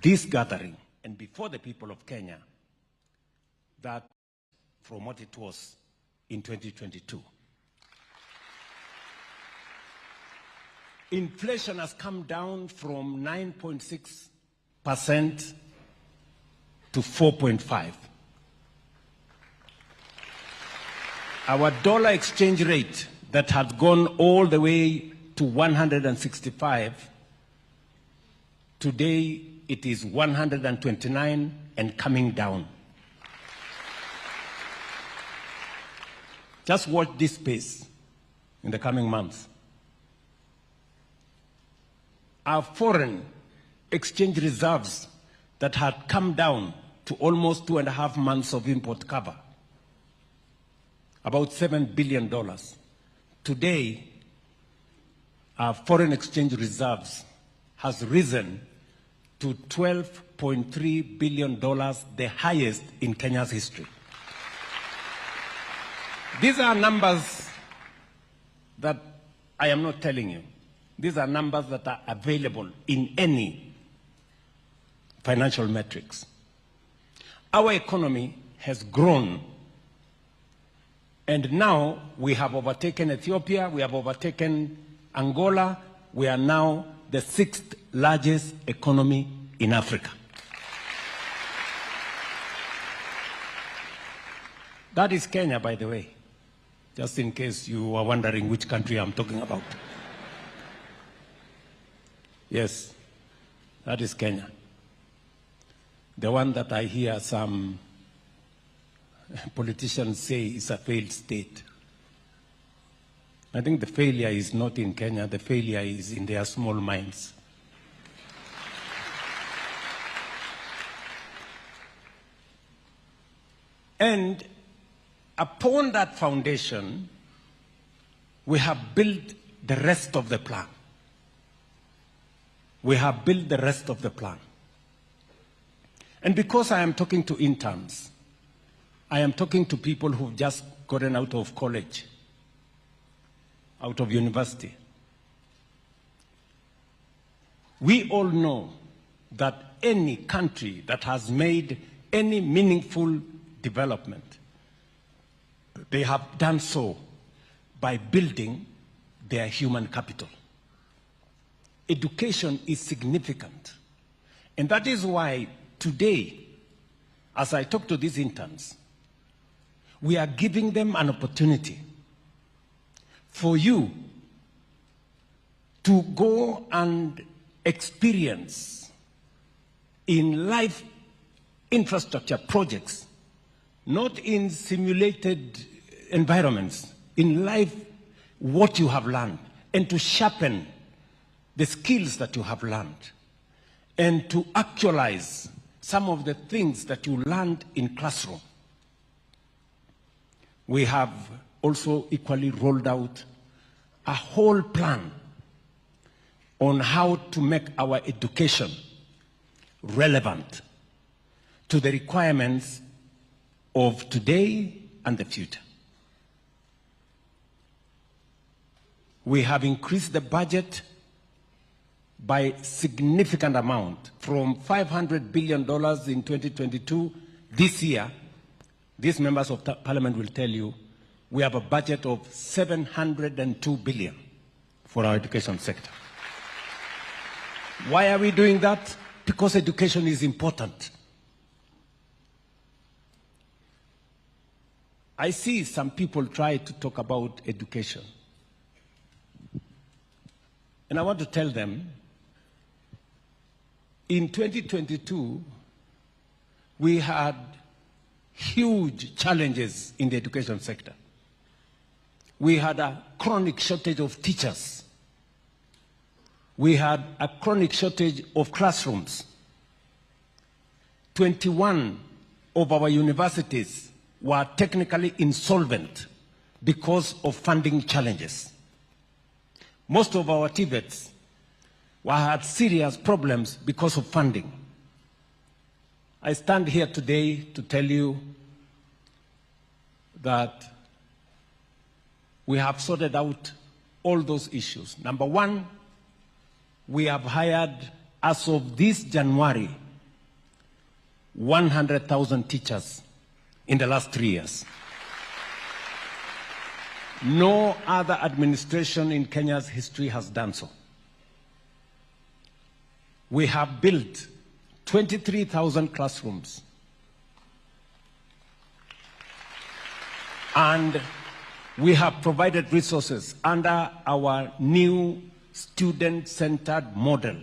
this gathering and before the people of Kenya that from what it was in 2022. Inflation has come down from 9.6% to 4.5%. Our dollar exchange rate that had gone all the way to 165, today it is 129 and coming down. Just watch this space in the coming months. Our foreign exchange reserves that had come down to almost 2.5 months of import cover, about $7 billion. Today, our foreign exchange reserves has risen to $12.3 billion, the highest in Kenya's history. These are numbers that I am not telling you. These are numbers that are available in any financial metrics. Our economy has grown, and now we have overtaken Ethiopia, we have overtaken Angola. We are now the 6th largest economy in Africa. That is Kenya, by the way, just in case you are wondering which country I'm talking about. Yes, that is Kenya. The one that I hear some politicians say is a failed state. I think the failure is not in Kenya, the failure is in their small minds. And upon that foundation, we have built the rest of the plan. We have built the rest of the plan. And because I am talking to interns, I am talking to people who've just gotten out of college, out of university. We all know that any country that has made any meaningful development, they have done so by building their human capital. Education is significant. And that is why today, as I talk to these interns, we are giving them an opportunity for you to go and experience in live infrastructure projects, not in simulated environments, in life what you have learned, and to sharpen the skills that you have learned, and to actualize some of the things that you learned in classroom. We have also equally rolled out a whole plan on how to make our education relevant to the requirements of today and the future. We have increased the budget by significant amount from $500 billion in 2022. This year, these members of parliament will tell you, we have a budget of $702 billion for our education sector. Why are we doing that? Because education is important. I see some people try to talk about education. And I want to tell them, in 2022, we had huge challenges in the education sector. We had a chronic shortage of teachers. We had a chronic shortage of classrooms. 21 of our universities were technically insolvent because of funding challenges. Most of our TVETs had serious problems because of funding. I stand here today to tell you that we have sorted out all those issues. Number one, we have hired as of this January, 100,000 teachers in the last 3 years. No other administration in Kenya's history has done so. We have built 23,000 classrooms. And we have provided resources under our new student-centered model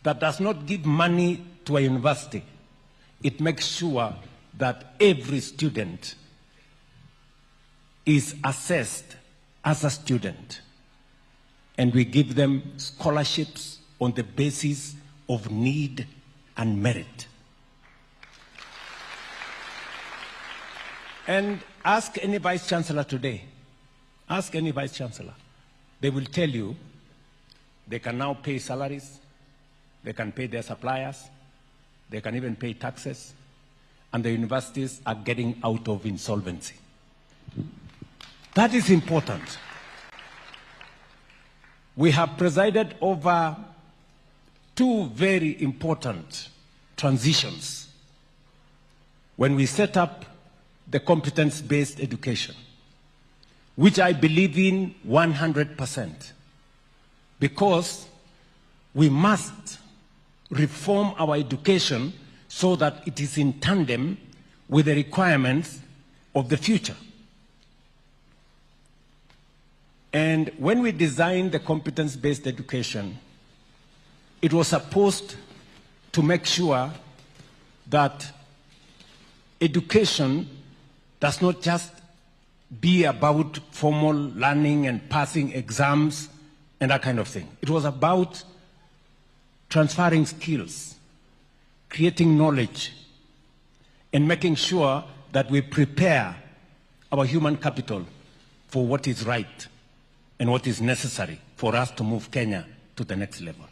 that does not give money to a university. It makes sure that every student is assessed as a student, and we give them scholarships on the basis of need and merit. And ask any vice chancellor today, ask any vice chancellor, they will tell you they can now pay salaries, they can pay their suppliers, they can even pay taxes, and the universities are getting out of insolvency. That is important. We have presided over two very important transitions when we set up the competence-based education, which I believe in 100%, because we must reform our education so that it is in tandem with the requirements of the future. And when we designed the competence-based education, it was supposed to make sure that education does not just be about formal learning and passing exams and that kind of thing. It was about transferring skills, creating knowledge, and making sure that we prepare our human capital for what is right and what is necessary for us to move Kenya to the next level.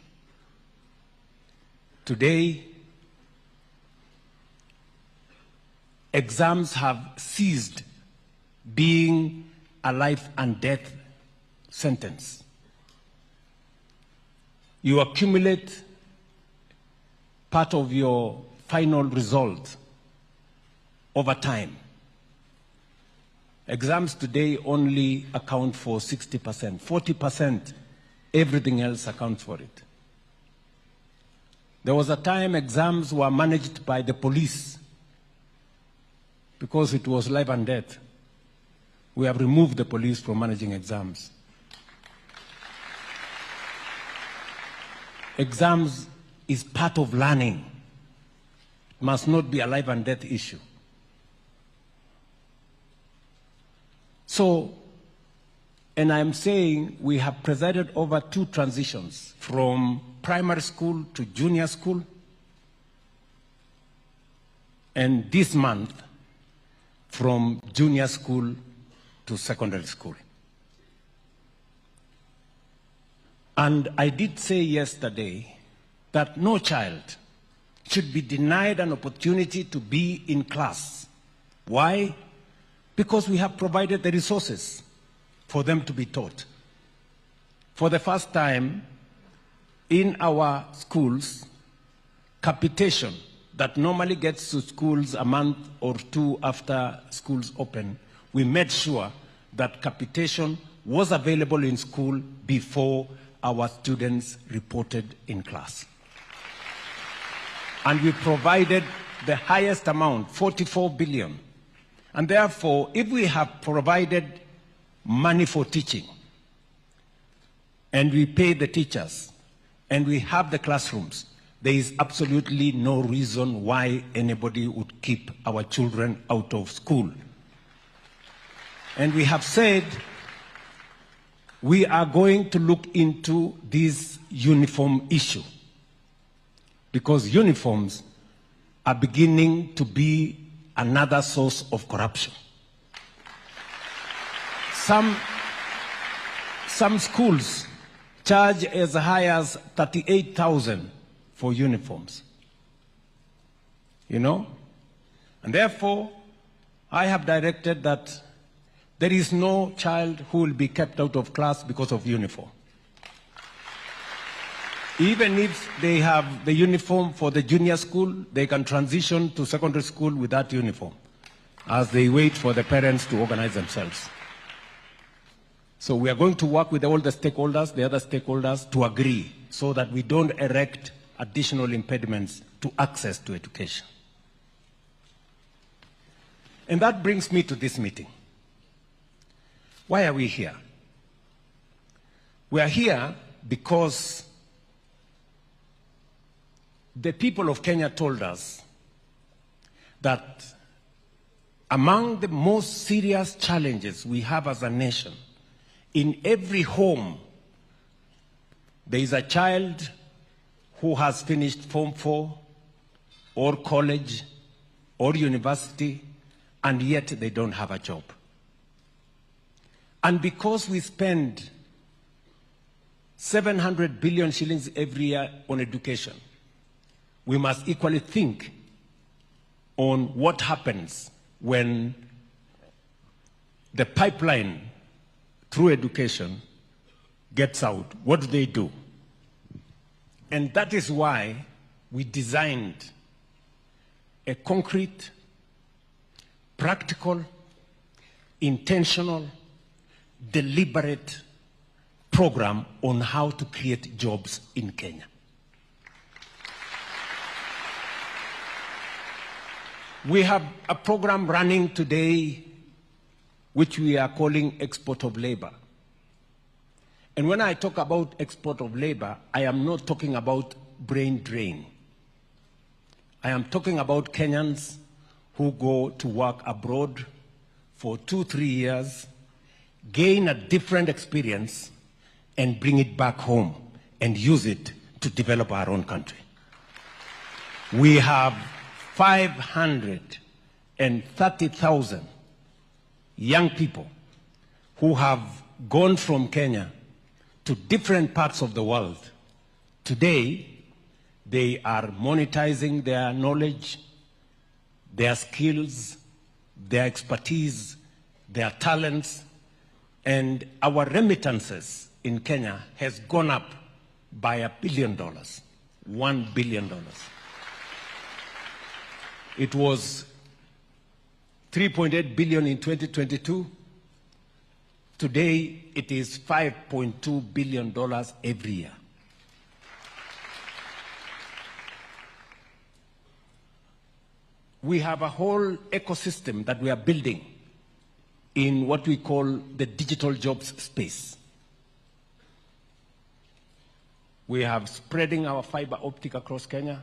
Today, exams have ceased being a life and death sentence. You accumulate part of your final result over time. Exams today only account for 60%. 40%, everything else accounts for it. There was a time exams were managed by the police because it was life and death. We have removed the police from managing exams. Exams is part of learning. It must not be a life and death issue. So, and I'm saying we have presided over two transitions from primary school to junior school. And this month, from junior school to secondary school. And I did say yesterday that no child should be denied an opportunity to be in class. Why? Because we have provided the resources for them to be taught. For the first time in our schools, capitation that normally gets to schools a month or two after schools open, we made sure that capitation was available in school before our students reported in class. And we provided the highest amount, 44 billion. And therefore, if we have provided money for teaching, and we pay the teachers, and we have the classrooms, there is absolutely no reason why anybody would keep our children out of school. And we have said we are going to look into this uniform issue, because uniforms are beginning to be another source of corruption. Some schools charge as high as 38,000 for uniforms. You know? And therefore, I have directed that there is no child who will be kept out of class because of uniform. Even if they have the uniform for the junior school, they can transition to secondary school with that uniform as they wait for the parents to organize themselves. So we are going to work with all the stakeholders, the other stakeholders, to agree so that we don't erect additional impediments to access to education. And that brings me to this meeting. Why are we here? We are here because the people of Kenya told us that among the most serious challenges we have as a nation, in every home, there is a child who has finished Form 4 or college or university, and yet they don't have a job. And because we spend 700 billion shillings every year on education, we must equally think on what happens when the pipeline through education gets out. What do they do? And that is why we designed a concrete, practical, intentional, deliberate program on how to create jobs in Kenya. We have a program running today which we are calling export of labor. And when I talk about export of labor, I am not talking about brain drain. I am talking about Kenyans who go to work abroad for 2-3 years, gain a different experience, and bring it back home and use it to develop our own country. We have 530,000 young people who have gone from Kenya to different parts of the world. Today, they are monetizing their knowledge, their skills, their expertise, their talents, and our remittances in Kenya has gone up by $1 billion, $1 billion. It was 3.8 billion in 2022. Today, it is $5.2 billion every year. We have a whole ecosystem that we are building in what we call the digital jobs space. We have spreading our fiber optic across Kenya.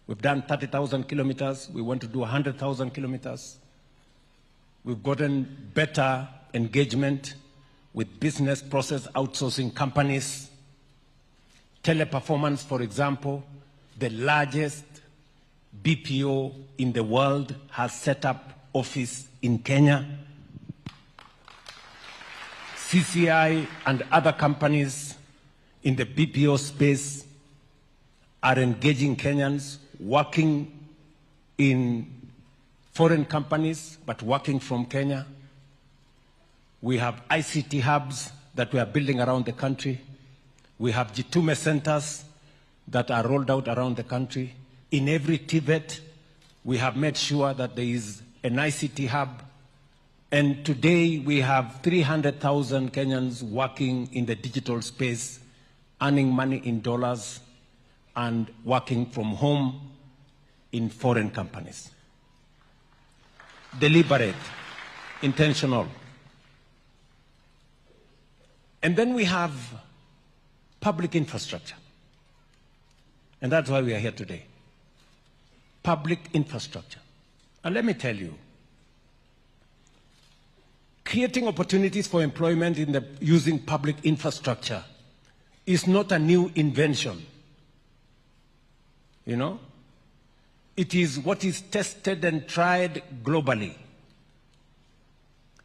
We've done 30,000 kilometers. We want to do 100,000 kilometers. We've gotten better engagement with business process outsourcing companies. Teleperformance, for example, the largest BPO in the world, has set up office in Kenya. CCI and other companies in the BPO space are engaging Kenyans, working in foreign companies, but working from Kenya. We have ICT hubs that we are building around the country. We have Jitume centers that are rolled out around the country. In every TVET, we have made sure that there is an ICT hub. And today, we have 300,000 Kenyans working in the digital space, earning money in dollars, and working from home in foreign companies. Deliberate, intentional. And then we have public infrastructure. And that's why we are here today. Public infrastructure. And let me tell you, creating opportunities for employment using public infrastructure is not a new invention. You know? It is what is tested and tried globally.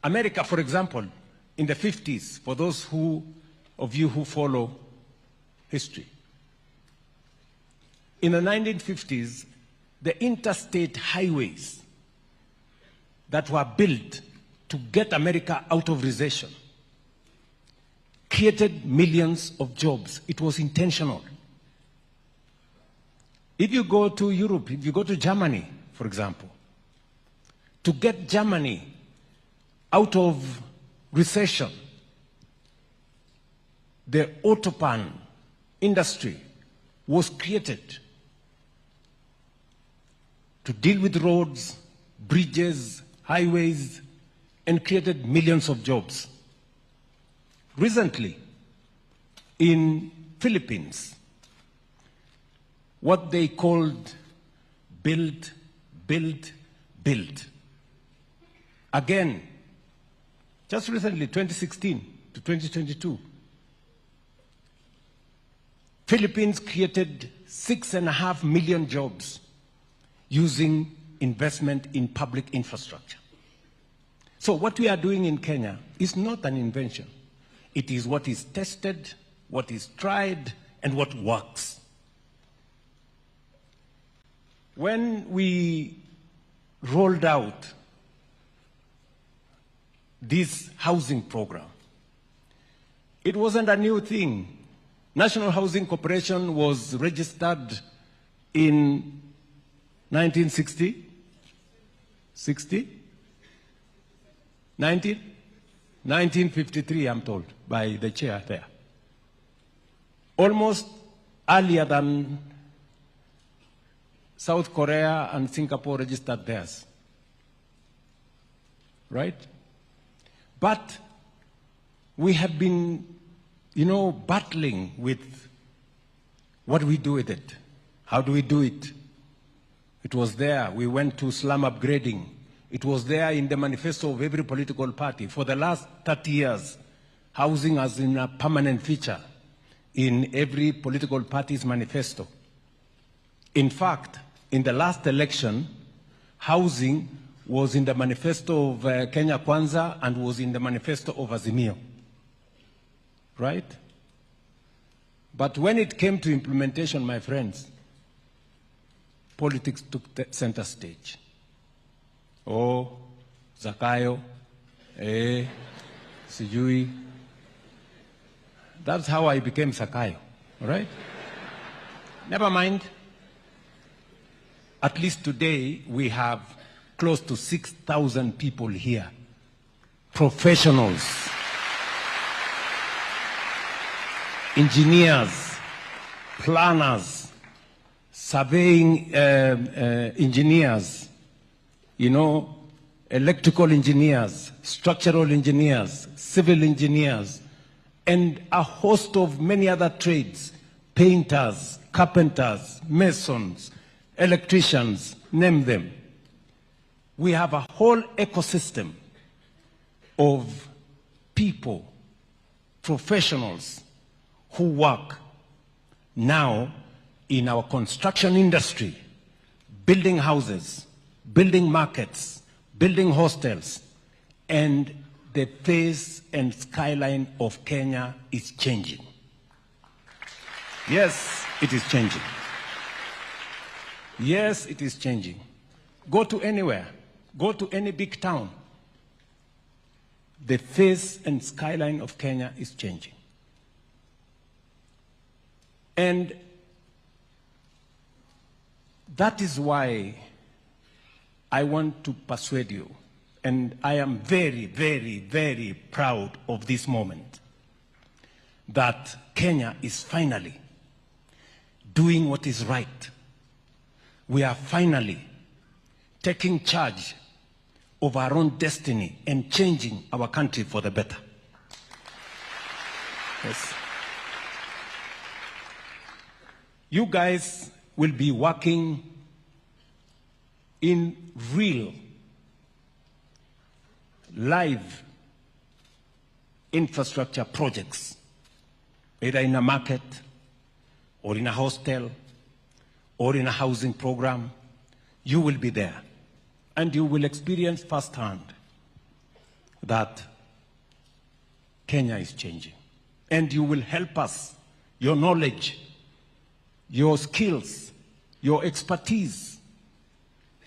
America, for example, in the 50s, for those of you who follow history, in the 1950s, the interstate highways that were built to get America out of recession created millions of jobs. It was intentional. If you go to Europe, if you go to Germany, for example, to get Germany out of recession, the Autobahn industry was created to deal with roads, bridges, highways, and created millions of jobs. Recently, in Philippines, what they called build, build, build. Again, just recently, 2016 to 2022, Philippines created 6.5 million jobs using investment in public infrastructure. So what we are doing in Kenya is not an invention. It is what is tested, what is tried, and what works. When we rolled out this housing program, it wasn't a new thing. National Housing Corporation was registered in 1960? 60? 1953, I'm told, by the chair there. Almost earlier than South Korea and Singapore registered theirs. Right? But we have been, battling with what we do with it. How do we do it? It was there. We went to slum upgrading. It was there in the manifesto of every political party. For the last 30 years, housing has been a permanent feature in every political party's manifesto. In fact, in the last election, housing was in the manifesto of Kenya Kwanza and was in the manifesto of Azimio. Right? But when it came to implementation, my friends, politics took the center stage. Oh, Zakayo, Sijui. That's how I became Zakayo, right? Never mind. At least today, we have close to 6,000 people here, professionals, engineers, planners, surveying engineers, electrical engineers, structural engineers, civil engineers, and a host of many other trades, painters, carpenters, masons, electricians, name them. We have a whole ecosystem of people, professionals who work now in our construction industry, building houses, building markets, building hostels, and the face and skyline of Kenya is changing. Yes, it is changing. Yes, it is changing. Go to anywhere. Go to any big town. The face and skyline of Kenya is changing. And that is why I want to persuade you, and I am very, very, very proud of this moment, that Kenya is finally doing what is right. We are finally taking charge of our own destiny and changing our country for the better. Yes. You guys will be working in real, live infrastructure projects, either in a market or in a hostel or in a housing program. You will be there and you will experience firsthand that Kenya is changing. And you will help us. Your knowledge, your skills, your expertise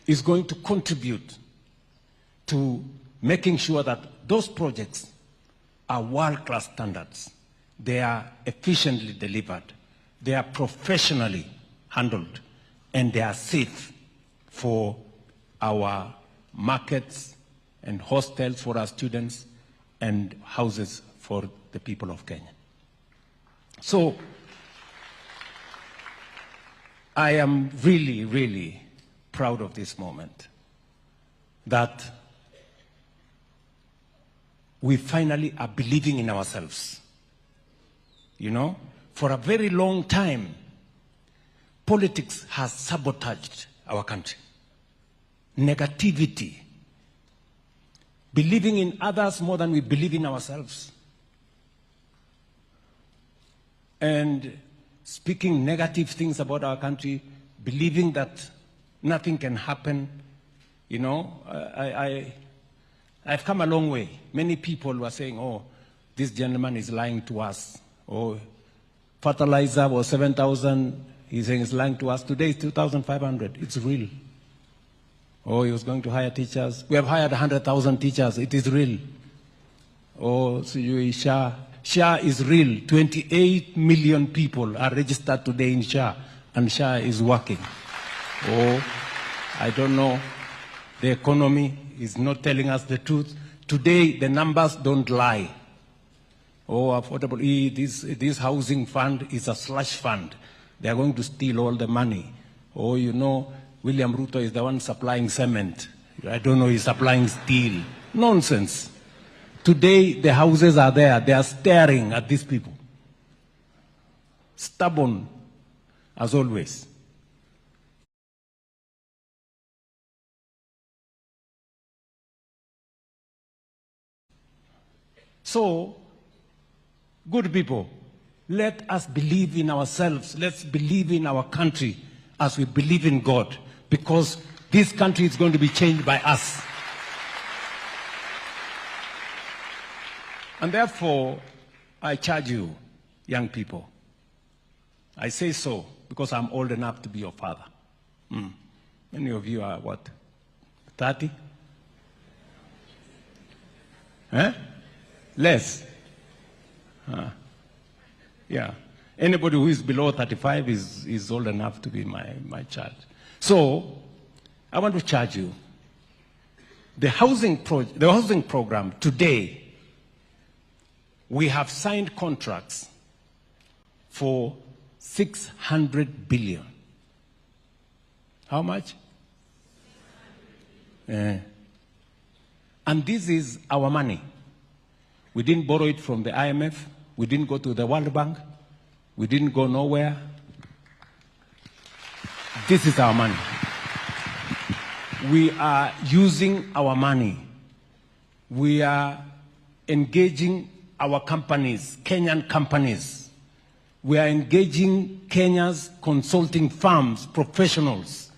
is going to contribute to making sure that those projects are world-class standards. They are efficiently delivered. They are professionally handled. and they are safe for our markets and hostels for our students and houses for the people of Kenya. So I am really, really proud of this moment that we finally are believing in ourselves. You know, for a very long time, politics has sabotaged our country. Negativity, believing in others more than we believe in ourselves, and speaking negative things about our country, believing that nothing can happen. You know, I've come a long way. Many people were saying, oh, this gentleman is lying to us. Oh, fertilizer was 7,000. He's saying he's lying to us. Today it's 2,500. It's real. Oh, he was going to hire teachers. We have hired 100,000 teachers. It is real. Oh, so SHA is real. 28 million people are registered today in SHA, and SHA is working. Oh, I don't know. The economy is not telling us the truth. Today, the numbers don't lie. Oh, affordable, this housing fund is a slush fund. They are going to steal all the money. Oh, you know, William Ruto is the one supplying cement. I don't know, he's supplying steel. Nonsense. Today, the houses are there. They are staring at these people. Stubborn, as always. So, good people, let us believe in ourselves. Let's believe in our country as we believe in God, because this country is going to be changed by us. And therefore, I charge you, young people. I say so because I'm old enough to be your father. Many of you are what, 30? Less? Yeah. Anybody who is below 35 is old enough to be my child. So, I want to charge you. The housing program today, we have signed contracts for 600 billion. How much? And this is our money. We didn't borrow it from the IMF. We didn't go to the World Bank. We didn't go nowhere. This is our money. We are using our money. We are engaging our companies, Kenyan companies. We are engaging Kenya's consulting firms, professionals.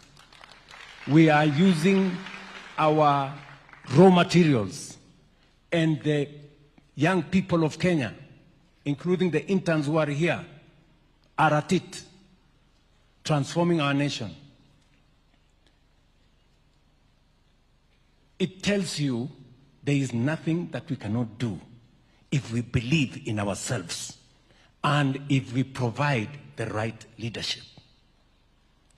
We are using our raw materials, and the young people of Kenya, including the interns who are here, are at it, transforming our nation. It tells you there is nothing that we cannot do if we believe in ourselves and if we provide the right leadership.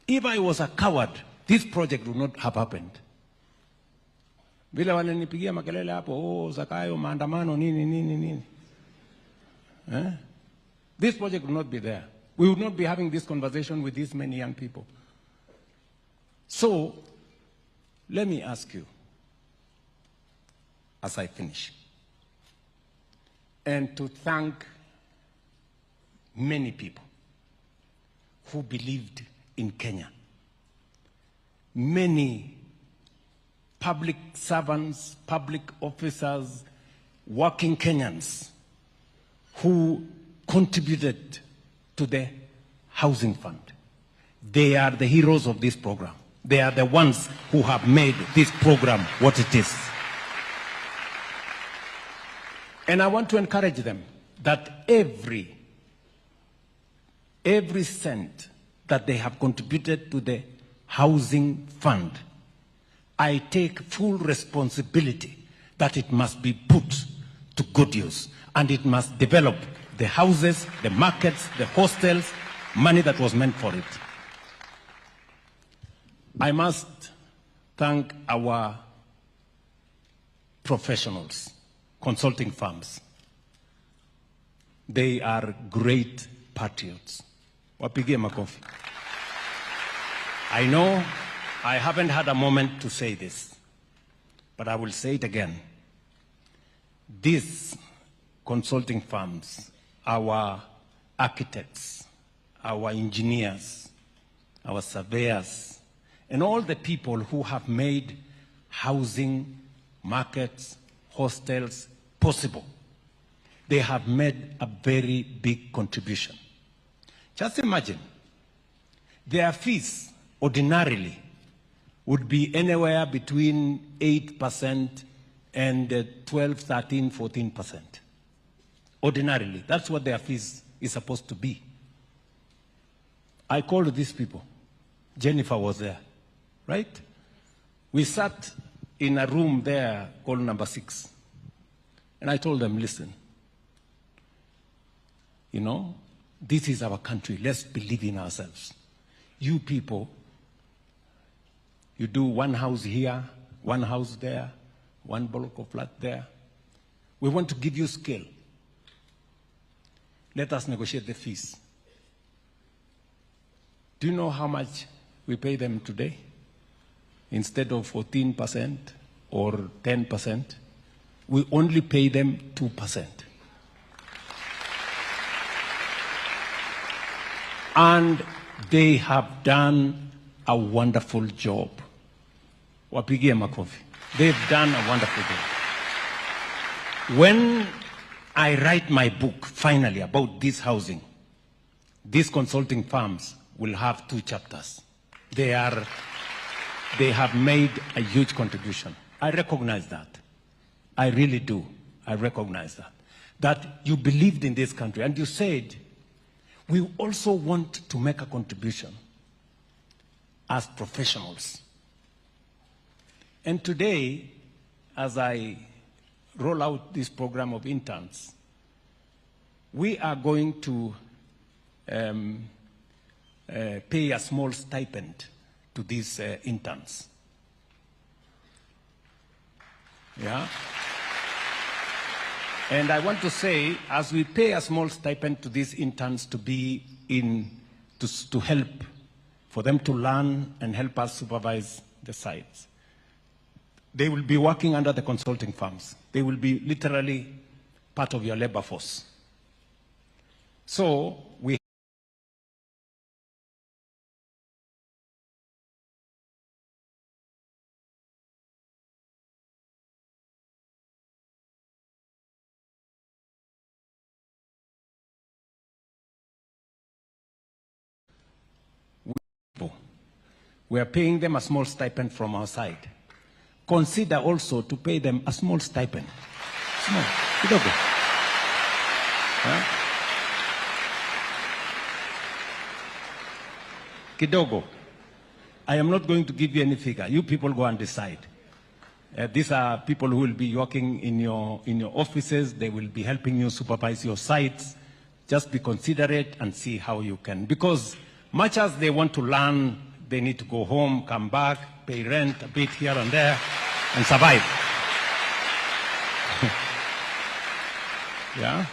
If I was a coward, this project would not have happened. Vile wananipigia makelele hapo, oh, Zakayo, maandamano, nini. This project would not be there. We would not be having this conversation with these many young people. So, let me ask you, as I finish, and to thank many people who believed in Kenya. Many public servants, public officers, working Kenyans who contributed to the housing fund. They are the heroes of this program. They are the ones who have made this program what it is. And I want to encourage them that every cent that they have contributed to the housing fund, I take full responsibility that it must be put to good use, and it must develop the houses, the markets, the hostels, money that was meant for it. I must thank our professionals, consulting firms. They are great patriots. Wapigie makofi. I know I haven't had a moment to say this, but I will say it again. These consulting firms, our architects, our engineers, our surveyors, and all the people who have made housing, markets, hostels possible, they have made a very big contribution. Just imagine, their fees ordinarily would be anywhere between 8% and 12, 13, 14%. Ordinarily, that's what their fees is supposed to be. I called these people. Jennifer was there, right? We sat in a room there called number 6. And I told them, listen, you know, this is our country. Let's believe in ourselves. You people, you do one house here, one house there, one block of flat there. We want to give you scale. Let us negotiate the fees. Do you know how much we pay them today? Instead of 14% or 10%, we only pay them 2%. And they have done a wonderful job. Wapigie makofi. They've done a wonderful job. When I write my book, finally, about this housing, these consulting firms will have 2 chapters. They have made a huge contribution. I recognize that. I really do. I recognize that. That you believed in this country and you said, we also want to make a contribution as professionals. And today, as I roll out this program of interns, we are going to pay a small stipend to these interns. Yeah. And I want to say, as we pay a small stipend to these interns to be to help, for them to learn and help us supervise the sites, they will be working under the consulting firms. They will be literally part of your labor force. So we are paying them a small stipend from our side. Consider also to pay them a small stipend. Small. Kidogo. Huh? Kidogo. I am not going to give you any figure. You people go and decide. These are people who will be working in your offices. They will be helping you supervise your sites. Just be considerate and see how you can. Because much as they want to learn, they need to go home, come back, pay rent a bit here and there, and survive. Yeah?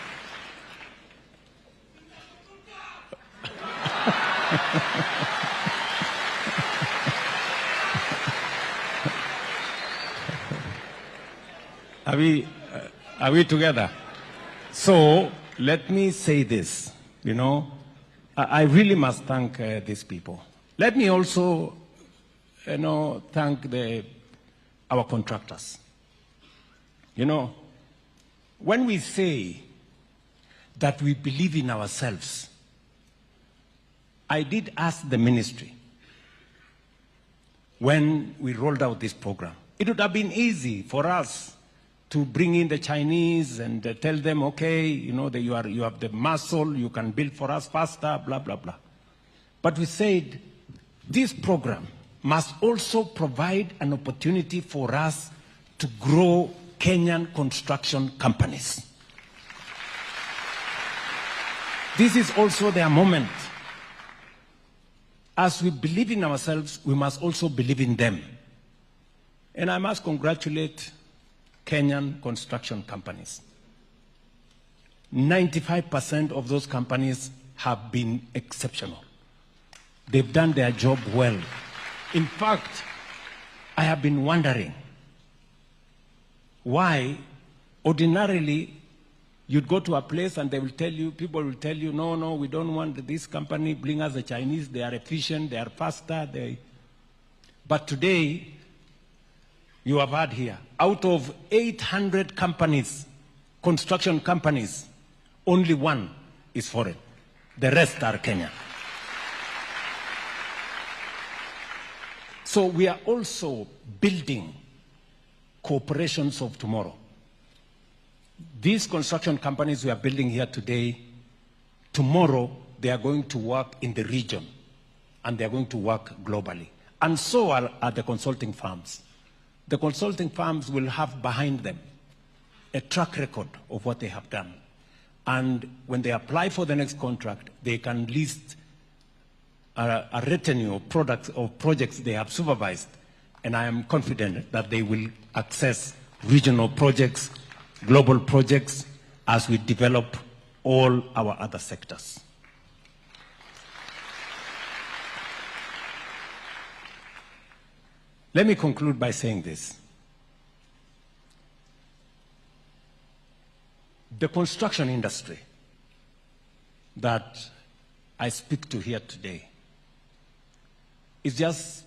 Are we together? So let me say this, you know, I really must thank these people. Let me also, you know, thank our contractors. You know, when we say that we believe in ourselves, I did ask the ministry when we rolled out this program. It would have been easy for us to bring in the Chinese and tell them, okay, you know, that you have the muscle, you can build for us faster, blah, blah, blah. But we said, this program must also provide an opportunity for us to grow Kenyan construction companies. This is also their moment. As we believe in ourselves, we must also believe in them. And I must congratulate Kenyan construction companies. 95% of those companies have been exceptional. They've done their job well. In fact, I have been wondering why ordinarily you'd go to a place and they will tell you, people will tell you, no, we don't want this company, bring us the Chinese, they are efficient, they are faster. But today, you have heard here, out of 800 companies, construction companies, only one is foreign. The rest are Kenya. So we are also building corporations of tomorrow. These construction companies we are building here today, tomorrow they are going to work in the region and they are going to work globally. And so are the consulting firms. The consulting firms will have behind them a track record of what they have done. And when they apply for the next contract, they can list a retinue of products or projects they have supervised. And I am confident that they will access regional projects, global projects, as we develop all our other sectors. Let me conclude by saying this. The construction industry that I speak to here today is just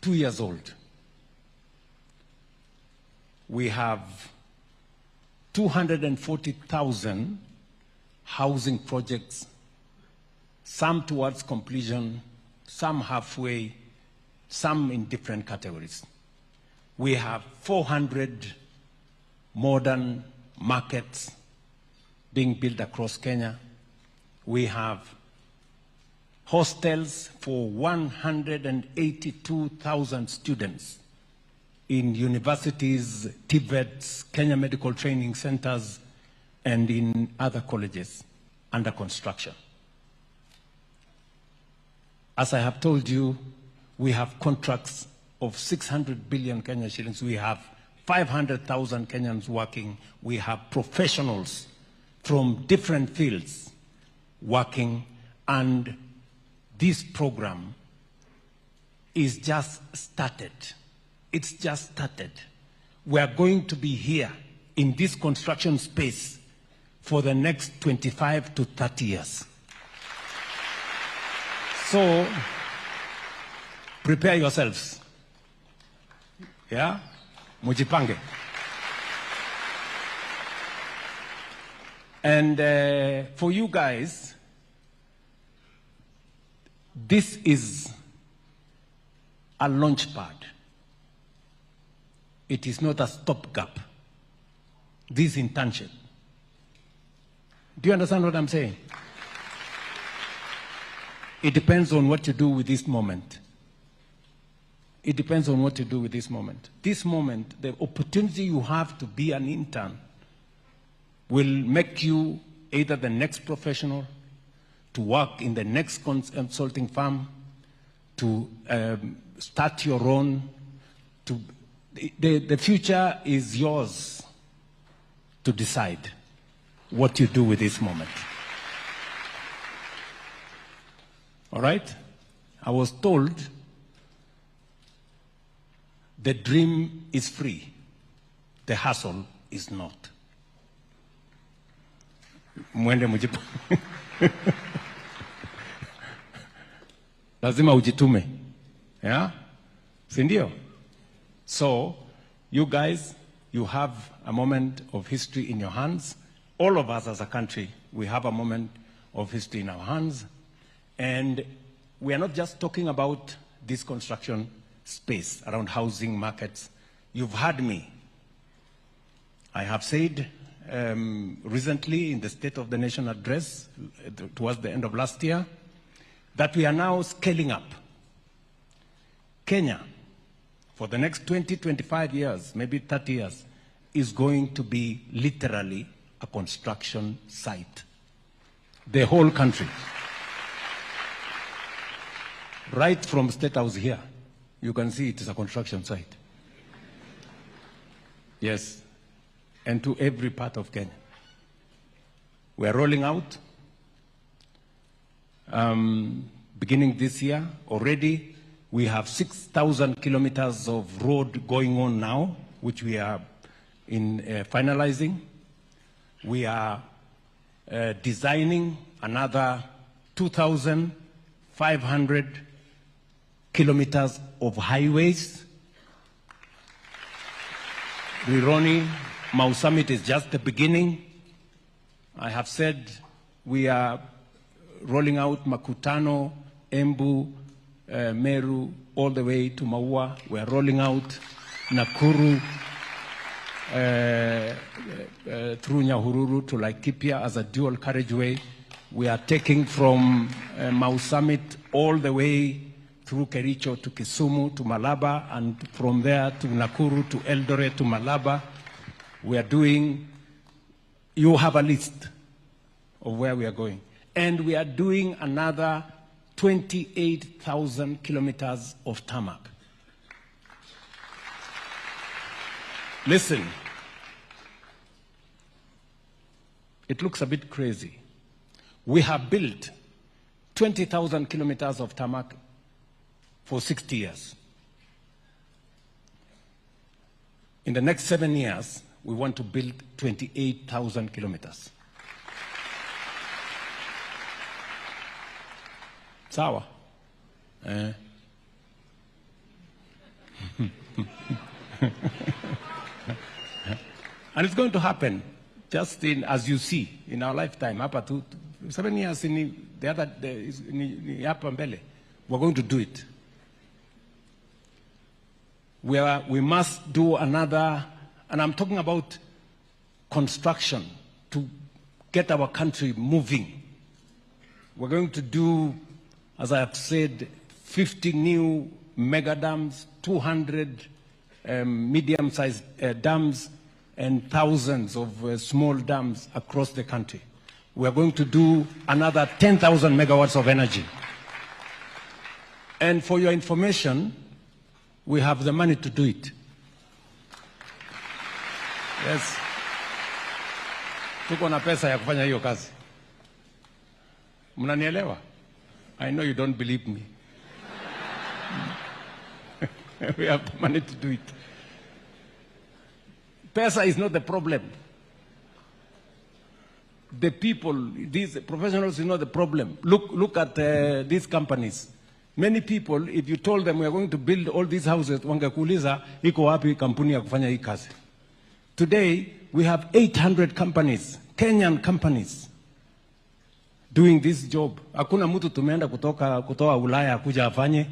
2 years old. We have 240,000 housing projects, some towards completion, some halfway, some in different categories. We have 400 modern markets being built across Kenya. We have hostels for 182,000 students in universities, TVETs, Kenya Medical Training Centers, and in other colleges under construction. As I have told you, we have contracts of 600 billion Kenyan shillings. We have 500,000 Kenyans working. We have professionals from different fields working, and this program is just started. It's just started. We are going to be here in this construction space for the next 25 to 30 years. So, prepare yourselves. Yeah? Mujipange. And for you guys, this is a launch pad. It is not a stopgap. This is internship. Do you understand what I'm saying? It depends on what you do with this moment. It depends on what you do with this moment. This moment, the opportunity you have to be an intern will make you either the next professional, to work in the next consulting firm, to start your own. The future is yours to decide what you do with this moment. All right? I was told the dream is free, the hustle is not. Mwende mujipu. Lazima ujitume. Yeah? Sindio? So, you guys, you have a moment of history in your hands. All of us as a country, we have a moment of history in our hands. And we are not just talking about this construction space around housing markets. You've heard me. I have said recently in the State of the Nation address towards the end of last year that we are now scaling up. Kenya, for the next 20, 25 years, maybe 30 years, is going to be literally a construction site. The whole country. right from State House here, you can see it is a construction site. Yes, and to every part of Kenya. We are rolling out, beginning this year, already we have 6,000 kilometers of road going on now, which we are finalizing. We are designing another 2,500 kilometers of highways. Rironi, Mau Summit is just the beginning. I have said we are rolling out Makutano, Embu, Meru, all the way to Maua. We are rolling out Nakuru, through Nyahururu to Laikipia as a dual carriageway. We are taking from Mau Summit all the way through Kericho to Kisumu to Malaba, and from there to Nakuru to Eldoret to Malaba. We are doing, you have a list of where we are going. And we are doing another 28,000 kilometers of tarmac. Listen, it looks a bit crazy. We have built 20,000 kilometers of tarmac for 60 years. In the next 7 years, we want to build 28,000 kilometers. Sawa. And it's going to happen just as you see in our lifetime. Up to 7 years in the other day, we're going to do it. We must do another, and I'm talking about construction to get our country moving. We're going to do, as I have said, 50 new mega dams, 200 medium-sized dams, and thousands of small dams across the country. We're going to do another 10,000 megawatts of energy. And for your information, we have the money to do it. Yes. Tuko na pesa ya kufanya hiyo kazi. Mnanielewa? I know you don't believe me. We have the money to do it. Pesa is not the problem. The people, these professionals is not the problem. Look at these companies. Many people, if you told them we are going to build all these houses, wangekuuliza iko wapi kampuni ya kufanya hii kazi. Today, we have 800 companies, Kenyan companies, doing this job. Hakuna mtu tumeenda kutoka Ulaya kuja afanye.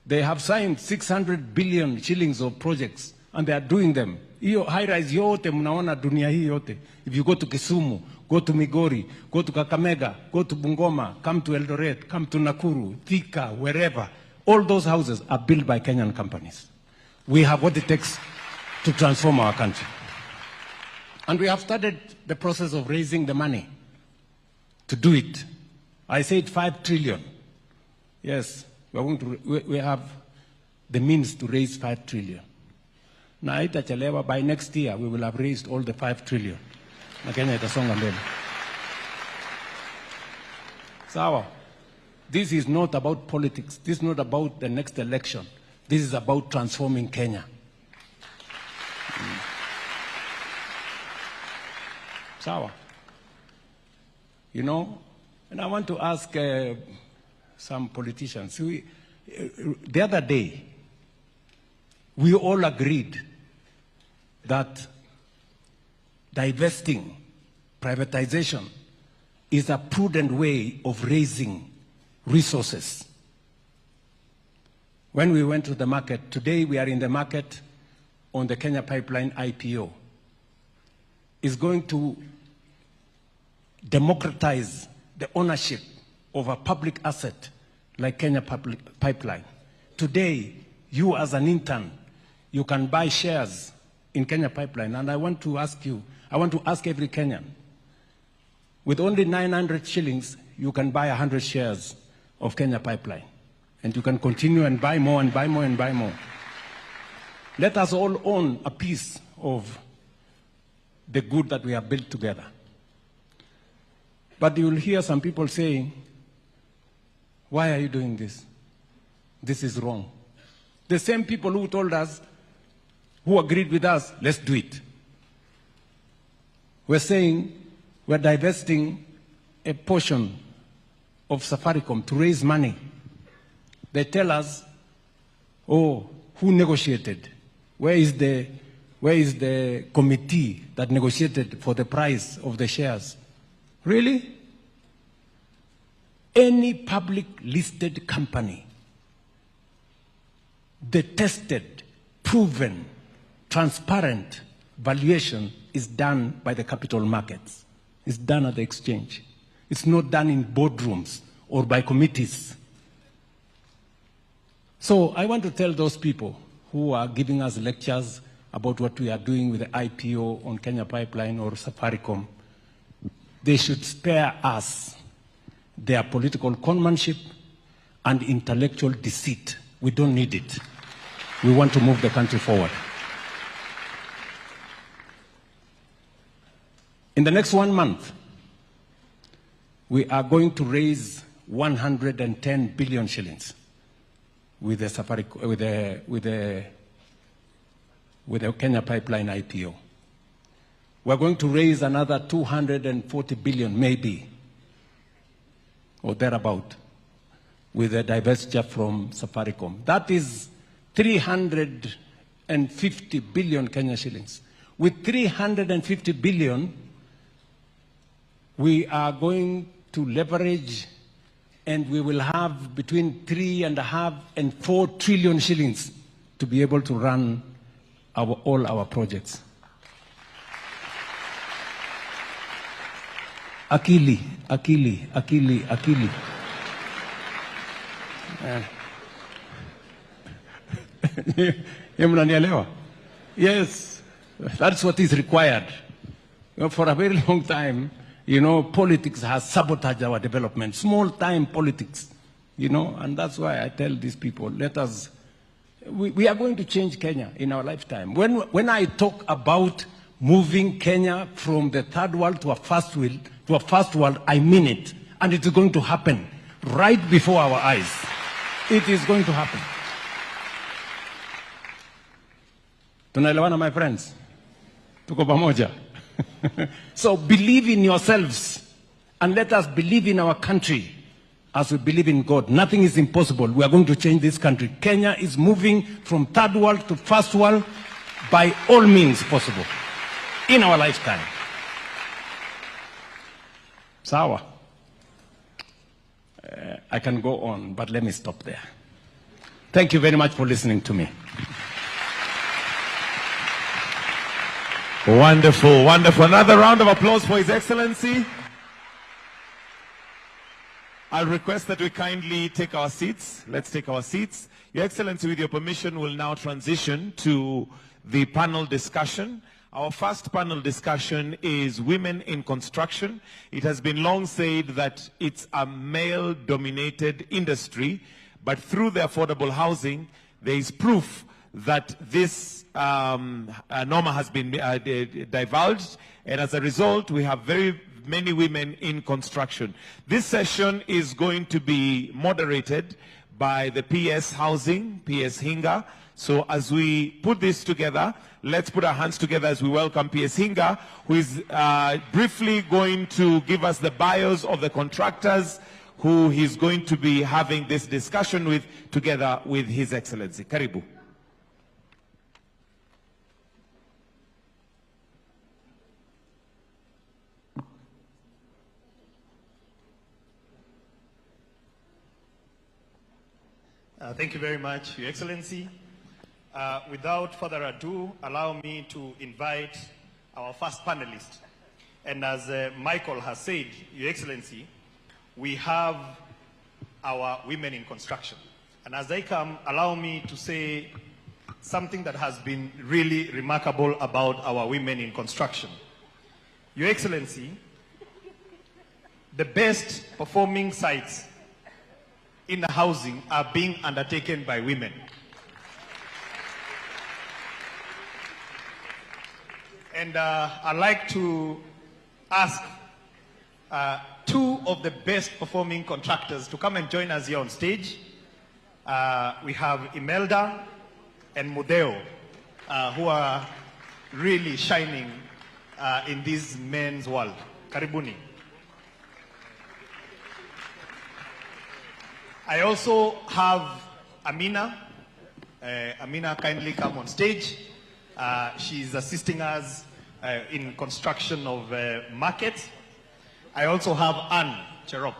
They have signed 600 billion shillings of projects, and they are doing them. Hiyo high-rise yote mnaona dunia hii yote. If you go to Kisumu, go to Migori, go to Kakamega, go to Bungoma, come to Eldoret, come to Nakuru, Thika, wherever. All those houses are built by Kenyan companies. We have what it takes to transform our country. And we have started the process of raising the money to do it. I said 5 trillion. Yes, we have the means to raise 5 trillion. Na haitachelewa, by next year we will have raised all the 5 trillion. Na Kenya itasonga mbele. Sawa. This is not about politics. This is not about the next election. This is about transforming Kenya. Sawa. You know, and I want to ask some politicians. The other day, we all agreed that divesting, privatization, is a prudent way of raising resources. When we went to the market, today we are in the market on the Kenya Pipeline IPO. Is going to democratize the ownership of a public asset like Kenya Pipeline. Today, you as an intern, you can buy shares in Kenya Pipeline. And I want to ask you, I want to ask every Kenyan, with only 900 shillings, you can buy 100 shares of Kenya Pipeline. And you can continue and buy more and buy more and buy more. Let us all own a piece of the good that we have built together. But you'll hear some people saying, why are you doing this? This is wrong. The same people who told us, who agreed with us, let's do it. We're saying we're divesting a portion of Safaricom to raise money. They tell us, oh, who negotiated? Where is the committee that negotiated for the price of the shares? Really? Any public listed company, the tested, proven, transparent valuation is done by the capital markets. It's done at the exchange. It's not done in boardrooms or by committees. So I want to tell those people who are giving us lectures about what we are doing with the IPO on Kenya Pipeline or Safaricom, they should spare us their political conmanship and intellectual deceit. We don't need it. We want to move the country forward. In the next 1 month, we are going to raise 110 billion shillings with the Kenya Pipeline IPO. We're going to raise another 240 billion, maybe, or thereabout, with the divestiture from Safaricom. That is 350 billion Kenya shillings. With 350 billion, we are going to leverage, and we will have between 3.5 and 4 trillion shillings to be able to run all our projects. Akili. Yes, that's what is required. For a very long time, politics has sabotaged our development, small-time politics, and that's why I tell these people, we are going to change Kenya in our lifetime. When I talk about moving Kenya from the third world to a first world, I mean it, and it is going to happen right before our eyes. It is going to happen. Tunaelewana, my friends? Tuko pamoja? So believe in yourselves and let us believe in our country as we believe in God. Nothing is impossible. We are going to change this country. Kenya is moving from third world to first world by all means possible in our lifetime. Sawa. I can go on, but let me stop there. Thank you very much for listening to me. Wonderful, wonderful. Another round of applause for His Excellency. I'll request that we kindly take our seats. Let's take our seats. Your Excellency, with your permission, will now transition to the panel discussion. Our first panel discussion is women in construction. It has been long said that it's a male-dominated industry, but through the affordable housing, there is proof that this norma has been divulged, and as a result, we have very many women in construction. This session is going to be moderated by the PS Housing, PS Hinga. So as we put this together, let's put our hands together as we welcome PS Hinga, who is briefly going to give us the bios of the contractors who he's going to be having this discussion with, together with His Excellency. Karibu. Thank you very much, Your Excellency. Without further ado, allow me to invite our first panelist. And as Michael has said, Your Excellency, we have our women in construction. And as they come, allow me to say something that has been really remarkable about our women in construction. Your Excellency, the best performing sites in the housing are being undertaken by women. And I'd like to ask two of the best performing contractors to come and join us here on stage. We have Imelda and Mudeo, who are really shining in this men's world. Karibuni. I also have Amina. Amina, kindly come on stage. She's assisting us in construction of markets. I also have Anne Cherop.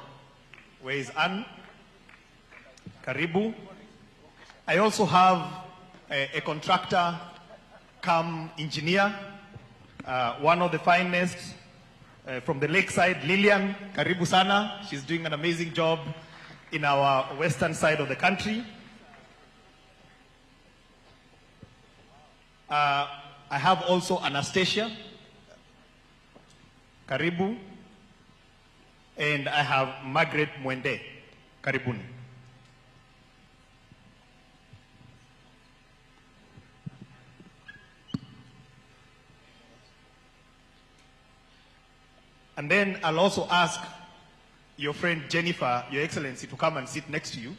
Where is Anne? Karibu. I also have a contractor come engineer, one of the finest from the lakeside, Lillian. Karibu sana. She's doing an amazing job in our western side of the country. I have also Anastasia. Karibu. And I have Margaret Mwende. Karibuni. And then I'll also ask your friend Jennifer, Your Excellency, to come and sit next to you.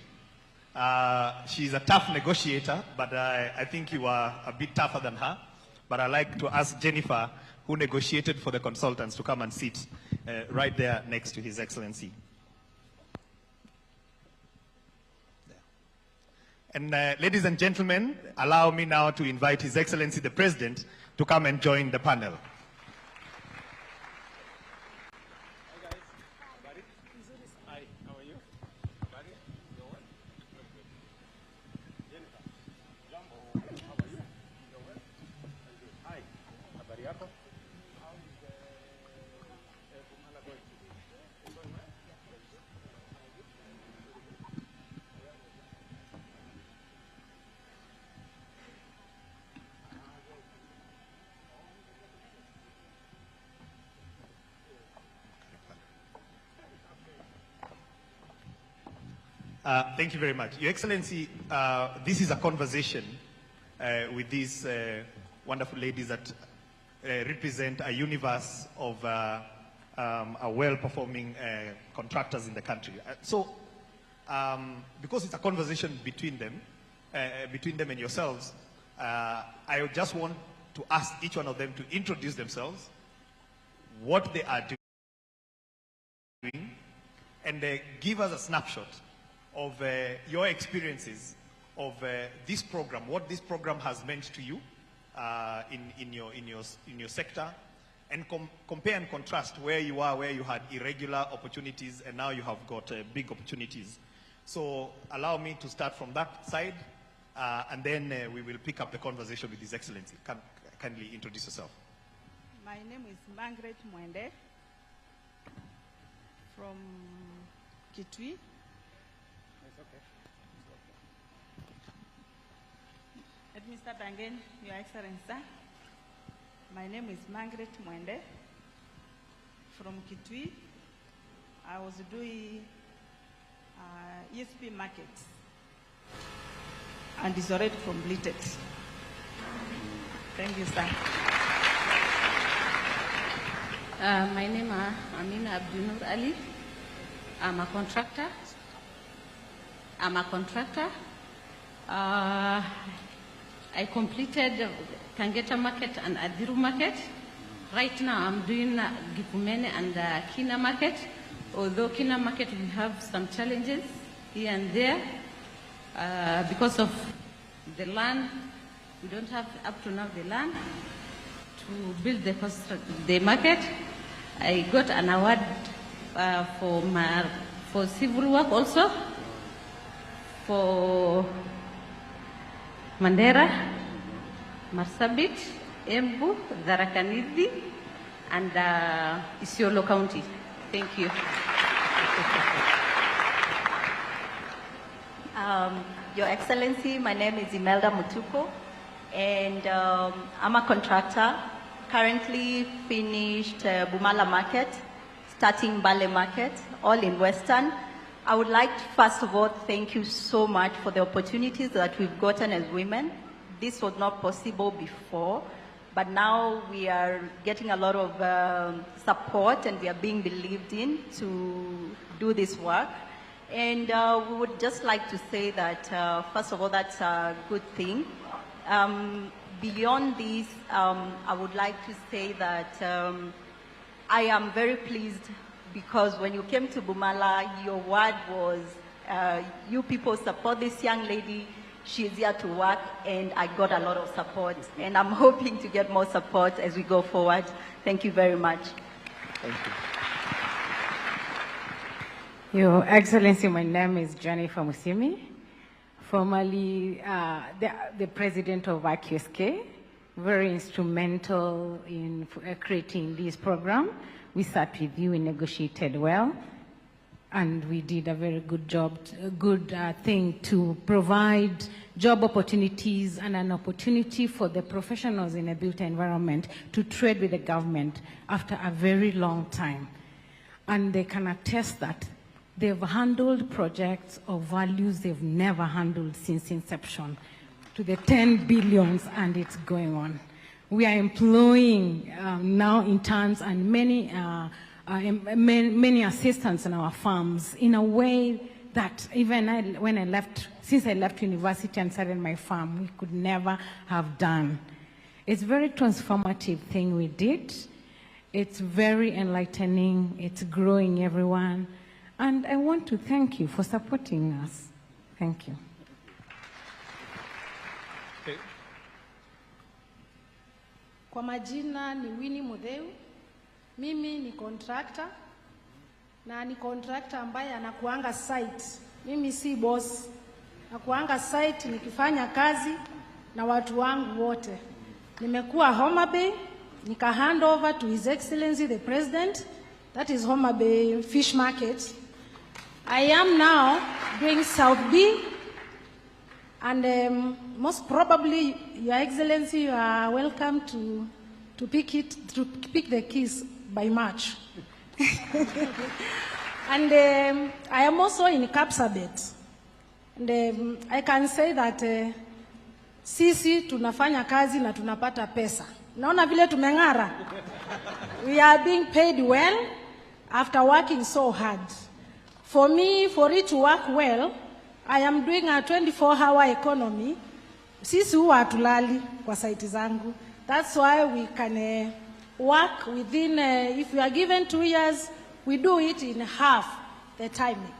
She's a tough negotiator, but I think you are a bit tougher than her. But I'd like to ask Jennifer, who negotiated for the consultants, to come and sit right there next to His Excellency. And ladies and gentlemen, allow me now to invite His Excellency the President to come and join the panel. Thank you very much. Your Excellency, this is a conversation with these wonderful ladies that represent a universe of a well-performing contractors in the country. Because it's a conversation between them and yourselves, I just want to ask each one of them to introduce themselves, what they are doing, and give us a snapshot of your experiences of this program, what this program has meant to you in your sector, and compare and contrast where you are, where you had irregular opportunities, and now you have got big opportunities. So allow me to start from that side, and then we will pick up the conversation with His Excellency. Kindly introduce yourself. My name is Margaret Mwende from Kitui. Let me start again, Your Excellency. My name is Margaret Mwende from Kitui. I was doing ESP markets and it's already completed. Thank you, sir. My name is Amina Abdunur Ali. I'm a contractor. I completed Kangeta market and Adiru market. Right now I'm doing Gipumene and Kina market. Although Kina market we have some challenges here and there because of the land. We don't have up to now the land to build the market. I got an award for civil work also for Mandera, Marsabit, Embu, Dharakanidhi, and Isiolo County. Thank you. Your Excellency, my name is Imelda Mutuko, and I'm a contractor. Currently finished Bumala market, starting Bale market, all in Western. I would like to, first of all, thank you so much for the opportunities that we've gotten as women. This was not possible before, but now we are getting a lot of support and we are being believed in to do this work. And we would just like to say that, first of all, that's a good thing. Beyond this, I would like to say that I am very pleased because when you came to Bumala, your word was, you people support this young lady, she's here to work, and I got a lot of support. And I'm hoping to get more support as we go forward. Thank you very much. Thank you. Your Excellency, my name is Jennifer Musimi, formerly the president of IQSK, very instrumental in creating this program. We sat with you, we negotiated well, and we did a very good job, a good thing to provide job opportunities and an opportunity for the professionals in a built environment to trade with the government after a very long time. And they can attest that they've handled projects of values they've never handled since inception, to the 10 billions, and it's going on. We are employing now interns and many assistants in our farms in a way that even since I left university and started my farm, we could never have done. It's a very transformative thing we did. It's very enlightening. It's growing everyone. And I want to thank you for supporting us. Thank you. Okay. Kwa majina ni Winnie Mudheu. Mimi ni contractor na ni contractor ambaye anakuanga site. Mimi si boss. Nakuanga site nikifanya kazi na watu wangu wote. Nimekuwa Homa Bay, nika hand over to His Excellency the President. That is Homa Bay Fish Market. I am now doing South B, and most probably, Your Excellency, you are welcome to pick the keys by March. And I am also in Kapsabet. And I can say that sisi tunafanya kazi na tunapata pesa. Naona vile tumeng'ara. We are being paid well after working so hard. For me, for it to work well, I am doing a 24-hour economy. Sisi huwa hatulali kwa site zangu. That's why we can work within, if we are given 2 years, we do it in half the timing.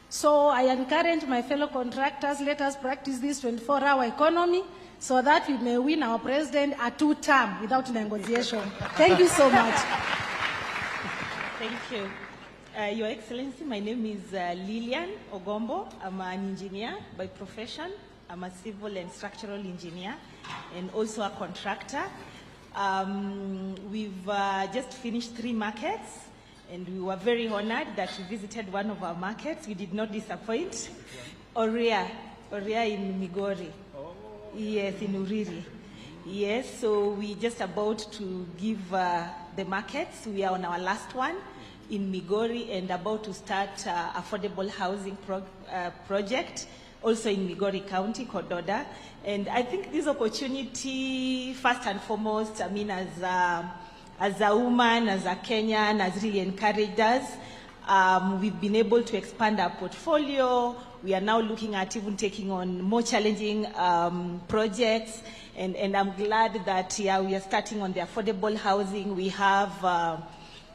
So I encourage my fellow contractors, let us practice this 24-hour economy so that we may win our president a 2-term without negotiation. Thank you so much. Thank you. Your Excellency, my name is Lillian Ogombo. I'm an engineer by profession. I'm a civil and structural engineer and also a contractor. We've just finished 3 markets, and we were very honored that we visited one of our markets. We did not disappoint. Oria in Migori. Oh. Yes, in Uriri. Yes, so we're just about to give the markets. We are on our last one in Migori and about to start affordable housing project, also in Migori County, Kododa. And I think this opportunity, first and foremost, I mean, as a woman, as a Kenyan, has really encouraged us. We've been able to expand our portfolio. We are now looking at even taking on more challenging projects. And I'm glad that we are starting on the affordable housing.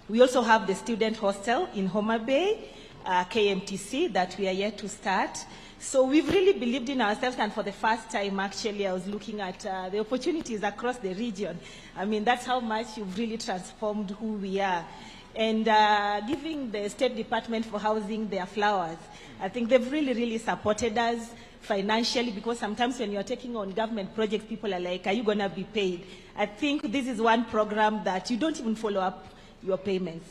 We also have the student hostel in Homa Bay, KMTC, that we are yet to start. So we've really believed in ourselves, and for the first time, actually, I was looking at the opportunities across the region. I mean, that's how much you've really transformed who we are. And giving the State Department for Housing their flowers, I think they've really, really supported us financially, because sometimes when you're taking on government projects, people are like, are you going to be paid? I think this is one program that you don't even follow up your payments.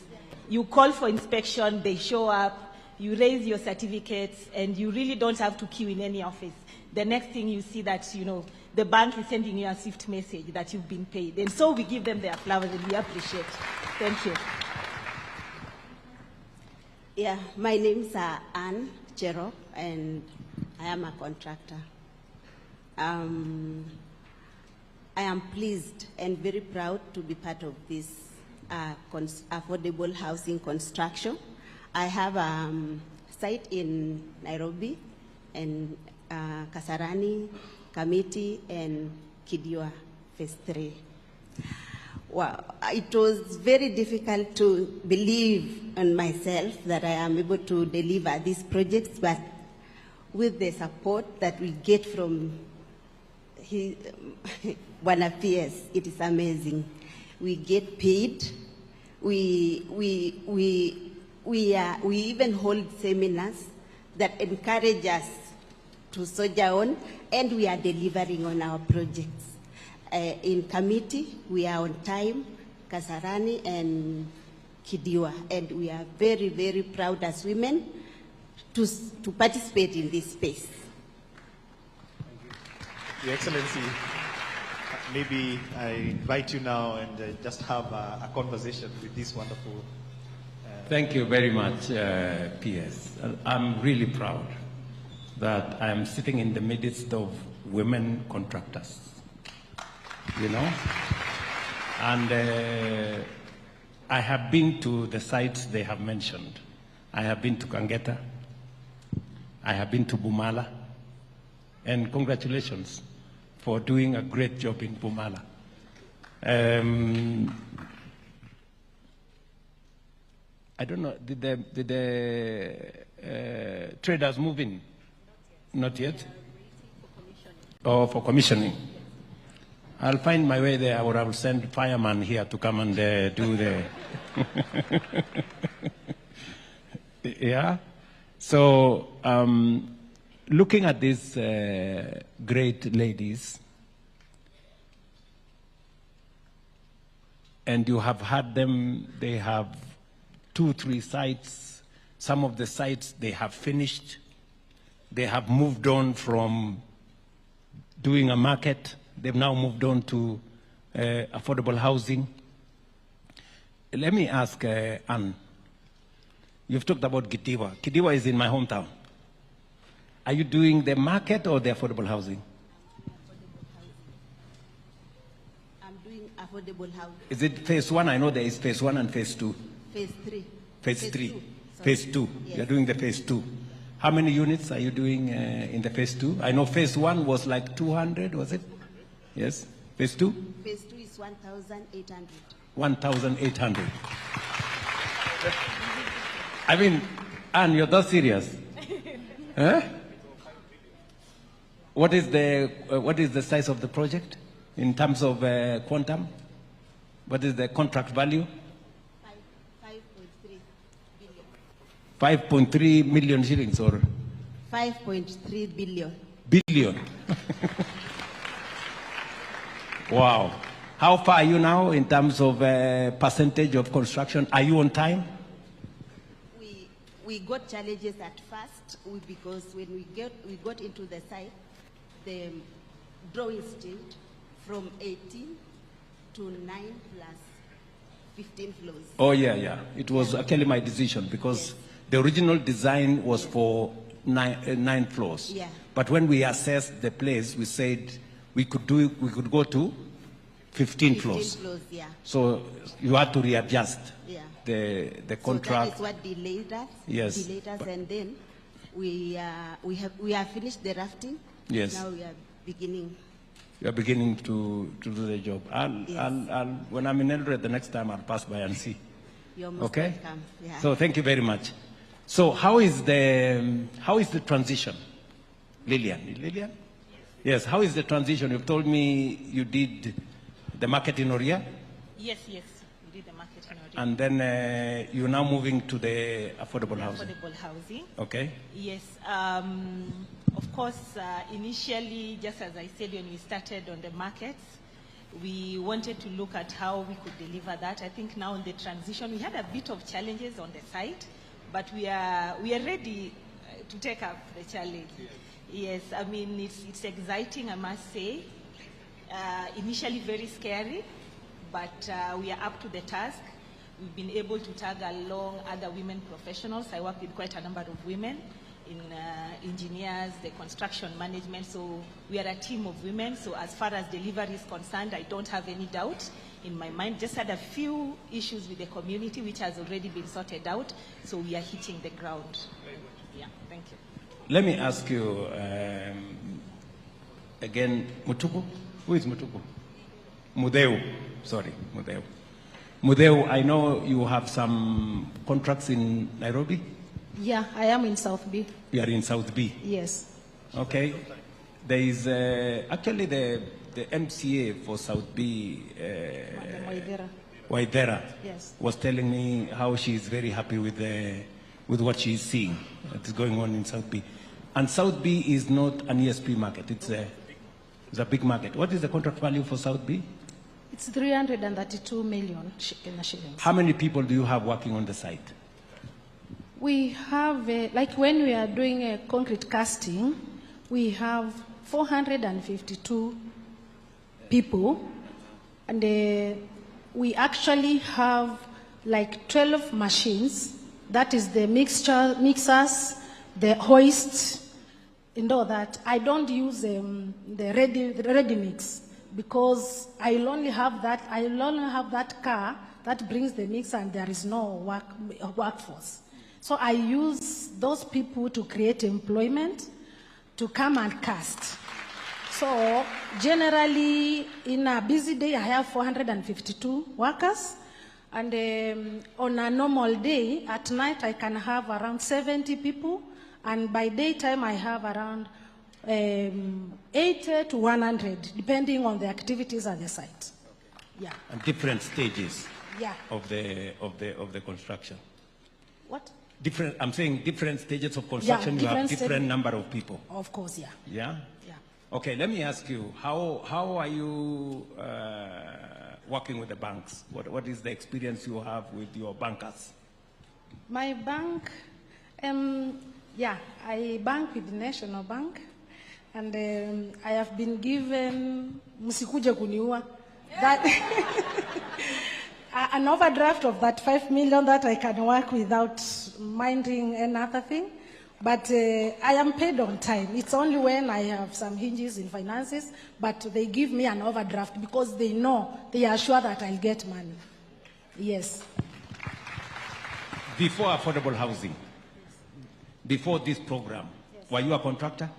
You call for inspection, they show up, you raise your certificates, and you really don't have to queue in any office. The next thing you see that, the bank is sending you a swift message that you've been paid. And so we give them their flowers and we appreciate. Thank you. Yeah, my name's Anne Cherop, and I am a contractor. I am pleased and very proud to be part of this affordable housing construction. I have a site in Nairobi, and Kasarani, Kamiti, and Kidiwa, Phase 3. Well, it was very difficult to believe in myself that I am able to deliver these projects, but with the support that we get from Bwana PS, it is amazing. We get paid. We even hold seminars that encourage us to soldier on, and we are delivering on our projects. In committee, we are on time, Kasarani and Kidiwa, and we are very, very proud as women to participate in this space. Your Excellency, maybe I invite you now and just have a conversation with this wonderful... Thank you very much, PS. I'm really proud that I am sitting in the midst of women contractors. You know, and I have been to the sites they have mentioned. I have been to Kangeta, I have been to Bumala, and congratulations for doing a great job in Bumala. I don't know, did the traders move in? Not yet? Oh, for commissioning. I'll find my way there, or I will send fireman here to come and do the... Yeah? So, looking at these great ladies, and you have had them, they have 2, 3 sites. Some of the sites they have finished. They have moved on from doing a market. They've now moved on to affordable housing. Let me ask Anne. You've talked about Kidiwa. Kidiwa is in my hometown. Are you doing the market or the affordable housing? I'm doing affordable housing. Is it phase 1? I know there is phase 1 and phase 2. Phase 3. Phase 3. 2. Phase 2. Yes. You're doing the phase 2. How many units are you doing in the phase 2? I know phase 1 was like 200, was it? Yes. Phase 2? Phase 2 is 1,800. 1,800. I mean, Anne, you're that serious? Huh? What is the size of the project in terms of quantum? What is the contract value? 5.3 million shillings, or 5.3 billion. Billion. Wow. How far are you now in terms of percentage of construction? Are you on time? We got challenges at first because when we got into the site, the drawings changed from 18 to 9 plus 15 floors. Oh yeah. It was actually my decision because the original design was for 9 floors. Yeah. But when we assessed the place, we said we could go to 15 floors. 15 floors, yeah. So you had to readjust the contract. So that is what delayed us. Yes. Delayed us, and then we have finished the rafting. Yes. Now we are beginning. You are beginning to do the job. When I'm in Eldoret the next time, I'll pass by and see. You're most welcome. Yeah. So thank you very much. So how is the transition, Lillian? Lillian? Yes. How is the transition? You've told me you did the market in Oria. Yes, we did the market in Oria. And then you're now moving to the affordable housing. Affordable housing. Okay. Yes. Of course, initially, just as I said, when we started on the markets, we wanted to look at how we could deliver that. I think now in the transition, we had a bit of challenges on the site, but we are ready to take up the challenge. Yes, I mean, it's exciting, I must say. Initially very scary, but we are up to the task. we've been able to tag along other women professionals. I work with quite a number of women in engineers, the construction management. So we are a team of women. So as far as delivery is concerned, I don't have any doubt in my mind. Just had a few issues with the community, which has already been sorted out. So we are hitting the ground. Yeah, thank you. Let me ask you again, Mutuku? Who is Mutuku? Mudeu. Sorry, Mudeu. Mudeu, I know you have some contracts in Nairobi? Yeah, I am in South B. You are in South B? Yes. Okay. There is actually the MCA for South B, Waidera, Yes. was telling me how she is very happy with what she is seeing that is going on in South B. And South B is not an ESP market. It's a big market. What is the contract value for South B? It's 332 million shillings. How many people do you have working on the site? We have, like when we are doing a concrete casting, we have 452 people, and we actually have like 12 machines. That is the mixers, the hoists, and all that. I don't use the ready mix because I'll only have that car that brings the mixer, and there is no workforce. So I use those people to create employment, to come and cast. So generally, in a busy day, I have 452 workers. And on a normal day, at night, I can have around 70 people. And by daytime, I have around 80 to 100, depending on the activities at the site. Yeah. And different stages Yeah. of the construction. What? Different. I'm saying different stages of construction. You have different number of people. Of course, yeah. Yeah. Yeah. Okay. Let me ask you, how are you working with the banks? What is the experience you have with your bankers? My bank, I bank with the National Bank, and I have been given msikuje kuniua that an overdraft of that 5 million that I can work without minding another thing. But I am paid on time. It's only when I have some hinges in finances, but they give me an overdraft because they know, they are sure that I'll get money. Yes. Before affordable housing, before this program, yes, were you a contractor?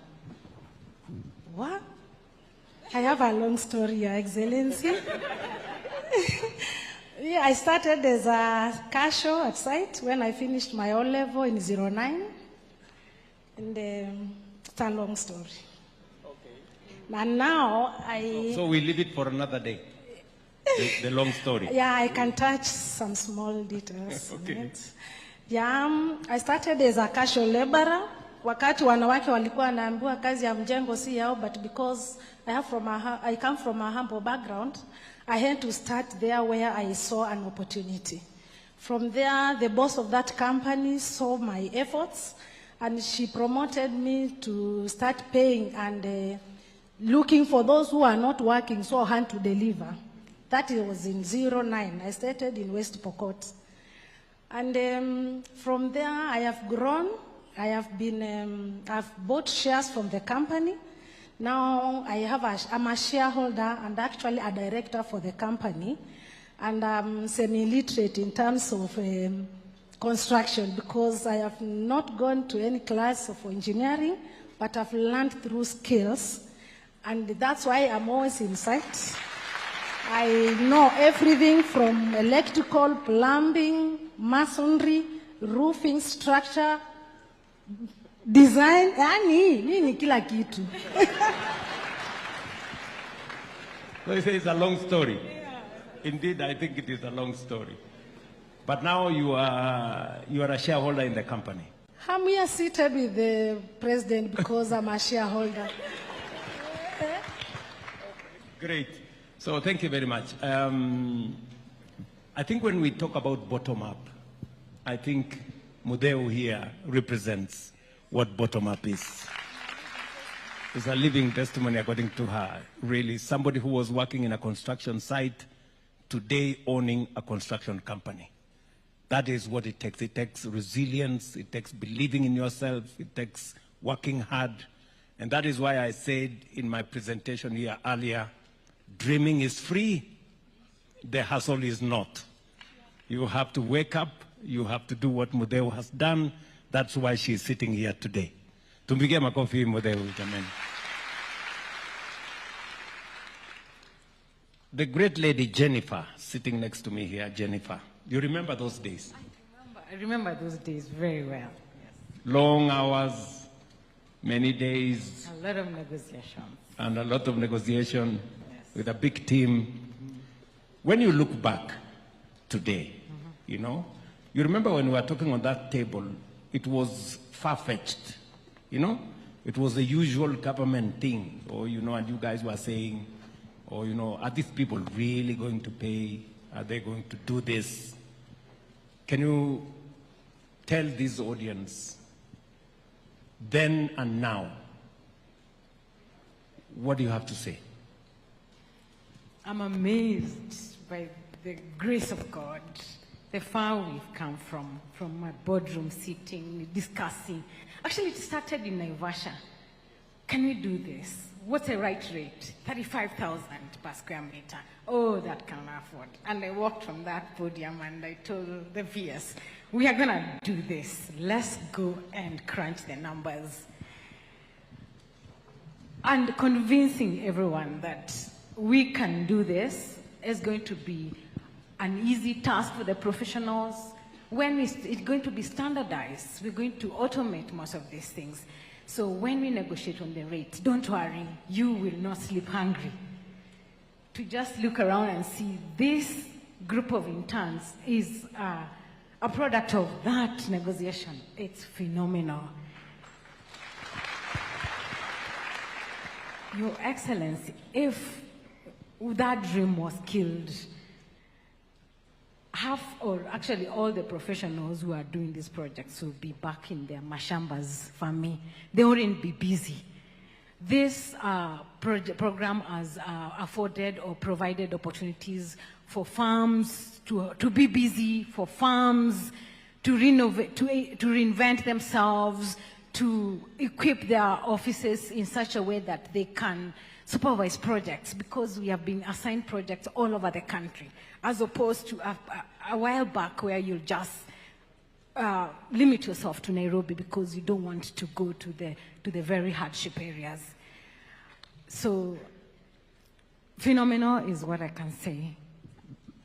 What? I have a long story, Your Excellency. Yeah, I started as a cashier at site when I finished my O-level in 09. And it's a long story. Okay. And now So we leave it for another day, the long story. Yeah, I can touch some small details. Okay. In it. Yeah, I started as a casual laborer. Wakati wanawake walikuwa wanaambiwa kazi ya mjengo si yao, but because I come from a humble background, I had to start there where I saw an opportunity. From there, the boss of that company saw my efforts, and she promoted me to start paying and looking for those who are not working, so hand to deliver. That was in 09. I started in West Pokot. And from there, I have grown. I have been, I've bought shares from the company. Now I'm a shareholder and actually a director for the company. And I'm semi-literate in terms of construction because I have not gone to any class of engineering, but I've learned through skills. And that's why I'm always in site. I know everything from electrical, plumbing, masonry, roofing, structure, design, nini kila kitu. So you say it's a long story. Yeah. Indeed, I think it is a long story. But now you are a shareholder in the company. I'm here seated with the president because I'm a shareholder. Great. So thank you very much. I think when we talk about bottom-up, I think Mudeu here represents what bottom-up is. It's a living testimony, according to her. Really, somebody who was working in a construction site, today owning a construction company. That is what it takes. It takes resilience, it takes believing in yourself, it takes working hard. And that is why I said in my presentation here earlier, dreaming is free, the hustle is not. You have to wake up, you have to do what Mudeu has done. That's why she's sitting here today. Tumpigie makofi Mudeu, jamani. The great lady Jennifer, sitting next to me here, Jennifer. You remember those days? I remember those days very well. Yes. Long hours, many days. A lot of negotiations. And a lot of negotiation with a big team. When you look back today, you know, you remember when we were talking on that table, it was far-fetched, you know? It was the usual government thing, or, you know, and you guys were saying, or, you know, are these people really going to pay? Are they going to do this? Can you tell this audience, then and now, what do you have to say? I'm amazed by the grace of God, the far we've come from my boardroom sitting, discussing. Actually, it started in Naivasha. Can we do this? What's the right rate? 35,000 per square meter. Oh, that can afford. And I walked from that podium and I told the PS, we are going to do this. Let's go and crunch the numbers. And convincing everyone that we can do this is going to be an easy task for the professionals. When it's going to be standardized, we're going to automate most of these things. So when we negotiate on the rate, don't worry, you will not sleep hungry. To just look around and see this group of interns is a product of that negotiation. It's phenomenal. Your Excellency, if that dream was killed, half, or actually all the professionals who are doing these projects will be back in their mashambas farming. They wouldn't be busy. This program has afforded or provided opportunities for farms to be busy, for farms to renovate, to reinvent themselves, to equip their offices in such a way that they can supervise projects, because we have been assigned projects all over the country, as opposed to a while back where you'll just limit yourself to Nairobi because you don't want to go to the very hardship areas. So, phenomenal is what I can say.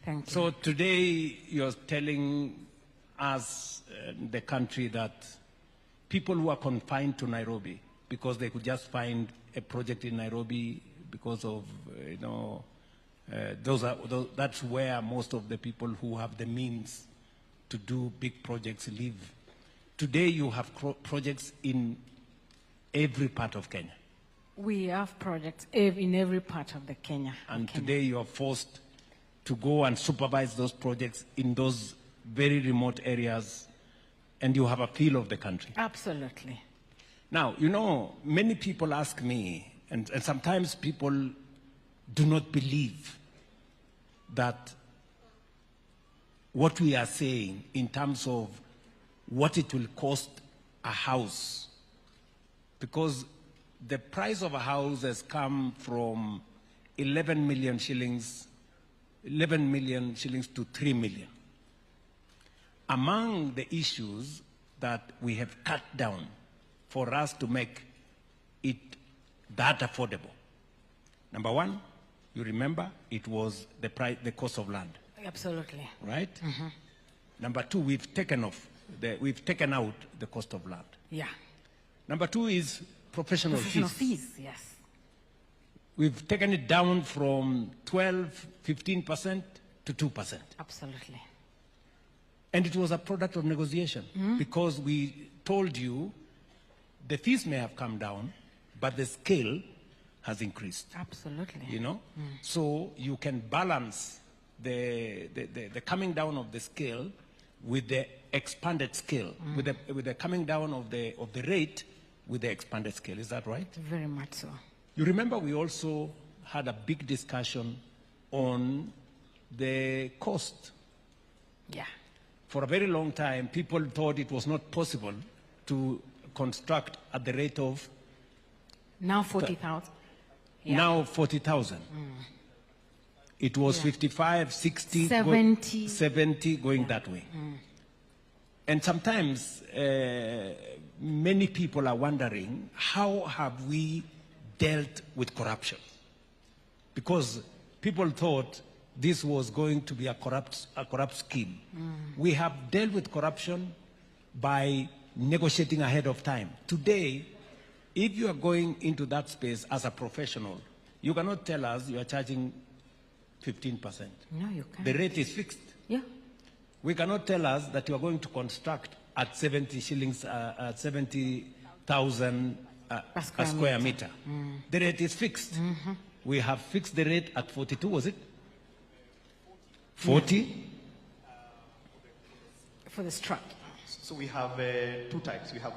Thank you. So today you're telling us, the country, that people who are confined to Nairobi because they could just find a project in Nairobi because of, you know, that's where most of the people who have the means to do big projects live. Today you have projects in every part of Kenya. We have projects in every part of the Kenya. And today you are forced to go and supervise those projects in those very remote areas, and you have a feel of the country. Absolutely. Now, you know, many people ask me, and sometimes people do not believe that what we are saying in terms of what it will cost a house, because the price of a house has come from 11 million shillings to 3 million. Among the issues that we have cut down for us to make it that affordable, number one, you remember, it was the cost of land. Absolutely. Right? Mm-hmm. Number two, we've taken out the cost of land. Yeah. Number two is professional fees, yes. We've taken it down from 15% to 2%. Absolutely. And it was a product of negotiation, because we told you the fees may have come down, but the scale has increased. Absolutely. You know? So you can balance the coming down of the scale with the expanded scale, with the coming down of the rate with the expanded scale. Is that right? Very much so. You remember we also had a big discussion on the cost. Yeah. For a very long time, people thought it was not possible to construct at the rate of Now 40,000. now 40,000. It was 55, 60, 70. 70 going that way. And sometimes many people are wondering, how have we dealt with corruption? Because people thought this was going to be a corrupt scheme. We have dealt with corruption by negotiating ahead of time. Today, if you are going into that space as a professional, you cannot tell us you are charging 15%. No, you can't. The rate is fixed. Yeah. We cannot tell us that you are going to construct at 70 shillings, at 70,000 a square meter. The rate is fixed. We have fixed the rate at 42, was it? 40? For the struck. So we have two types. We have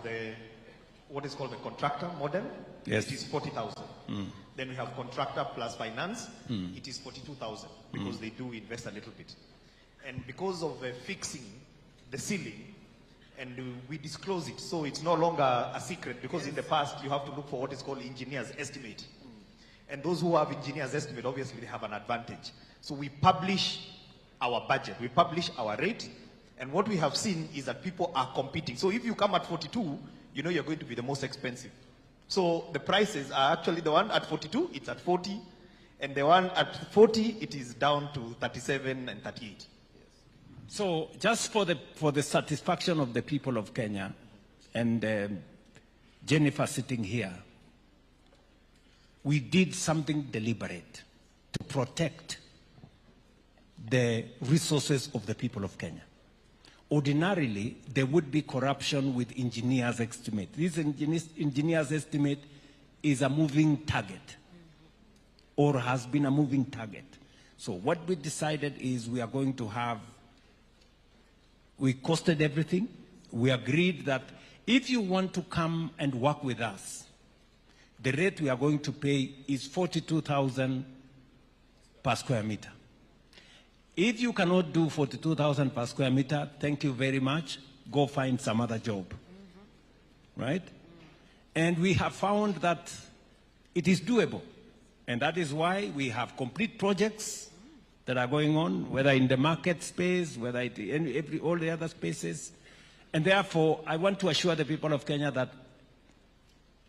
what is called the contractor model. Yes. It is 40,000. Then we have contractor plus finance. It is 42,000 because they do invest a little bit. And because of fixing the ceiling, and we disclose it, so it's no longer a secret, because in the past you have to look for what is called engineer's estimate. And those who have engineer's estimate, obviously they have an advantage. So we publish our budget, we publish our rate, and what we have seen is that people are competing. So if you come at 42, you know you're going to be the most expensive. So the prices are actually, the one at 42, it's at 40, and the one at 40, it is down to 37 and 38. So just for the satisfaction of the people of Kenya, and Jennifer sitting here, we did something deliberate to protect the resources of the people of Kenya. Ordinarily, there would be corruption with engineers' estimate. This engineers' estimate is a moving target, or has been a moving target. So what we decided is we are going to have, we costed everything. We agreed that if you want to come and work with us, the rate we are going to pay is 42,000 per square meter. If you cannot do 42,000 per square meter, thank you very much. Go find some other job. Right? And we have found that it is doable. And that is why we have complete projects that are going on, whether in the market space, whether in all the other spaces. And therefore, I want to assure the people of Kenya that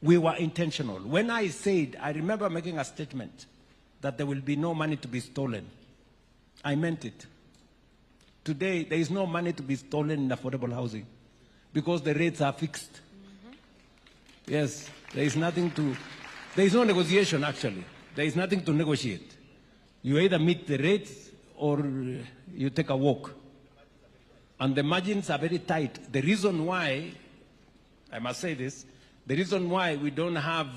we were intentional. When I said, I remember making a statement that there will be no money to be stolen. I meant it. Today, there is no money to be stolen in affordable housing because the rates are fixed. Yes, there is no negotiation actually. There is nothing to negotiate. You either meet the rates or you take a walk. And the margins are very tight. The reason why, I must say this, the reason why we don't have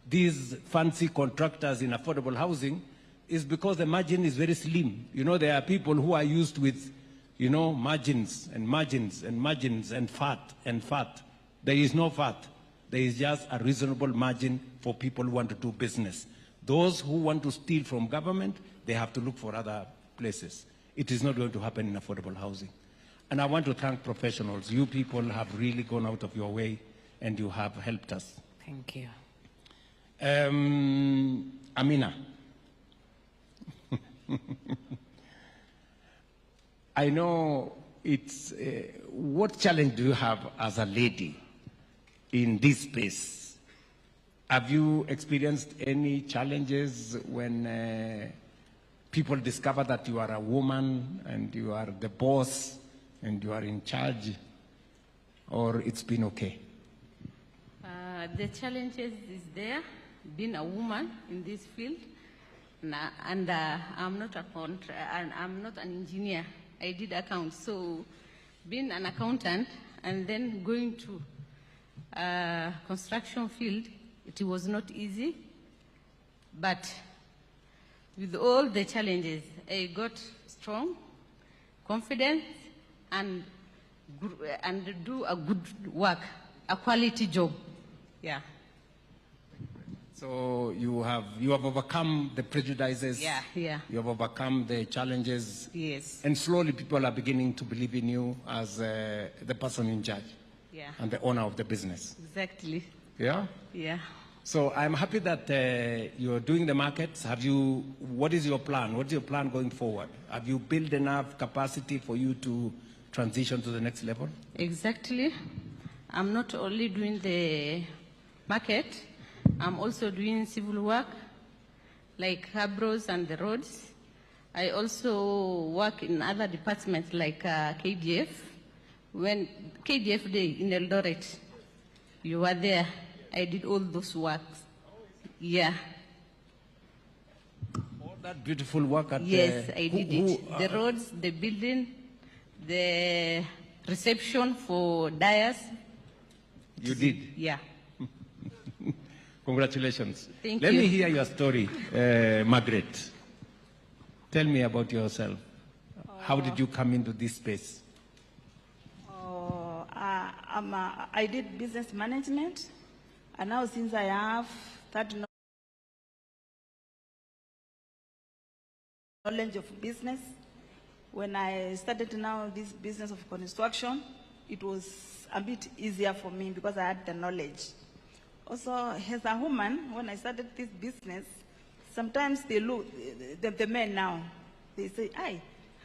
these fancy contractors in affordable housing is because the margin is very slim. You know, there are people who are used with, you know, margins and margins and margins and fat and fat. There is no fat. There is just a reasonable margin for people who want to do business. Those who want to steal from government, they have to look for other places. It is not going to happen in affordable housing. And I want to thank professionals. You people have really gone out of your way and you have helped us. Thank you. Amina. I know it's, what challenge do you have as a lady in this space? Have you experienced any challenges when people discover that you are a woman and you are the boss and you are in charge, or it's been okay? The challenges is there, being a woman in this field, and I'm not I'm not an engineer. I did accounts, so being an accountant and then going to construction field, it was not easy. But with all the challenges, I got strong, confidence, and do a good work, a quality job. Yeah. So you have overcome the prejudices. Yeah, yeah. You have overcome the challenges. Yes. And slowly people are beginning to believe in you as the person in charge. Yeah. And the owner of the business. Exactly. Yeah? Yeah. So I'm happy that you're doing the markets. What is your plan? What's your plan going forward? Have you built enough capacity for you to transition to the next level? Exactly. I'm not only doing the market, I'm also doing civil work, like harbors and the roads. I also work in other departments like KDF. When KDF Day in Eldoret, you were there. I did all those works. Yeah. All that beautiful work at Yes, I did it. The roads, the building, the reception for dyers. You did? Yeah. Congratulations. Thank Let you. me hear your story, Margaret. Tell me about yourself. How did you come into this space? I did business management, and now since I have that knowledge of business, when I started now this business of construction, it was a bit easier for me because I had the knowledge. Also, as a woman, when I started this business, sometimes they look, the men now, they say, "Aye,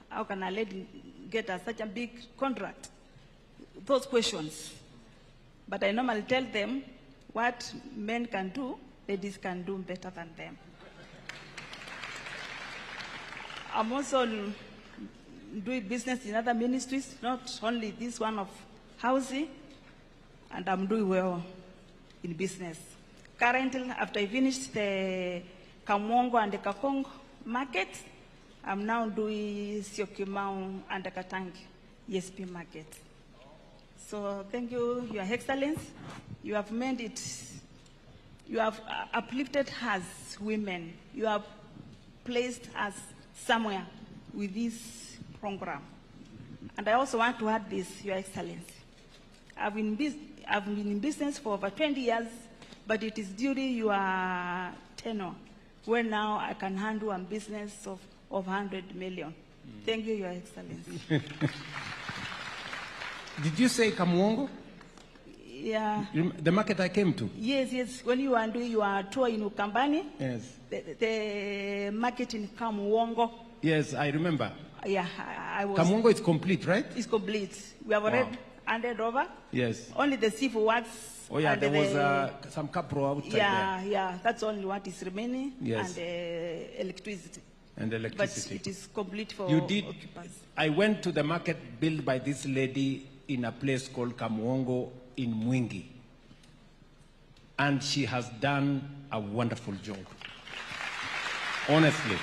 how can a lady get such a big contract?" Those questions. But I normally tell them what men can do, ladies can do better than them. I'm also doing business in other ministries, not only this one of housing, and I'm doing well in business. Currently, after I finished the Kamwongo and the Kakong market, I'm now doing Syokimau and the Katangi ESP market. So thank you, Your Excellency. You have made it, you have uplifted us women. You have placed us somewhere with this program. And I also want to add this, Your Excellency. I've been in business for over 20 years, but it is during your tenure when now I can handle a business of 100 million. Thank you, Your Excellency. Did you say Kamwongo? Yeah. The market I came to? Yes, yes. When you are doing your tour in Ukambani, yes. The market in Kamwongo. Yes, I remember. Yeah, I was. Kamwongo is complete, right? It's complete. We have already handed over. Yes. Only the seafood works. Oh yeah, there was some capro outside there. Yeah. That's only what is remaining. Yes. And electricity. And electricity. But it is complete for occupants. I went to the market built by this lady in a place called Kamwongo in Mwingi. And she has done a wonderful job. Honestly,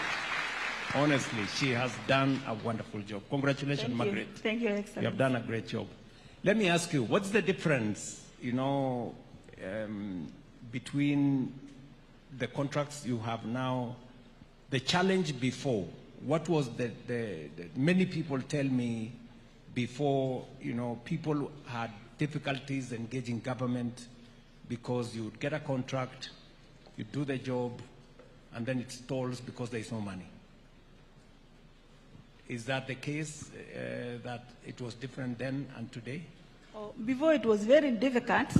she has done a wonderful job. Congratulations, Margaret. Thank you, Excellency. You have done a great job. Let me ask you, what's the difference, between the contracts you have now, the challenge before? What was the many people tell me before, people had difficulties engaging government because you would get a contract, you do the job, and then it stalls because there is no money. Is that the case, that it was different then and today? Before it was very difficult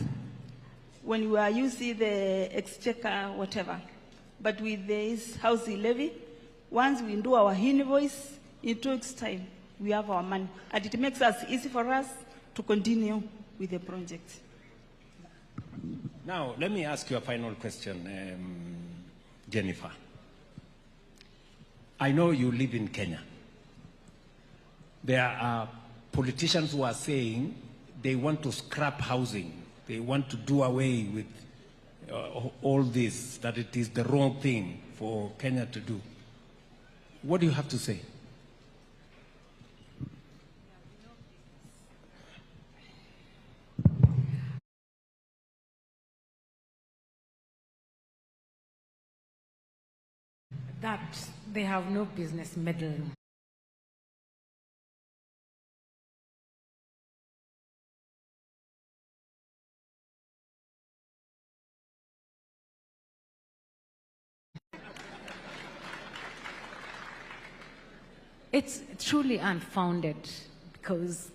when you see the exchequer, whatever. But with this housing levy, once we do our invoice, in 2 weeks' time, we have our money. And it makes it easy for us to continue with the project. Now, let me ask you a final question, Jennifer. I know you live in Kenya. There are politicians who are saying they want to scrap housing. They want to do away with all this, that it is the wrong thing for Kenya to do. What do you have to say? That they have no business meddling. it's truly unfounded, because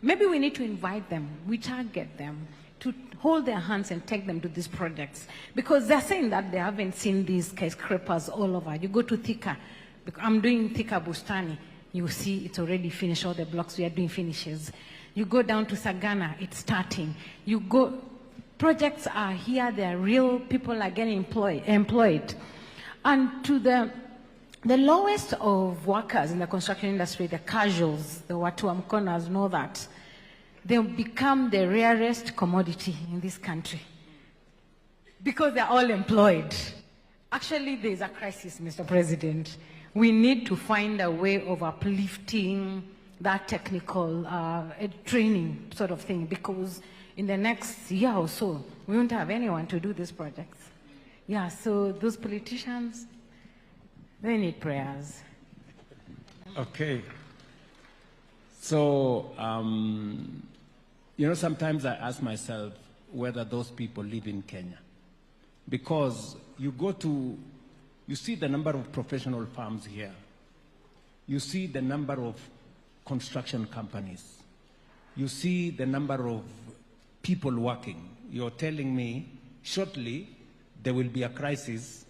maybe we need to invite them, we target them, to hold their hands and take them to these projects. Because they're saying that they haven't seen these skyscrapers all over. You go to Thika, I'm doing Thika Bustani, you see it's already finished, all the blocks we are doing finishes. You go down to Sagana, it's starting. You go, projects are here, they're real, people are getting employed. And to the lowest of workers in the construction industry, the casuals, the watu wa mkonas, know that they'll become the rarest commodity in this country because they're all employed. Actually, there's a crisis, Mr. President. We need to find a way of uplifting that technical training sort of thing, because in the next year or so, we won't have anyone to do these projects. Yeah, so those politicians, they need prayers. Okay. So, you know, sometimes I ask myself whether those people live in Kenya. Because you see the number of professional firms here. You see the number of construction companies. You see the number of people working. You're telling me shortly there will be a crisis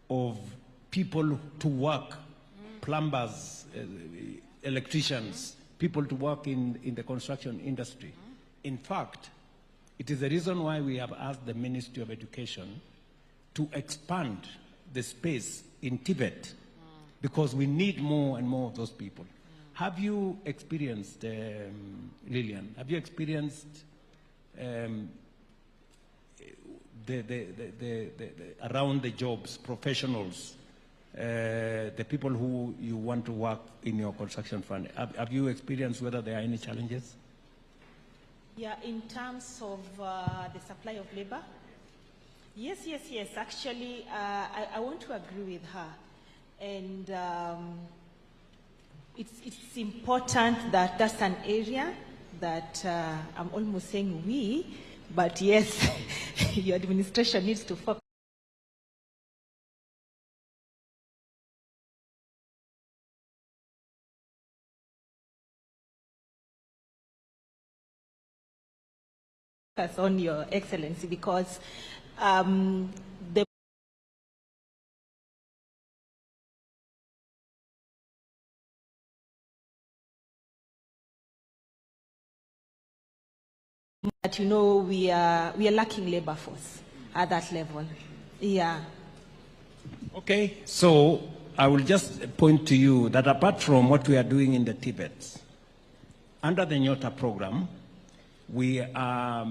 of people to work, plumbers, electricians, people to work in the construction industry. In fact, it is the reason why we have asked the Ministry of Education to expand the space in Tibet, because we need more and more of those people. Have you experienced, Lillian, have you experienced around the jobs, professionals, the people who you want to work in your construction fund? Have you experienced whether there are any challenges? Yeah, in terms of the supply of labor? Yes. Actually, I want to agree with her. And it's important that that's an area that I'm almost saying we, but yes, your administration needs to focus. On Your Excellency, because the that, you know, we are lacking labor force at that level. Yeah. Okay, so I will just point to you that apart from what we are doing in the Tibet, under the Nyota program, we are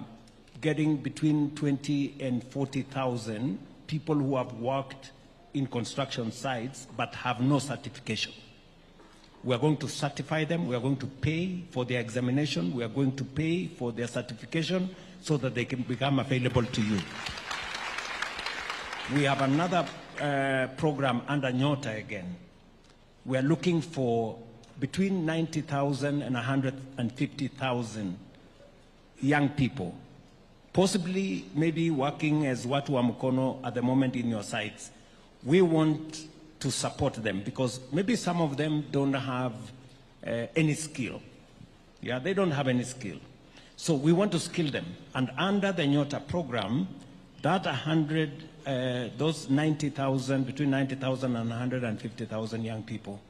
getting between 20 and 40,000 people who have worked in construction sites but have no certification. We are going to certify them. We are going to pay for their examination. We are going to pay for their certification so that they can become available to you. We have another program under Nyota again. We are looking for between 90,000 and 150,000 young people, possibly maybe working as watu wa mkono at the moment in your sites. We want to support them because maybe some of them don't have any skill. Yeah, they don't have any skill. So we want to skill them. And under the Nyota program, that those 90,000, between 90,000 and 150,000 young people,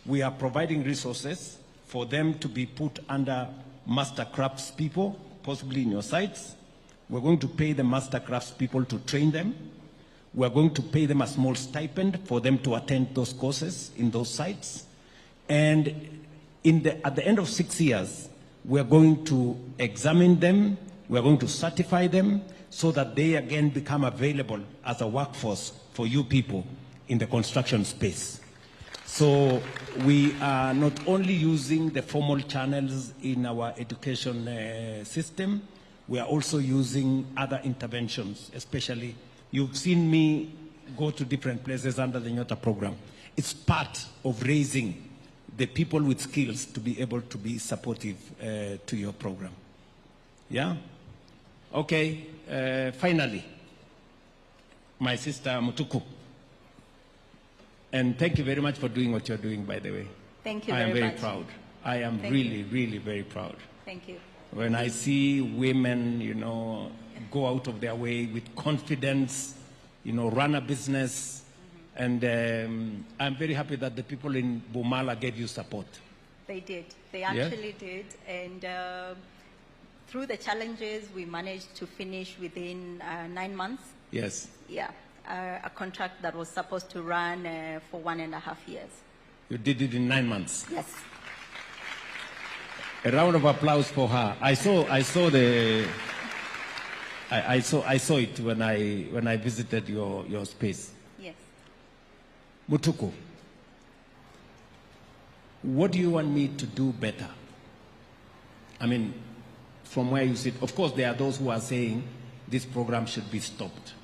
we are providing resources for them to be put under master crafts people, possibly in your sites. We're going to pay the master crafts people to train them. We're going to pay them a small stipend for them to attend those courses in those sites. And at the end of 6 years, we're going to examine them, we're going to certify them so that they again become available as a workforce for you people in the construction space. So we are not only using the formal channels in our education system, we are also using other interventions, especially you've seen me go to different places under the Nyota program. It's part of raising the people with skills to be able to be supportive to your program. Yeah? Okay, finally, my sister Mutuku. And thank you very much for doing what you're doing, by the way. Thank you I am very very much. proud. I am Thank really, really very proud. Thank you. When I see women, you know, go out of their way with confidence, you know, run a business, and I'm very happy that the people in Bumala gave you support. They did. They actually did. And through the challenges, we managed to finish within 9 months. Yes. Yeah, a contract that was supposed to run for 1.5 years. You did it in 9 months. Yes. A round of applause for her. I saw it when I visited your space. Yes. Mutuku, what do you want me to do better? I mean, from where you sit, of course, there are those who are saying this program should be stopped.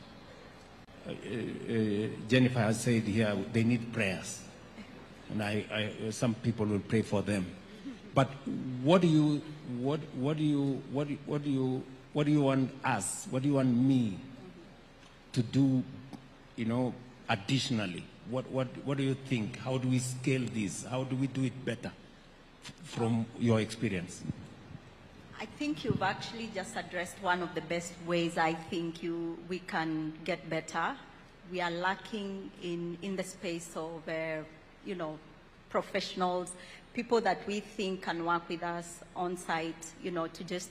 Jennifer has said here they need prayers, and some people will pray for them. But what do you want us? What do you want me to do? You know, additionally, what do you think? How do we scale this? How do we do it better from your experience? I think you've actually just addressed one of the best ways I think we can get better. We are lacking in the space of, you know, professionals, people that we think can work with us on site, you know, to just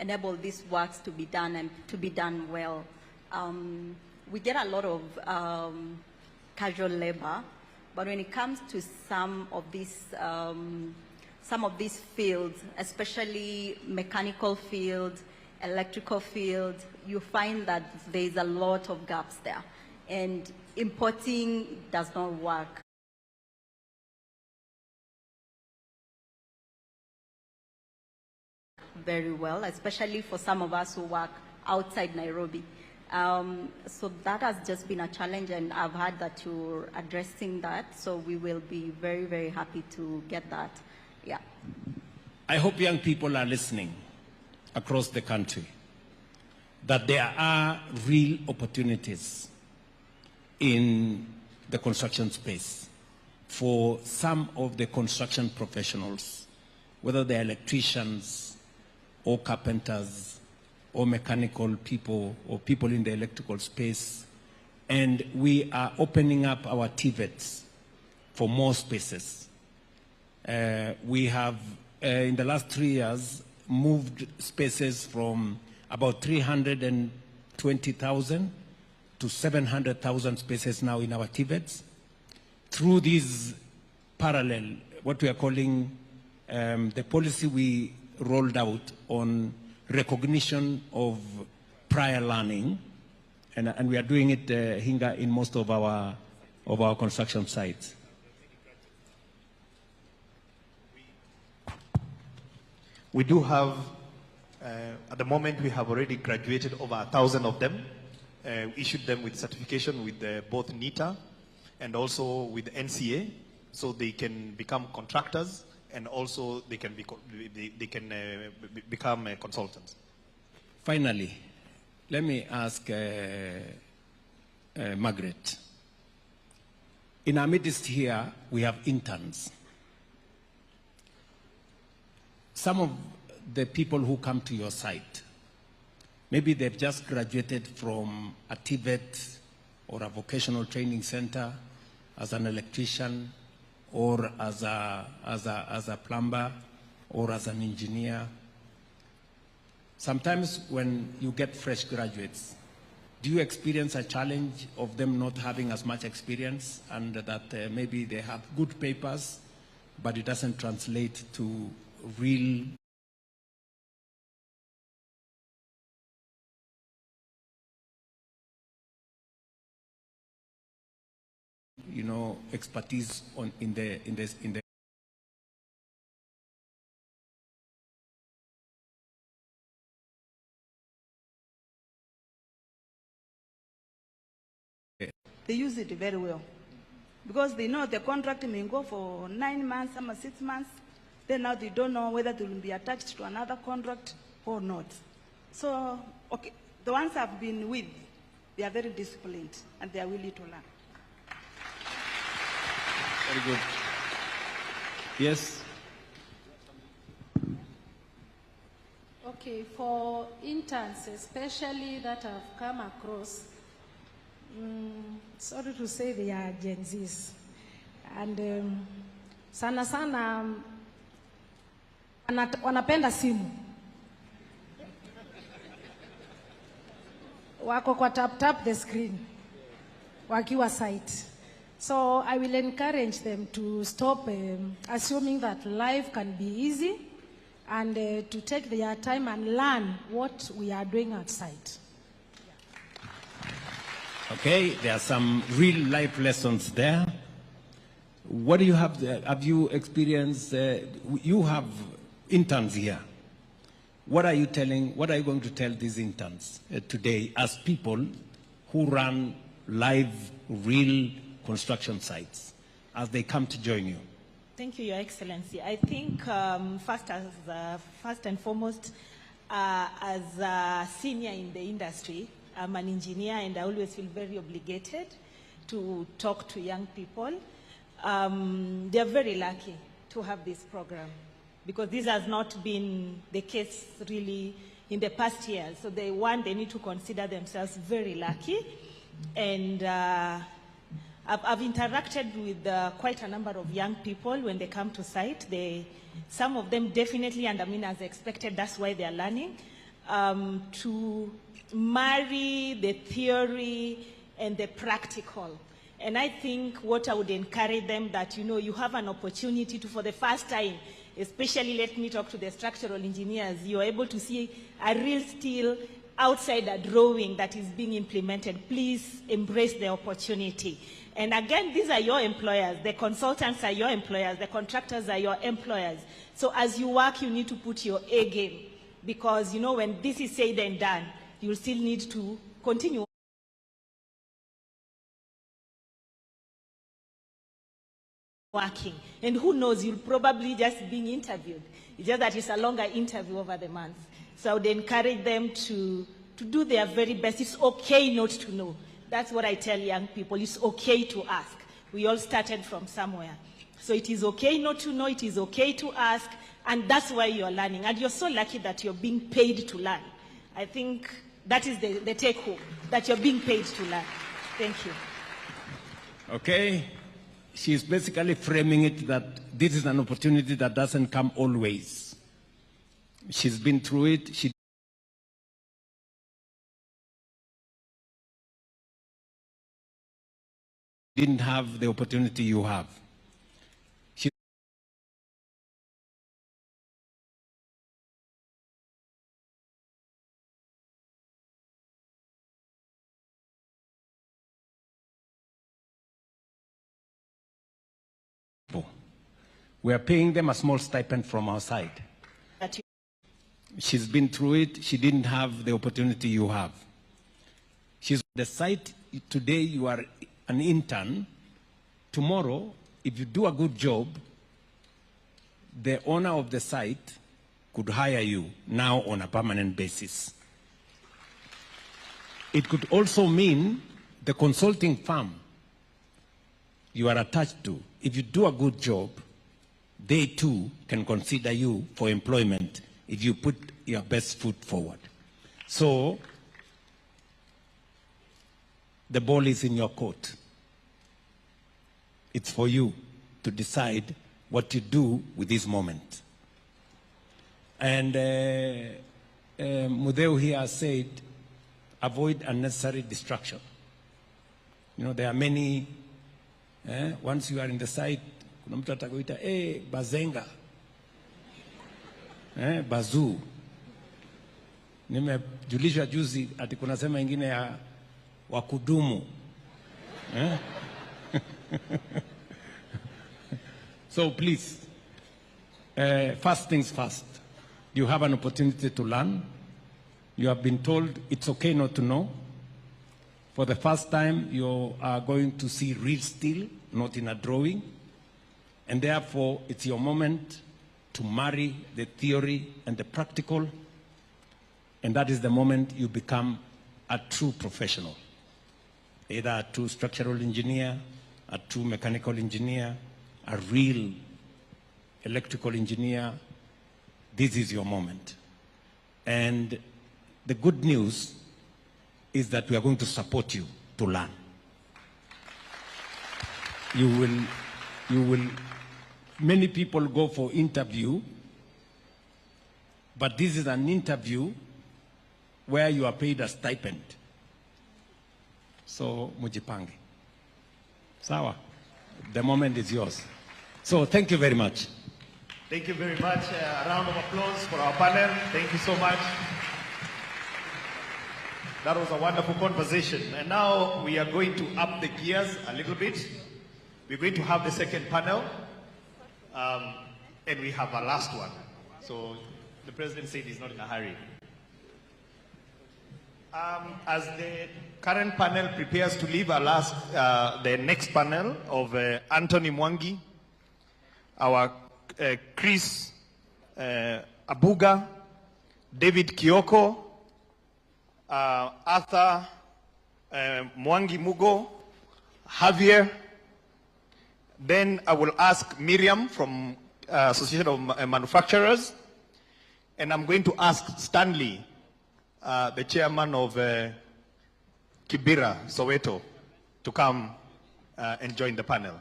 enable these works to be done and to be done well. We get a lot of casual labor, but when it comes to some of these fields, especially mechanical fields, electrical fields, you find that there's a lot of gaps there. And importing does not work. Very well, especially for some of us who work outside Nairobi. So that has just been a challenge, and I've heard that you're addressing that, so we will be very, very happy to get that. Yeah. I hope young people are listening across the country, that there are real opportunities in the construction space for some of the construction professionals, whether they're electricians or carpenters or mechanical people or people in the electrical space. And we are opening up our TVETs for more spaces. We have, in the last 3 years, moved spaces from about 320,000 to 700,000 spaces now in our TVETs. Through these parallel, what we are calling the policy we rolled out on recognition of prior learning, and we are doing it here in most of our construction sites. We do have, at the moment, we have already graduated over 1,000 of them, issued them with certification with both NITA and also with NCA, so they can become contractors and also they can become consultants. Finally, let me ask Margaret. In our midst here, we have interns. Some of the people who come to your site, maybe they've just graduated from a TVET or a vocational training center as an electrician or as a plumber or as an engineer. Sometimes when you get fresh graduates, do you experience a challenge of them not having as much experience, and that maybe they have good papers, but it doesn't translate to real expertise in the They use it very well because they know the contract may go for 9 months, some 6 months. Then now they don't know whether they will be attached to another contract or not. So, okay, the ones I've been with, they are very disciplined and they are willing to learn. Very good. Yes. Okay, for interns, especially that I've come across, sorry to say they are Gen Zs. And sana sana wanapenda simu. Wako kwa tap the screen, wakiwa site. So I will encourage them to stop assuming that life can be easy and to take their time and learn what we are doing outside. Okay, there are some real life lessons there. What do you have there? Have you experienced, you have interns here. What are you going to tell these interns today as people who run live, real construction sites as they come to join you? Thank you, Your Excellency. I think first and foremost, as a senior in the industry, I'm an engineer and I always feel very obligated to talk to young people. They're very lucky to have this program because this has not been the case really in the past years. So they need to consider themselves very lucky. And I've interacted with quite a number of young people when they come to site. Some of them definitely, and I mean as expected, that's why they're learning, to marry the theory and the practical. And I think what I would encourage them that, you have an opportunity to, for the first time, especially let me talk to the structural engineers, you're able to see a real steel outside a drawing that is being implemented. Please embrace the opportunity. And again, these are your employers. The consultants are your employers. The contractors are your employers. So as you work, you need to put your A game. Because, when this is said and done, you'll still need to continue working. And who knows, you'll probably just be interviewed. It's just that it's a longer interview over the month. So I would encourage them to do their very best. It's okay not to know. That's what I tell young people. It's okay to ask. We all started from somewhere. So it is okay not to know. It is okay to ask. And that's why you're learning. And you're so lucky that you're being paid to learn. I think that is the take home, that you're being paid to learn. Thank you. Okay. She's basically framing it that this is an opportunity that doesn't come always. She's been through it. She didn't have the opportunity you have. We are paying them a small stipend from our side. She's been through it. She didn't have the opportunity you have. She's on the site today. You are an intern. Tomorrow, if you do a good job, the owner of the site could hire you now on a permanent basis. It could also mean the consulting firm you are attached to, if you do a good job, they too can consider you for employment if you put your best foot forward. So, the ball is in your court. It's for you to decide what you do with this moment. And Mudeu here said, avoid unnecessary distraction. There are many, once you are in the site, kuna mtu atakuita, bazenga, bazoo. Nimejulishwa juzi ati kuna sema ingine ya wakudumu. So please, first things first. You have an opportunity to learn. You have been told it's okay not to know. For the first time, you are going to see real steel, not in a drawing. And therefore, it's your moment to marry the theory and the practical. And that is the moment you become a true professional. Either a true structural engineer, a true mechanical engineer, a real electrical engineer, this is your moment. And the good news is that we are going to support you to learn. Many people go for interview, but this is an interview where you are paid a stipend. So, mujipange. Sawa. The moment is yours. So, thank you very much. Thank you very much. A round of applause for our panel. Thank you so much. That was a wonderful conversation. And now we are going to up the gears a little bit. We're going to have the second panel. And we have a last one. So the president said he's not in a hurry. As the current panel prepares to leave, I'll ask the next panel of Anthony Mwangi, our Chris Abuga, David Kioko, Arthur Mwangi Mugo, Javier. Then I will ask Miriam from Association of Manufacturers, and I'm going to ask Stanley, the chairman of Kibera, Soweto, to come and join the panel.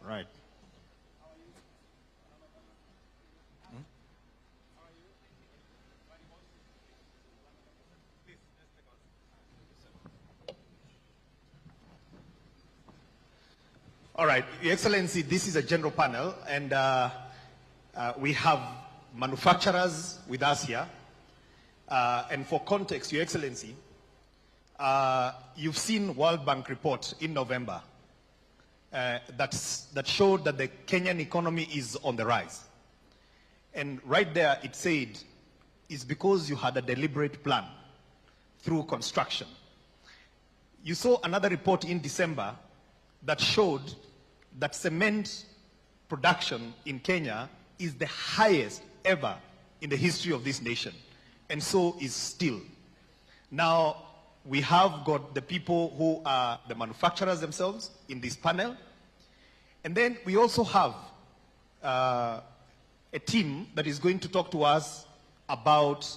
Right. All right, Your Excellency, this is a general panel, and we have manufacturers with us here. And for context, Your Excellency, you've seen World Bank report in November that showed that the Kenyan economy is on the rise. And right there it said, it's because you had a deliberate plan through construction. You saw another report in December that showed that cement production in Kenya is the highest ever in the history of this nation, and so is steel. Now, we have got the people who are the manufacturers themselves in this panel, and then we also have a team that is going to talk to us about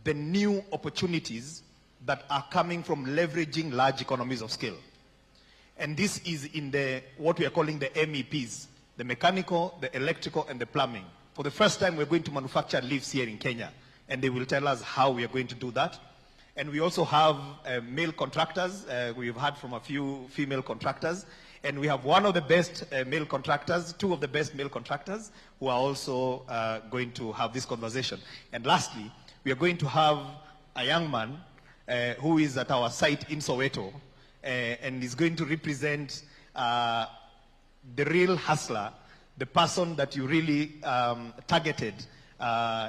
the new opportunities that are coming from leveraging large economies of scale. And this is in what we are calling the MEPs, the mechanical, the electrical, and the plumbing. For the first time, we're going to manufacture lifts here in Kenya, and they will tell us how we are going to do that. And we also have male contractors. We've heard from a few female contractors. And we have one of the best male contractors, two of the best male contractors, who are also going to have this conversation. And lastly, we are going to have a young man who is at our site in Soweto, and is going to represent the real hustler, the person that you really targeted.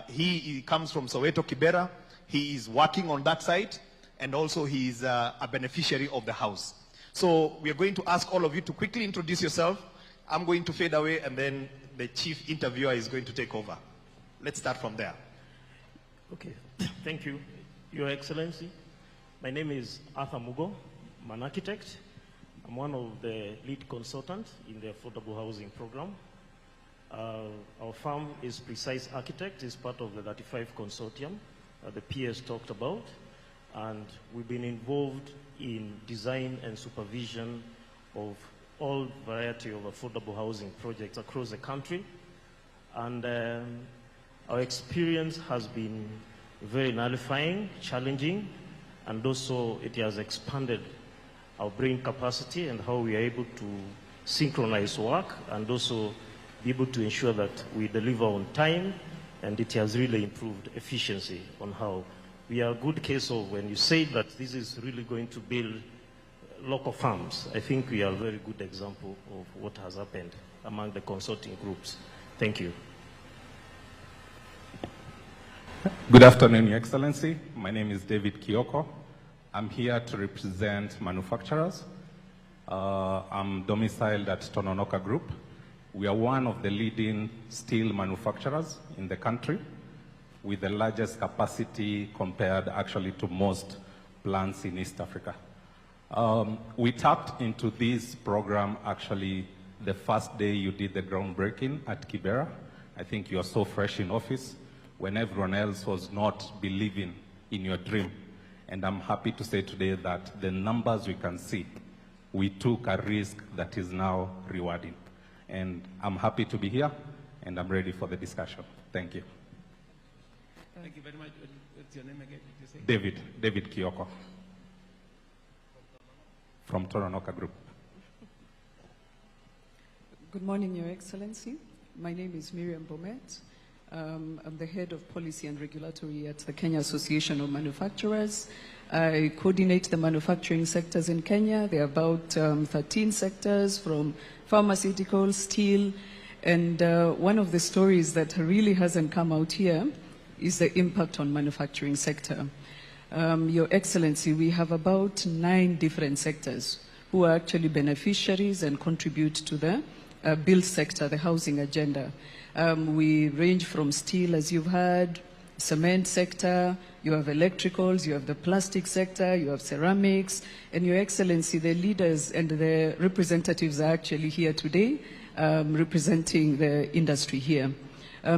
He comes from Soweto, Kibera. He is working on that site, and also he is a beneficiary of the house. So we are going to ask all of you to quickly introduce yourself. I'm going to fade away, and then the chief interviewer is going to take over. Let's start from there. Okay, thank you, Your Excellency. My name is Arthur Mugo. I'm an architect. I'm one of the lead consultants in the affordable housing program. Our firm is Precise Architect, is part of the 35 consortium the PS talked about, and we've been involved in design and supervision of all variety of affordable housing projects across the country. And our experience has been very nullifying, challenging, and also it has expanded our brain capacity and how we are able to synchronize work and also be able to ensure that we deliver on time, and it has really improved efficiency on how we are a good case of when you say that this is really going to build local farms. I think we are a very good example of what has happened among the consulting groups. Thank you. Good afternoon, Your Excellency. My name is David Kioko. I'm here to represent manufacturers. I'm domiciled at Tononoka Group. We are one of the leading steel manufacturers in the country with the largest capacity compared actually to most plants in East Africa. We tapped into this program actually the first day you did the groundbreaking at Kibera. I think you are so fresh in office when everyone else was not believing in your dream. And I'm happy to say today that the numbers we can see, we took a risk that is now rewarding. And I'm happy to be here, and I'm ready for the discussion. Thank you. Thank you very much. What's your name again, did you say? David Kioko from Toronoka Group. Good morning, Your Excellency. My name is Miriam Bomet. I'm the head of policy and regulatory at the Kenya Association of Manufacturers. I coordinate the manufacturing sectors in Kenya. There are about 13 sectors, from pharmaceuticals, steel, and one of the stories that really hasn't come out here is the impact on manufacturing sector. Your Excellency, we have about 9 different sectors who are actually beneficiaries and contribute to the build sector, the housing agenda. We range from steel, as you've heard, cement sector, you have electricals, you have the plastic sector, you have ceramics, and Your Excellency, the leaders and the representatives are actually here today representing the industry here.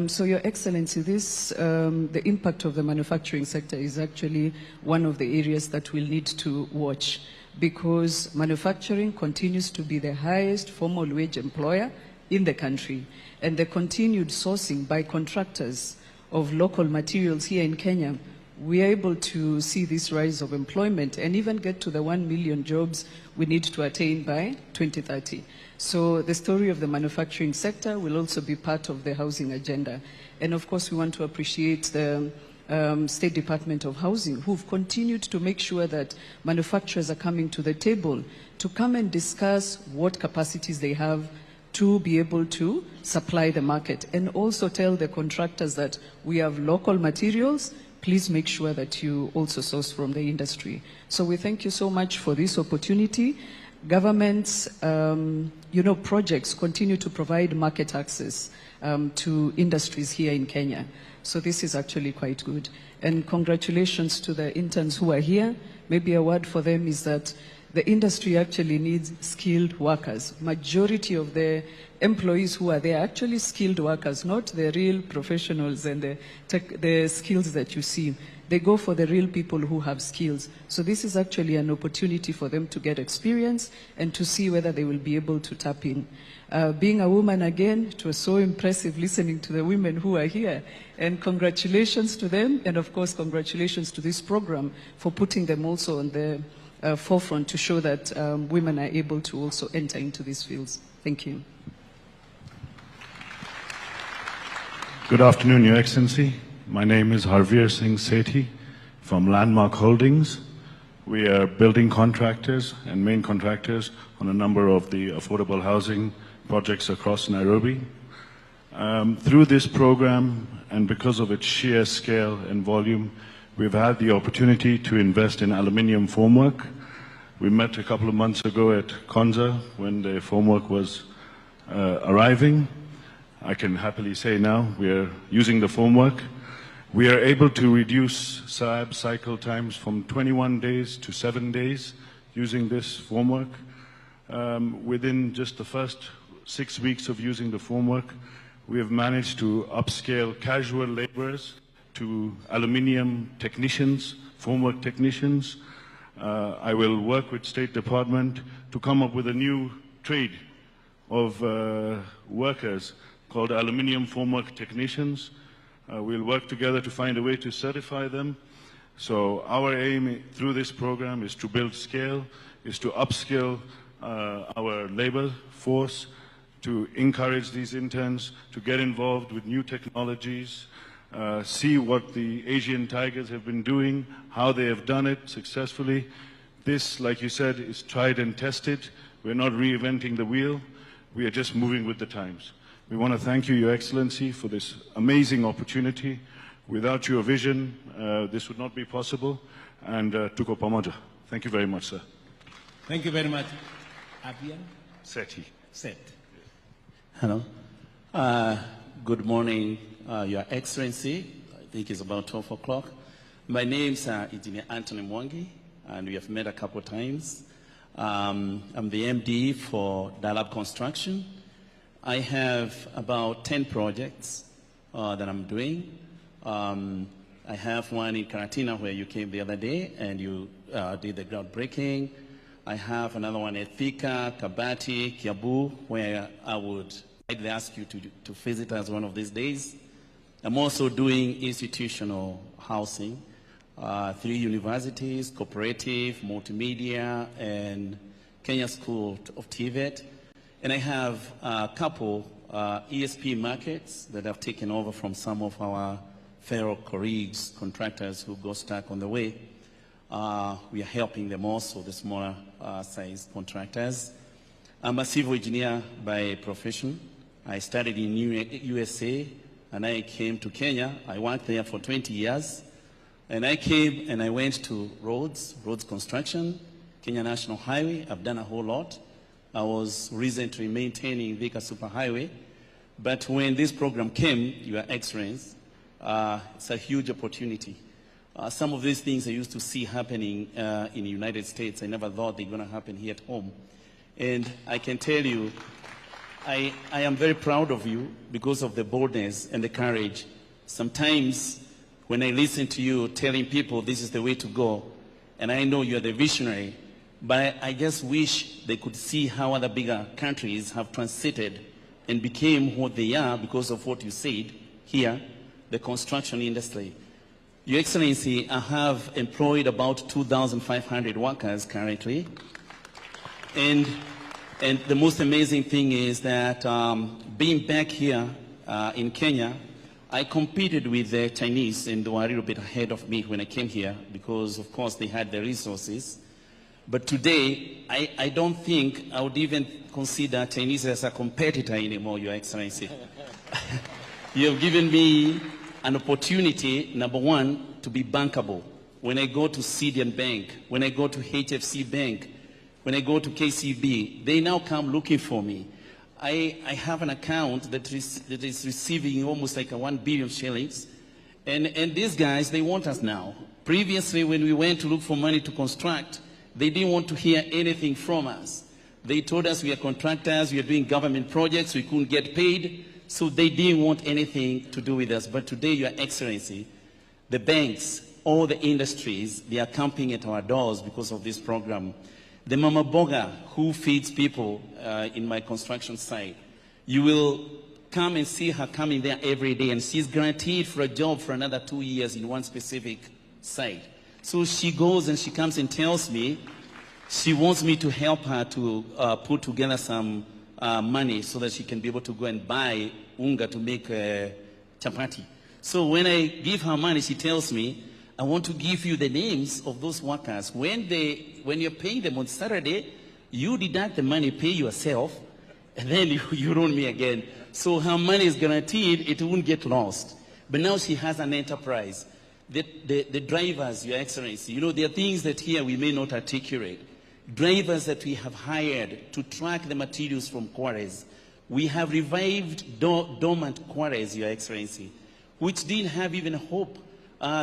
So Your Excellency, the impact of the manufacturing sector is actually one of the areas that we'll need to watch, because manufacturing continues to be the highest formal wage employer in the country, and the continued sourcing by contractors of local materials here in Kenya, we are able to see this rise of employment and even get to the 1 million jobs we need to attain by 2030. So the story of the manufacturing sector will also be part of the housing agenda. And of course, we want to appreciate the State Department of Housing, who've continued to make sure that manufacturers are coming to the table to come and discuss what capacities they have to be able to supply the market, and also tell the contractors that we have local materials, please make sure that you also source from the industry. So we thank you so much for this opportunity. Government's projects continue to provide market access to industries here in Kenya. So this is actually quite good. And congratulations to the interns who are here. Maybe a word for them is that the industry actually needs skilled workers. Majority of the employees who are there are actually skilled workers, not the real professionals and the skills that you see. They go for the real people who have skills. So this is actually an opportunity for them to get experience and to see whether they will be able to tap in. Being a woman again, it was so impressive listening to the women who are here. And congratulations to them, and of course congratulations to this program for putting them also on the forefront to show that women are able to also enter into these fields. Thank you. Good afternoon, Your Excellency. My name is Harveer Singh Sethi from Landmark Holdings. We are building contractors and main contractors on a number of the affordable housing projects across Nairobi. Through this program, and because of its sheer scale and volume, we've had the opportunity to invest in aluminium formwork. We met a couple of months ago at Konza when the formwork was arriving. I can happily say now we are using the formwork. We are able to reduce SAB cycle times from 21 days to 7 days using this formwork. Within just the first 6 weeks of using the formwork, we have managed to upscale casual laborers to aluminium technicians, formwork technicians. I will work with State Department to come up with a new trade of workers called aluminium formwork technicians. We'll work together to find a way to certify them. So our aim through this program is to build scale, is to upskill our labor force, to encourage these interns to get involved with new technologies, see what the Asian tigers have been doing, how they have done it successfully. This, like you said, is tried and tested. We're not reinventing the wheel. We are just moving with the times. We want to thank you, Your Excellency, for this amazing opportunity. Without your vision, this would not be possible. And tuko pamoja. Thank you very much, sir. Thank you very much. Abian? Sethi. Set. Hello. Good morning, Your Excellency. I think it's about 12 o'clock. My name is Engineer Anthony Mwangi, and we have met a couple of times. I'm the MD for Dalab Construction. I have about 10 projects that I'm doing. I have one in Karatina where you came the other day and you did the groundbreaking. I have another one at Thika, Kabati, Kiabu, where I would likely ask you to visit us one of these days. I'm also doing institutional housing, 3 universities, cooperative, multimedia, and Kenya School of TVET. And I have a couple ESP markets that I've taken over from some of our fellow colleagues, contractors who got stuck on the way. We are helping them also, the smaller size contractors. I'm a civil engineer by profession. I studied in USA and I came to Kenya. I worked there for 20 years. And I came and I went to roads construction, Kenya National Highway. I've done a whole lot. I was recently maintaining Thika Superhighway. But when this program came, Your Excellency, it's a huge opportunity. Some of these things I used to see happening in the United States, I never thought they're going to happen here at home. And I can tell you, I am very proud of you because of the boldness and the courage. Sometimes when I listen to you telling people this is the way to go, and I know you're the visionary, but I just wish they could see how other bigger countries have transited and became what they are because of what you said here, the construction industry. Your Excellency, I have employed about 2,500 workers currently. And the most amazing thing is that being back here in Kenya, I competed with the Chinese, and they were a little bit ahead of me when I came here because, of course, they had the resources. But today, I don't think I would even consider Chinese as a competitor anymore, Your Excellency. You have given me an opportunity, number one, to be bankable. When I go to CDN Bank, when I go to HFC Bank, when I go to KCB, they now come looking for me. I have an account that is receiving almost like 1 billion shillings. And these guys, they want us now. Previously, when we went to look for money to construct, they didn't want to hear anything from us. They told us we are contractors, we are doing government projects, we couldn't get paid, so they didn't want anything to do with us. But today, Your Excellency, the banks, all the industries, they are camping at our doors because of this program. The Mama Boga who feeds people in my construction site, you will come and see her coming there every day, and she's guaranteed for a job for another 2 years in one specific site. So she goes and she comes and tells me she wants me to help her to put together some money so that she can be able to go and buy unga to make chapati. So when I give her money, she tells me, I want to give you the names of those workers. When you're paying them on Saturday, you deduct the money, pay yourself, and then you loan me again. So her money is guaranteed, it won't get lost. But now she has an enterprise. The drivers, Your Excellency, you know, there are things that here we may not articulate. Drivers that we have hired to track the materials from quarries. We have revived dormant quarries, Your Excellency, which didn't have even hope.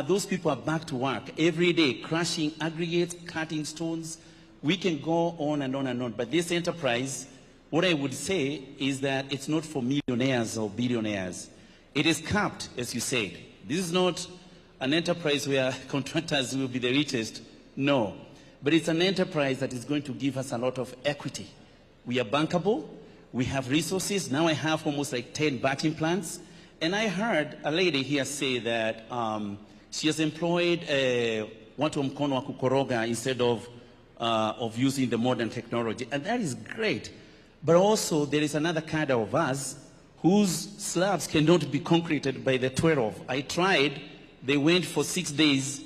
Those people are back to work every day, crushing aggregates, cutting stones. We can go on and on and on. But this enterprise, what I would say is that it's not for millionaires or billionaires. It is capped, as you said. This is not an enterprise where contractors will be the richest. No. But it's an enterprise that is going to give us a lot of equity. We are bankable. We have resources. Now I have almost like 10 batching plants. And I heard a lady here say that she has employed watu mkono wa kukoroga instead of using the modern technology. And that is great. But also there is another kind of us whose slabs cannot be concreted by the 12. I tried. They went for 6 days.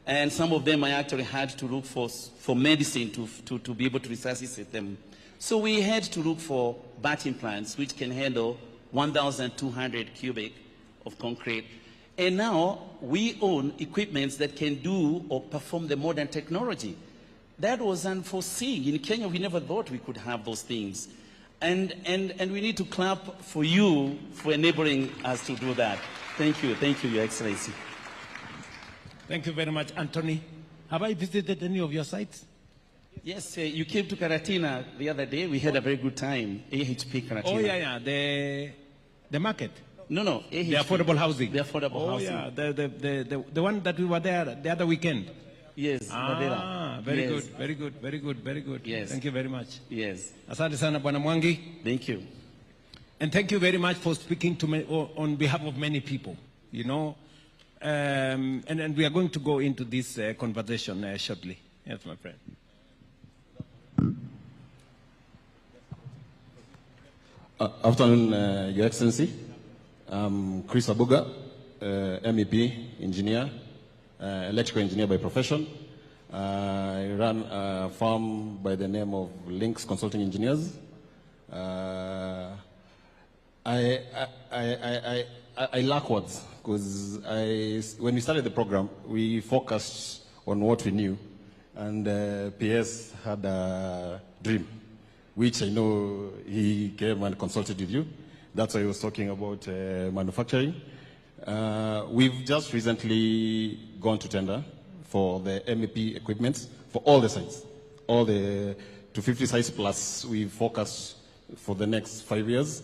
And some of them I actually had to look for medicine to be able to resuscitate them. So we had to look for batching plants which can handle 1,200 cubic of concrete. And now we own equipments that can do or perform the modern technology. That was unforeseen. In Kenya, we never thought we could have those things. And we need to clap for you for enabling us to do that. Thank you, Your Excellency. Thank you very much, Anthony. Have I visited any of your sites? Yes, you came to Karatina the other day. We had a very good time. AHP Karatina. Oh, yeah. The market. No, AHP. The affordable housing. The affordable housing. Oh, yeah. The one that we were there the other weekend. Yes, Madera. Very yes. good, very good, very good, very good. Yes. Thank you very much. Yes. Asante sana Bwana Mwangi. Thank you. And thank you very much for speaking to me on behalf of many people, you know. And we are going to go into this conversation shortly. Yes, my friend. Afternoon, Your Excellency. I'm Chris Abuga, MEP, engineer, electrical engineer by profession. I run a firm by the name of Links Consulting Engineers. I lack words because when we started the program, we focused on what we knew, and PS had a dream, which I know he came and consulted with you. That's why he was talking about manufacturing. We've just recently gone to tender for the MEP equipment for all the sites, all the 250 sites plus we focus for the next 5 years.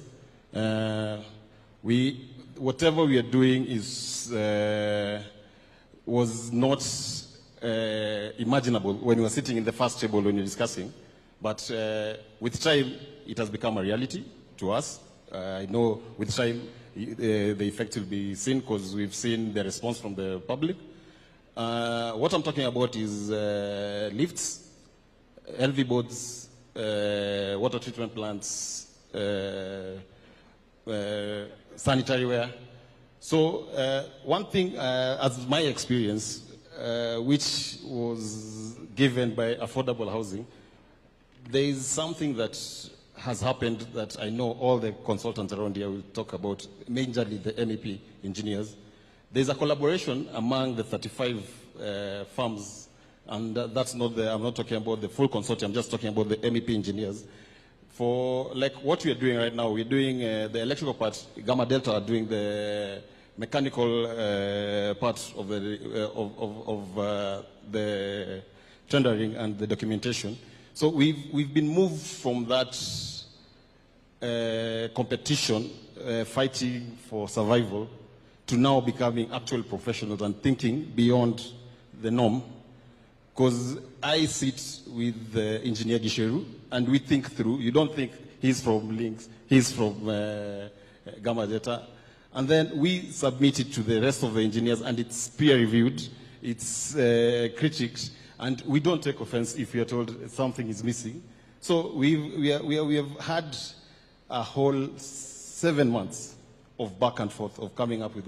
Whatever we are doing was not imaginable when we were sitting in the first table when we were discussing, but with time it has become a reality to us. I know with time the effect will be seen because we've seen the response from the public. What I'm talking about is lifts, LV boards, water treatment plants, sanitary ware. So one thing, as my experience, which was given by affordable housing, there is something that has happened that I know all the consultants around here will talk about, majorly the MEP engineers. There's a collaboration among the 35 firms, and that's not I'm not talking about the full consortium, I'm just talking about the MEP engineers. For like what we are doing right now, we're doing the electrical part, Gamma Delta are doing the mechanical part of the tendering and the documentation. So we've been moved from that competition, fighting for survival, to now becoming actual professionals and thinking beyond the norm. Because I sit with Engineer Gisheru and we think through. You don't think he's from Links, he's from Gamma Delta. And then we submit it to the rest of the engineers and it's peer reviewed, it's critiqued, and we don't take offense if we are told something is missing. So we have had a whole 7 months of back and forth of coming up with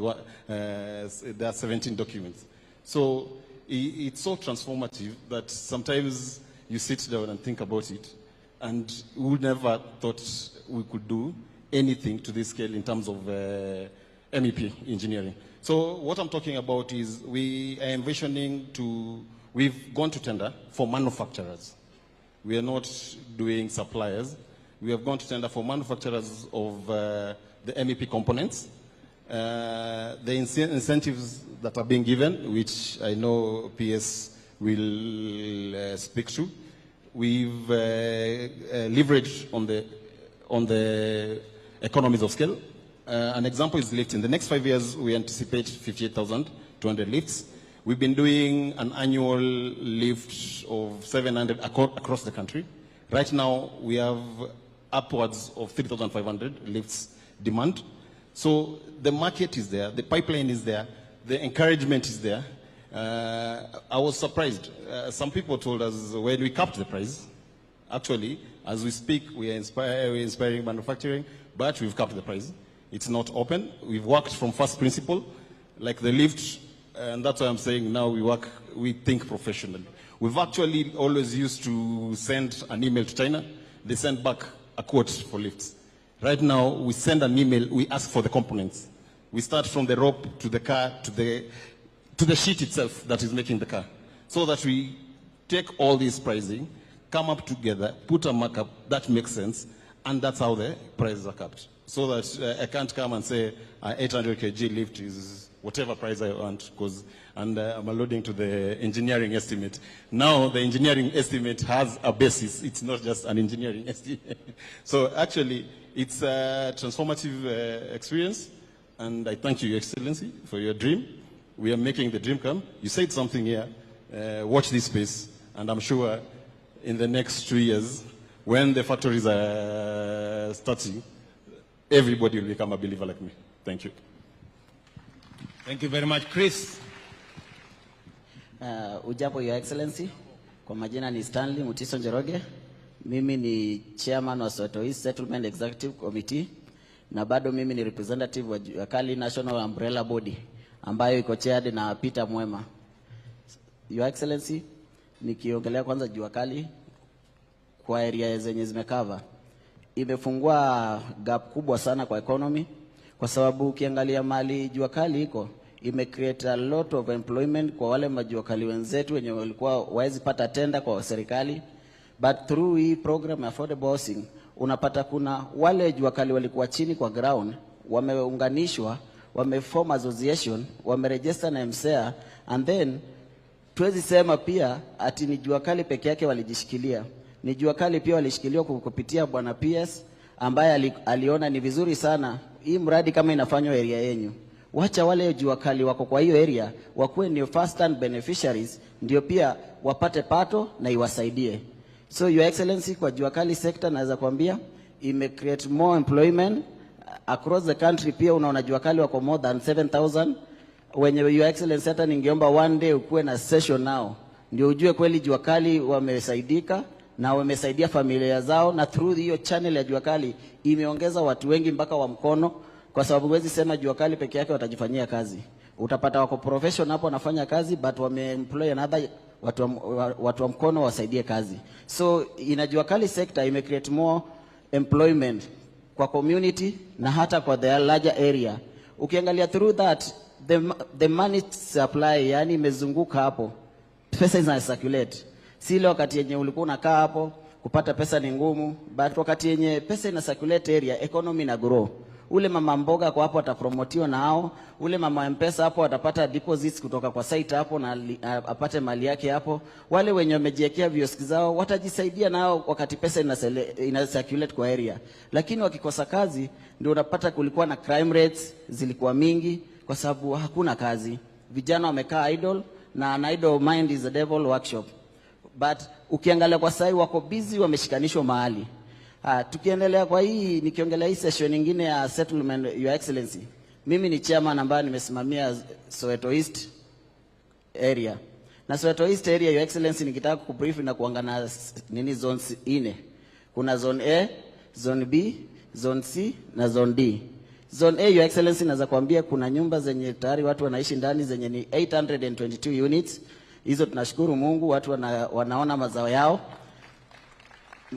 there are 17 documents. So it's so transformative that sometimes you sit down and think about it, and we never thought we could do anything to this scale in terms of MEP engineering. So what I'm talking about is we are envisioning we've gone to tender for manufacturers. We are not doing suppliers. We have gone to tender for manufacturers of the MEP components. The incentives that are being given, which I know PS will speak to, we've leveraged on the economies of scale. An example is lift. In the next 5 years, we anticipate 58,200 lifts. We've been doing an annual lift of 700 across the country. Right now, we have upwards of 3,500 lifts demand. So the market is there, the pipeline is there, the encouragement is there. I was surprised. Some people told us when we capped the price, actually, as we speak, we're inspiring manufacturing, but we've capped the price. It's not open. We've worked from first principle, like the lift, and that's why I'm saying now we think professionally. We've actually always used to send an email to China. They send back a quote for lifts. Right now, we send an email, we ask for the components. We start from the rope to the car to the sheet itself that is making the car. So that we take all this pricing, come up together, put a markup that makes sense, and that's how the prices are capped. so that I can't come and say 800 kg lift is whatever price I want, and I'm alluding to the engineering estimate. Now the engineering estimate has a basis. It's not just an engineering estimate. So actually, it's a transformative experience, and I thank you, Your Excellency, for your dream. We are making the dream come. You said something here. Watch this space, and I'm sure in the next 2 years, when the factories are starting, everybody will become a believer like me. Thank you. Thank you very much. Chris. Ujambo, Your Excellency. Kwa majina ni Stanley Mutiso Njoroge. Mimi ni chairman wa Soweto East Settlement Executive Committee, na bado mimi ni representative wa Juakali National Umbrella Body ambayo iko chaired na Peter Mwema. Your Excellency, nikiongelea kwanza Juakali kwa area zenye zimekava, imefungua gap kubwa sana kwa economy, kwa sababu ukiangalia mali Juakali iko create a lot of employment kwa wale majuakali wenzetu wenye walikuwa waezi pata tenda kwa serikali, but through hii program ya affordable housing unapata kuna wale juakali walikuwa chini kwa ground wameunganishwa, wameform association, wameregister na MSEA, and then tuwezi sema pia ati ni Juakali peke yake walijishikilia. Ni Juakali pia walishikiliwa kupitia bwana PS ambaye aliona ni vizuri sana hii mradi kama inafanywa area yenyu, wacha wale Juakali wako kwa hiyo area wakuwe ni first hand beneficiaries, ndio pia wapate pato na iwasaidie. So Your Excellency, kwa Juakali sector naweza kuambia create more employment across the country. Pia unaona Juakali wako more than 7,000 wenye Your Excellency, hata ningeomba one day ukuwe na session nao ndio ujue kweli Juakali wamesaidika na wamesaidia familia zao, na through hiyo channel ya Juakali imeongeza watu wengi mpaka wa mkono, kwa sababu huwezi sema Juakali peke yake watajifanyia kazi. Utapata wako professional hapo wanafanya kazi, but wameemploy another watu wa mkono wasaidie kazi. So ina Juakali sector create more employment kwa community na hata kwa the larger area. Ukiangalia through that the money supply, yani imezunguka hapo, pesa ina circulate. Si ile wakati yenye ulikuwa unakaa hapo kupata pesa ni ngumu, but wakati yenye pesa ina circulate area, economy na grow. Ule mama mboga kwa hapo atapromotiwa na hao, ule mama mpesa hapo atapata deposits kutoka kwa site hapo na apate mali yake hapo. Wale wenye wamejiwekea vioski zao watajisaidia nao wakati pesa ina circulate kwa area. Lakini wakikosa kazi ndio unapata kulikuwa na crime rates zilikuwa mingi, kwa sababu hakuna kazi. Vijana wamekaa idle, na an idle mind is a devil workshop. But ukiangalia kwa sai wako busy, wameshikanishwa mahali. Tukiendelea kwa hii, nikiongelea hii session nyingine ya settlement, Your Excellency, mimi ni chairman ambaye nimesimamia Soweto East area. Na Soweto East area, Your Excellency, nikitaka kubrief na kuangana nini zones 4. Kuna zone A, zone B, zone C na zone D. Zone A, Your Excellency, naweza kuambia kuna nyumba zenye tayari watu wanaishi ndani zenye ni 822 units. Hizo tunashukuru Mungu, watu wanaona mazao yao.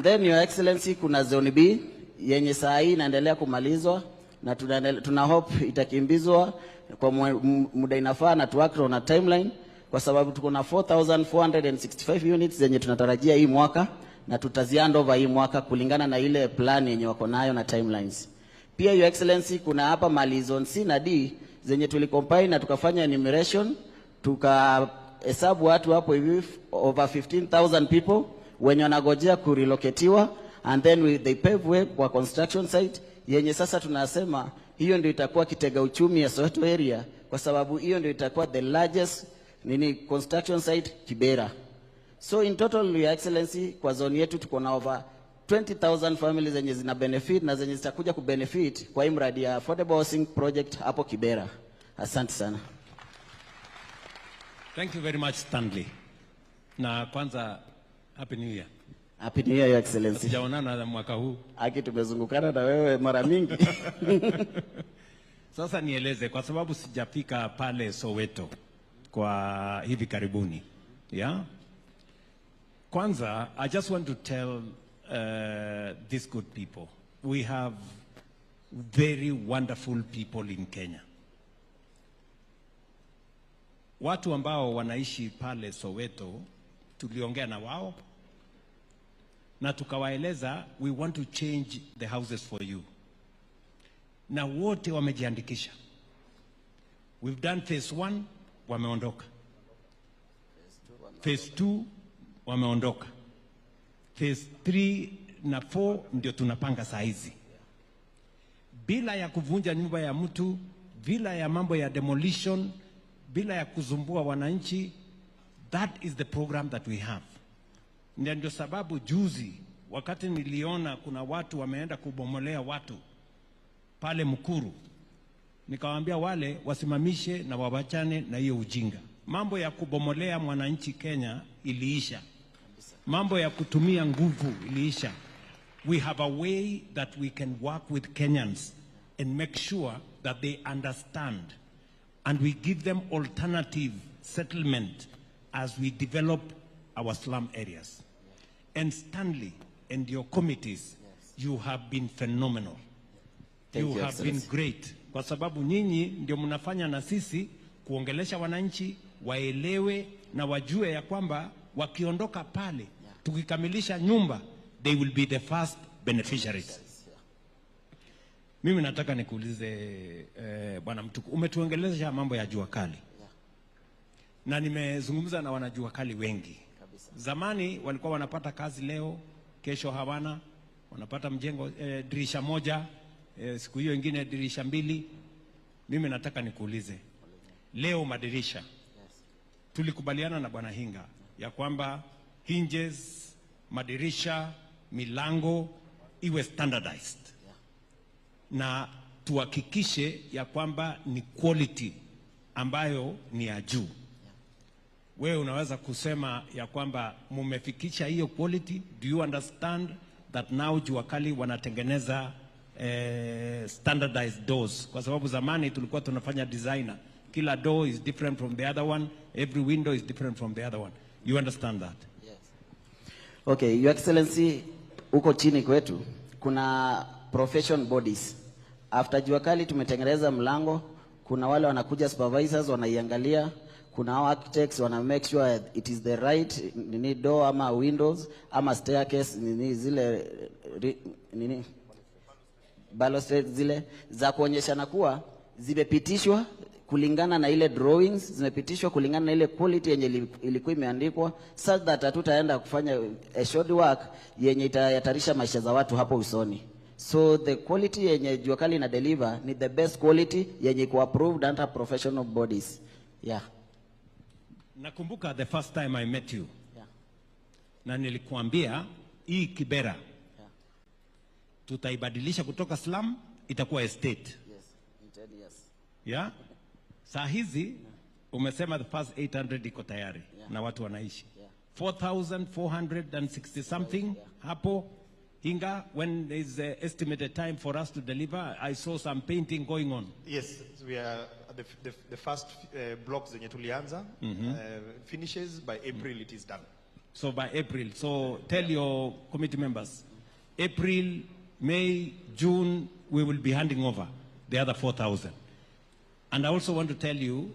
Then Your Excellency, kuna zone B yenye saa hii inaendelea kumalizwa, na tuna hope itakimbizwa kwa muda inafaa na tuwakro on a timeline, kwa sababu tuko na 4,465 units zenye tunatarajia hii mwaka, na tutaziand over hii mwaka kulingana na ile plan yenye wako nayo na timelines. Pia Your Excellency, kuna hapa mali zone C na D zenye tulicompile na tukafanya enumeration, tukahesabu watu hapo hivi over 15,000 people wenye wanagojea kurelocatiwa, and then they pave way kwa construction site yenye sasa tunasema hiyo ndio itakuwa kitega uchumi ya Soweto area, kwa sababu hiyo ndio itakuwa the largest construction site Kibera. So in total, Your Excellency, kwa zone yetu tuko na over 20,000 families zenye zina benefit na zenye zitakuja kubenefit kwa hii mradi ya affordable housing project hapo Kibera. Asante sana. Thank you very much, Stanley. Na kwanza Happy New Year. Happy New Year, Your Excellency. Sijaonana mwaka huu. Aki tumezungukana na wewe mara mingi. Sasa nieleze, kwa sababu sijafika pale Soweto kwa hivi karibuni. Yeah? Kwanza, I just want to tell these good people, we have very wonderful people in Kenya. Watu ambao wanaishi pale Soweto, tuliongea na wao na tukawaeleza we want to change the houses for you. na wote wamejiandikisha. We've done phase 1, wameondoka. Phase 2 wameondoka. Phase 3 na 4 ndio tunapanga saa hizi. Bila ya kuvunja nyumba ya mtu, bila ya mambo ya demolition, bila ya kuzumbua wananchi. That is the program that we have. Ndio sababu juzi wakati niliona kuna watu wameenda kubomolea watu pale Mukuru, nikawaambia wale wasimamishe na wawachane na hiyo ujinga. Mambo ya kubomolea mwananchi Kenya iliisha. Mambo ya kutumia nguvu iliisha. We have a way that we can work with Kenyans and make sure that they understand, and we give them alternative settlement as we develop our slum areas. And Stanley and your committees, you have been phenomenal. You have been great. Kwa sababu nyinyi ndio mnafanya na sisi kuongelesha wananchi waelewe na wajue ya kwamba wakiondoka pale tukikamilisha nyumba, they will be the first beneficiaries. Mimi nataka nikuulize Bwana Mtuku, umetuongelesha mambo ya jua kali. Na nimezungumza na wanajua kali wengi. Zamani walikuwa wanapata kazi leo, kesho hawana, wanapata mjengo dirisha moja, siku hiyo ingine dirisha 2. Mimi nataka nikuulize, leo madirisha, tulikubaliana na Bwana Hinga ya kwamba hinges, madirisha, milango iwe standardized. Na tuhakikishe ya kwamba ni quality ambayo ni ya juu. Wewe unaweza kusema ya kwamba mumefikisha hiyo quality? Do you understand that now jua kali wanatengeneza standardized doors? Kwa sababu zamani tulikuwa tunafanya designer, kila door is different from the other one, every window is different from the other one. You understand that? Yes. Okay, Your Excellency, uko chini kwetu kuna profession bodies. After jua kali tumetengeneza mlango, kuna wale wanakuja supervisors wanaiangalia, kuna architects wana make sure it is the right nini door ama windows ama staircase nini zile nini balustrade zile za kuonyeshana kuwa zimepitishwa kulingana na ile drawings, zimepitishwa kulingana na ile quality yenye ilikuwa imeandikwa, such that hatutaenda kufanya a short work yenye itahatarisha maisha za watu hapo usoni. So the quality yenye jua kali na deliver ni the best quality yenye iko approved under professional bodies. Yeah. Nakumbuka the first time I met you. Yeah. Na nilikuambia hii Kibera tutaibadilisha kutoka slum itakuwa estate. Yes, in 10 years. Yeah? Saa hizi umesema the first 800 iko tayari na watu wanaishi. 4,460 something hapo Hinga, when is the estimated time for us to deliver? I saw some painting going on. Yes, we are the first blocks zenye tulianza finishes by April. It is done. So by April. So tell your committee members, April, May, June, we will be handing over the other 4,000. And I also want to tell you,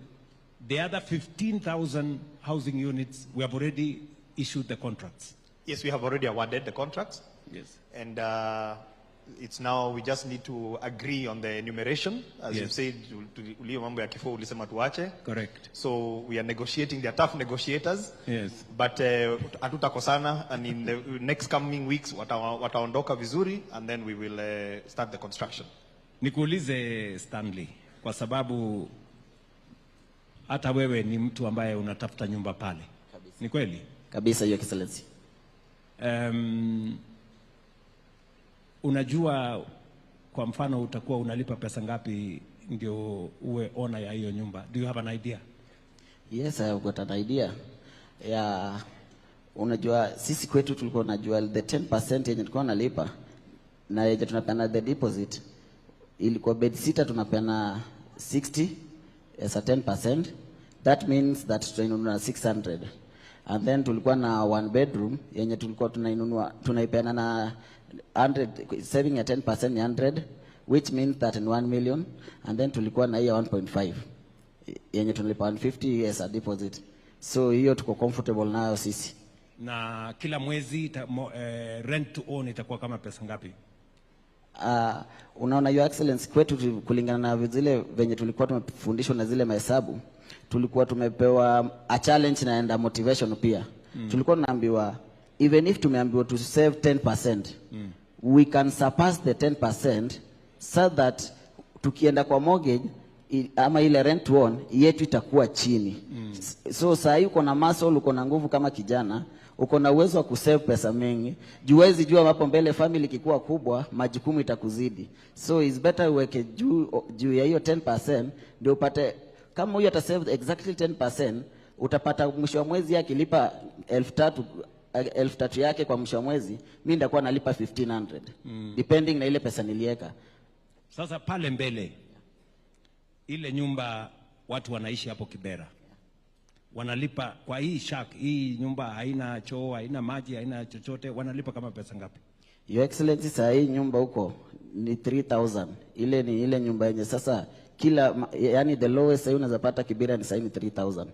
the other 15,000 housing units, we have already issued the contracts. Yes, we have already awarded the contracts. Yes. And it's now, we just need to agree on the enumeration. As you said, ulio mambo ya kifo ulisema tuache. Correct. So we are negotiating, they are tough negotiators. Yes. But hatutakosana, and in the next coming weeks, wataondoka vizuri, and then we will start the construction. Nikuulize Stanley, kwa sababu hata wewe ni mtu ambaye unatafuta nyumba pale. Kabisa. Ni kweli? Kabisa, Your Excellency. Unajua kwa mfano utakuwa unalipa pesa ngapi ndio uwe owner ya hiyo nyumba? Do you have an idea? Yes, I have got an idea. Yeah, unajua sisi kwetu tulikuwa tunajua the 10% yenye tulikuwa nalipa na yenye tunapeana the deposit ilikuwa bed sitter tunapeana 60 as a 10%. That means that tunainunua 600. And then tulikuwa na 1 bedroom yenye tulikuwa tunaipeana na 100, saving ya 10% ni 100, which means that in 1 million. And then tulikuwa na hiyo 1.5 yenye tunalipa 150 as a deposit. So hiyo tuko comfortable nayo sisi. Na kila mwezi rent to own itakuwa kama pesa ngapi? Unaona Your Excellency, kwetu kulingana na zile venye tulikuwa tumefundishwa na zile mahesabu, tulikuwa tumepewa a challenge na motivation pia. Tulikuwa tunaambiwa even if tumeambiwa to save 10%, we can surpass the 10% so that tukienda kwa mortgage ama ile rent to own yetu itakuwa chini. So saa hii uko na muscle, uko na nguvu kama kijana, uko na uwezo wa kusave pesa mingi. Juwezi jua hapo mbele family ikikuwa kubwa, majukumu itakuzidi. So it's better uweke juu ya hiyo 10% ndio upate, kama huyu atasave exactly 10%, utapata mwisho wa mwezi akilipa 3,000 yake kwa mwisho wa mwezi, mimi ndakuwa nalipa 1,500 depending na ile pesa nilieka. Sasa pale mbele ile nyumba watu wanaishi hapo Kibera, wanalipa kwa hii shack, hii nyumba haina choo, haina maji, haina chochote, wanalipa kama pesa ngapi? Your Excellency, saa hii nyumba huko ni 3,000. Ile ni ile nyumba yenye sasa yani the lowest sasa unaweza pata Kibera ni saa hii ni 3,000.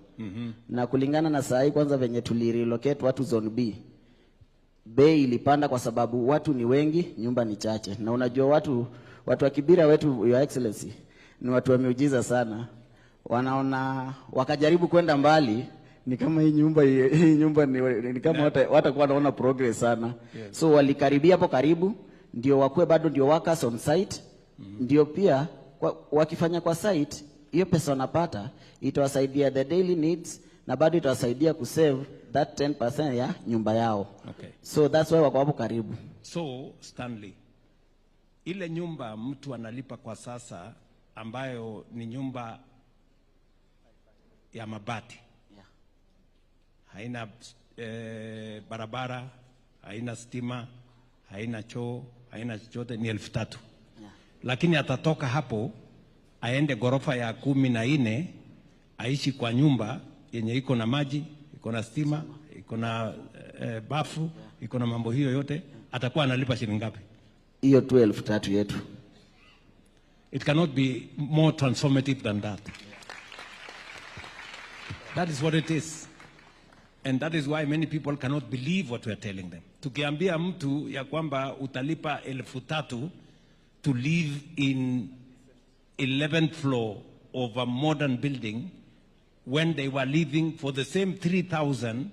Na kulingana na saa hii kwanza venye tulirelocate watu zone B, bei ilipanda kwa sababu watu ni wengi, nyumba ni chache. Na unajua watu wa Kibera wetu, Your Excellency, ni watu wa miujiza sana. Wanaona wakajaribu kwenda mbali, ni kama hii nyumba ni kama watakuwa wanaona progress sana. So walikaribia hapo karibu, ndio wakue bado ndio workers on site, ndio pia wakifanya kwa site, hiyo pesa wanapata itawasaidia the daily needs na bado itawasaidia kusave that 10% ya nyumba yao. So that's why wako hapo karibu. So Stanley, ile nyumba mtu analipa kwa sasa ambayo ni nyumba ya mabati, haina barabara, haina stima, haina choo, haina chochote, ni 3,000. Lakini atatoka hapo aende gorofa ya 14 aishi kwa nyumba yenye iko na maji, iko na stima, iko na bafu, iko na mambo hiyo yote, atakuwa analipa shilingi ngapi? Hiyo 12,000 yetu. It cannot be more transformative than that. That is what it is. And that is why many people cannot believe what we are telling them. Tukiambia mtu ya kwamba utalipa 3,000 to live in 11th floor of a modern building when they were living for the same 3,000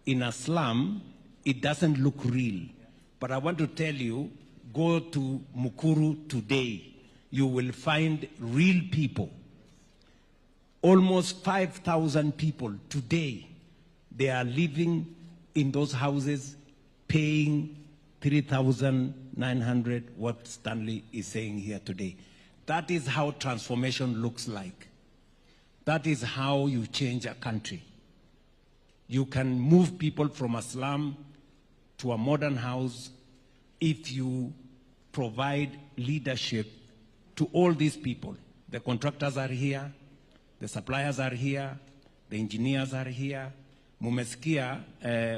in a slum, it doesn't look real. But I want to tell you, go to Mukuru today. You will find real people. Almost 5,000 people today, they are living in those houses, paying 3,900, what Stanley is saying here today. That is how transformation looks like. That is how you change a country. You can move people from a slum to a modern house if you provide leadership to all these people. The contractors are here, the suppliers are here, the engineers are here. Mumesikia,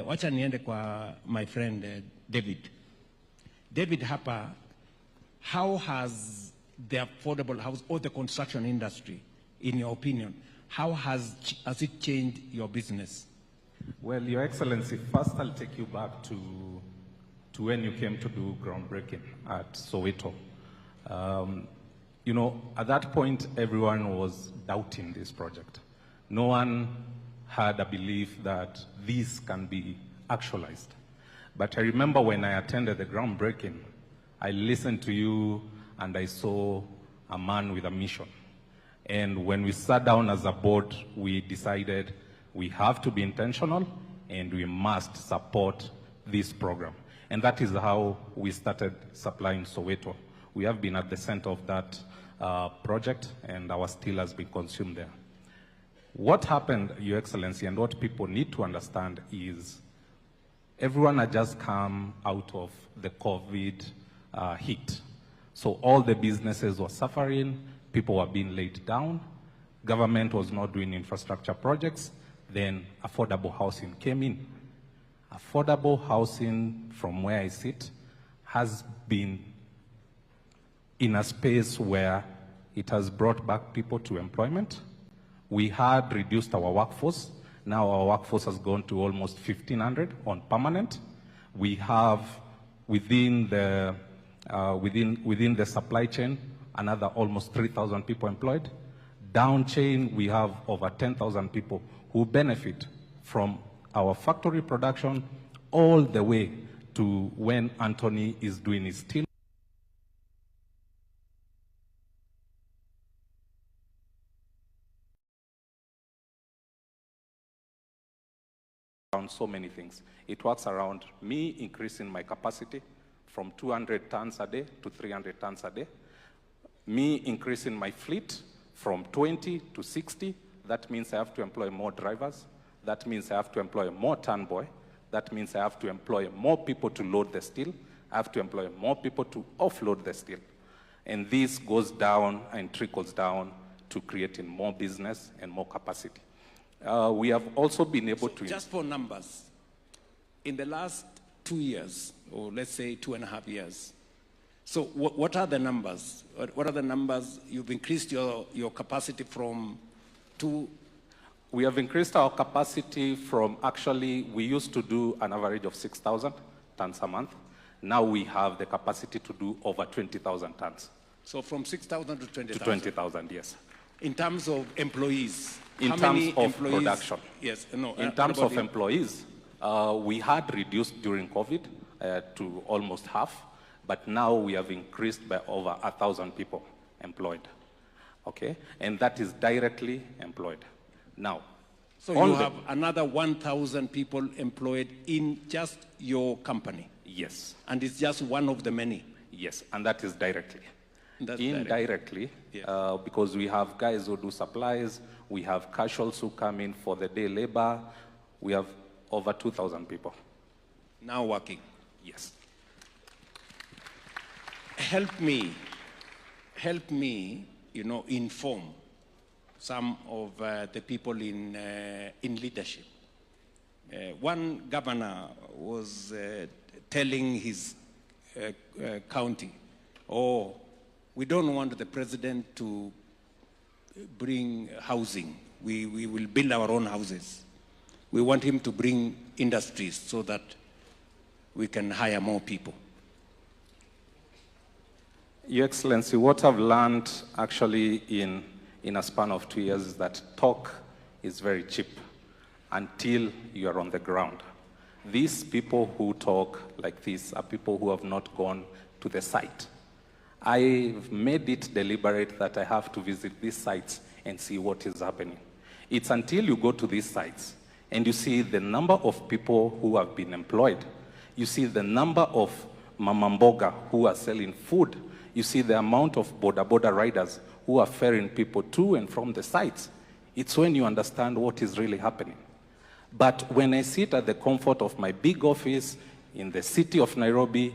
wacha niende kwa my friend David. David hapa, how has the affordable house or the construction industry, in your opinion, how has it changed your business? Well, Your Excellency, first I'll take you back to when you came to do groundbreaking at Soweto. You know, at that point, everyone was doubting this project. No one had a belief that this can be actualized. But I remember when I attended the groundbreaking, I listened to you and I saw a man with a mission. And when we sat down as a board, we decided we have to be intentional and we must support this program. And that is how we started supplying Soweto. We have been at the center of that project, and our steel has been consumed there. What happened, Your Excellency, and what people need to understand is everyone had just come out of the COVID hit. So all the businesses were suffering, people were being laid down, government was not doing infrastructure projects, then affordable housing came in. Affordable housing, from where I sit, has been in a space where it has brought back people to employment. We had reduced our workforce. Now our workforce has gone to almost 1,500 on permanent. We have, within the Within the supply chain, another almost 3,000 people employed. Down chain, we have over 10,000 people who benefit from our factory production all the way to when Anthony is doing his steel. Around so many things. It works around me increasing my capacity from 200 tons a day to 300 tons a day. Me increasing my fleet from 20 to 60. That means I have to employ more drivers. That means I have to employ more ton boy. That means I have to employ more people to load the steel. I have to employ more people to offload the steel. And this goes down and trickles down to creating more business and more capacity. We have also been able to... Just for numbers, in the last 2 years, or let's say 2.5 years, so what are the numbers? What are the numbers? You've increased your capacity from 2... We have increased our capacity from, actually, we used to do an average of 6,000 tons a month. Now we have the capacity to do over 20,000 tons. So from 6,000 to 20,000? To 20,000, yes. In terms of employees? In terms of production. Yes, no. In terms of employees, we had reduced during COVID to almost half, but now we have increased by over 1,000 people employed. Okay? And that is directly employed. Now, so you have another 1,000 people employed in just your company? Yes. And it's just one of the many? Yes, and that is directly. That's indirectly, yeah. Because we have guys who do supplies, we have casuals who come in for the day labor, we have over 2,000 people. Now working? Yes. Help me, inform some of the people in leadership. One governor was telling his county, we don't want the president to bring housing. We will build our own houses. We want him to bring industries so that we can hire more people. Your Excellency, what I've learned actually in a span of 2 years is that talk is very cheap until you are on the ground. These people who talk like this are people who have not gone to the site. I've made it deliberate that I have to visit these sites and see what is happening. It's until you go to these sites and you see the number of people who have been employed, you see the number of mamamboga who are selling food, you see the amount of boda riders who are ferrying people to and from the sites. It's when you understand what is really happening. But when I sit at the comfort of my big office in the city of Nairobi,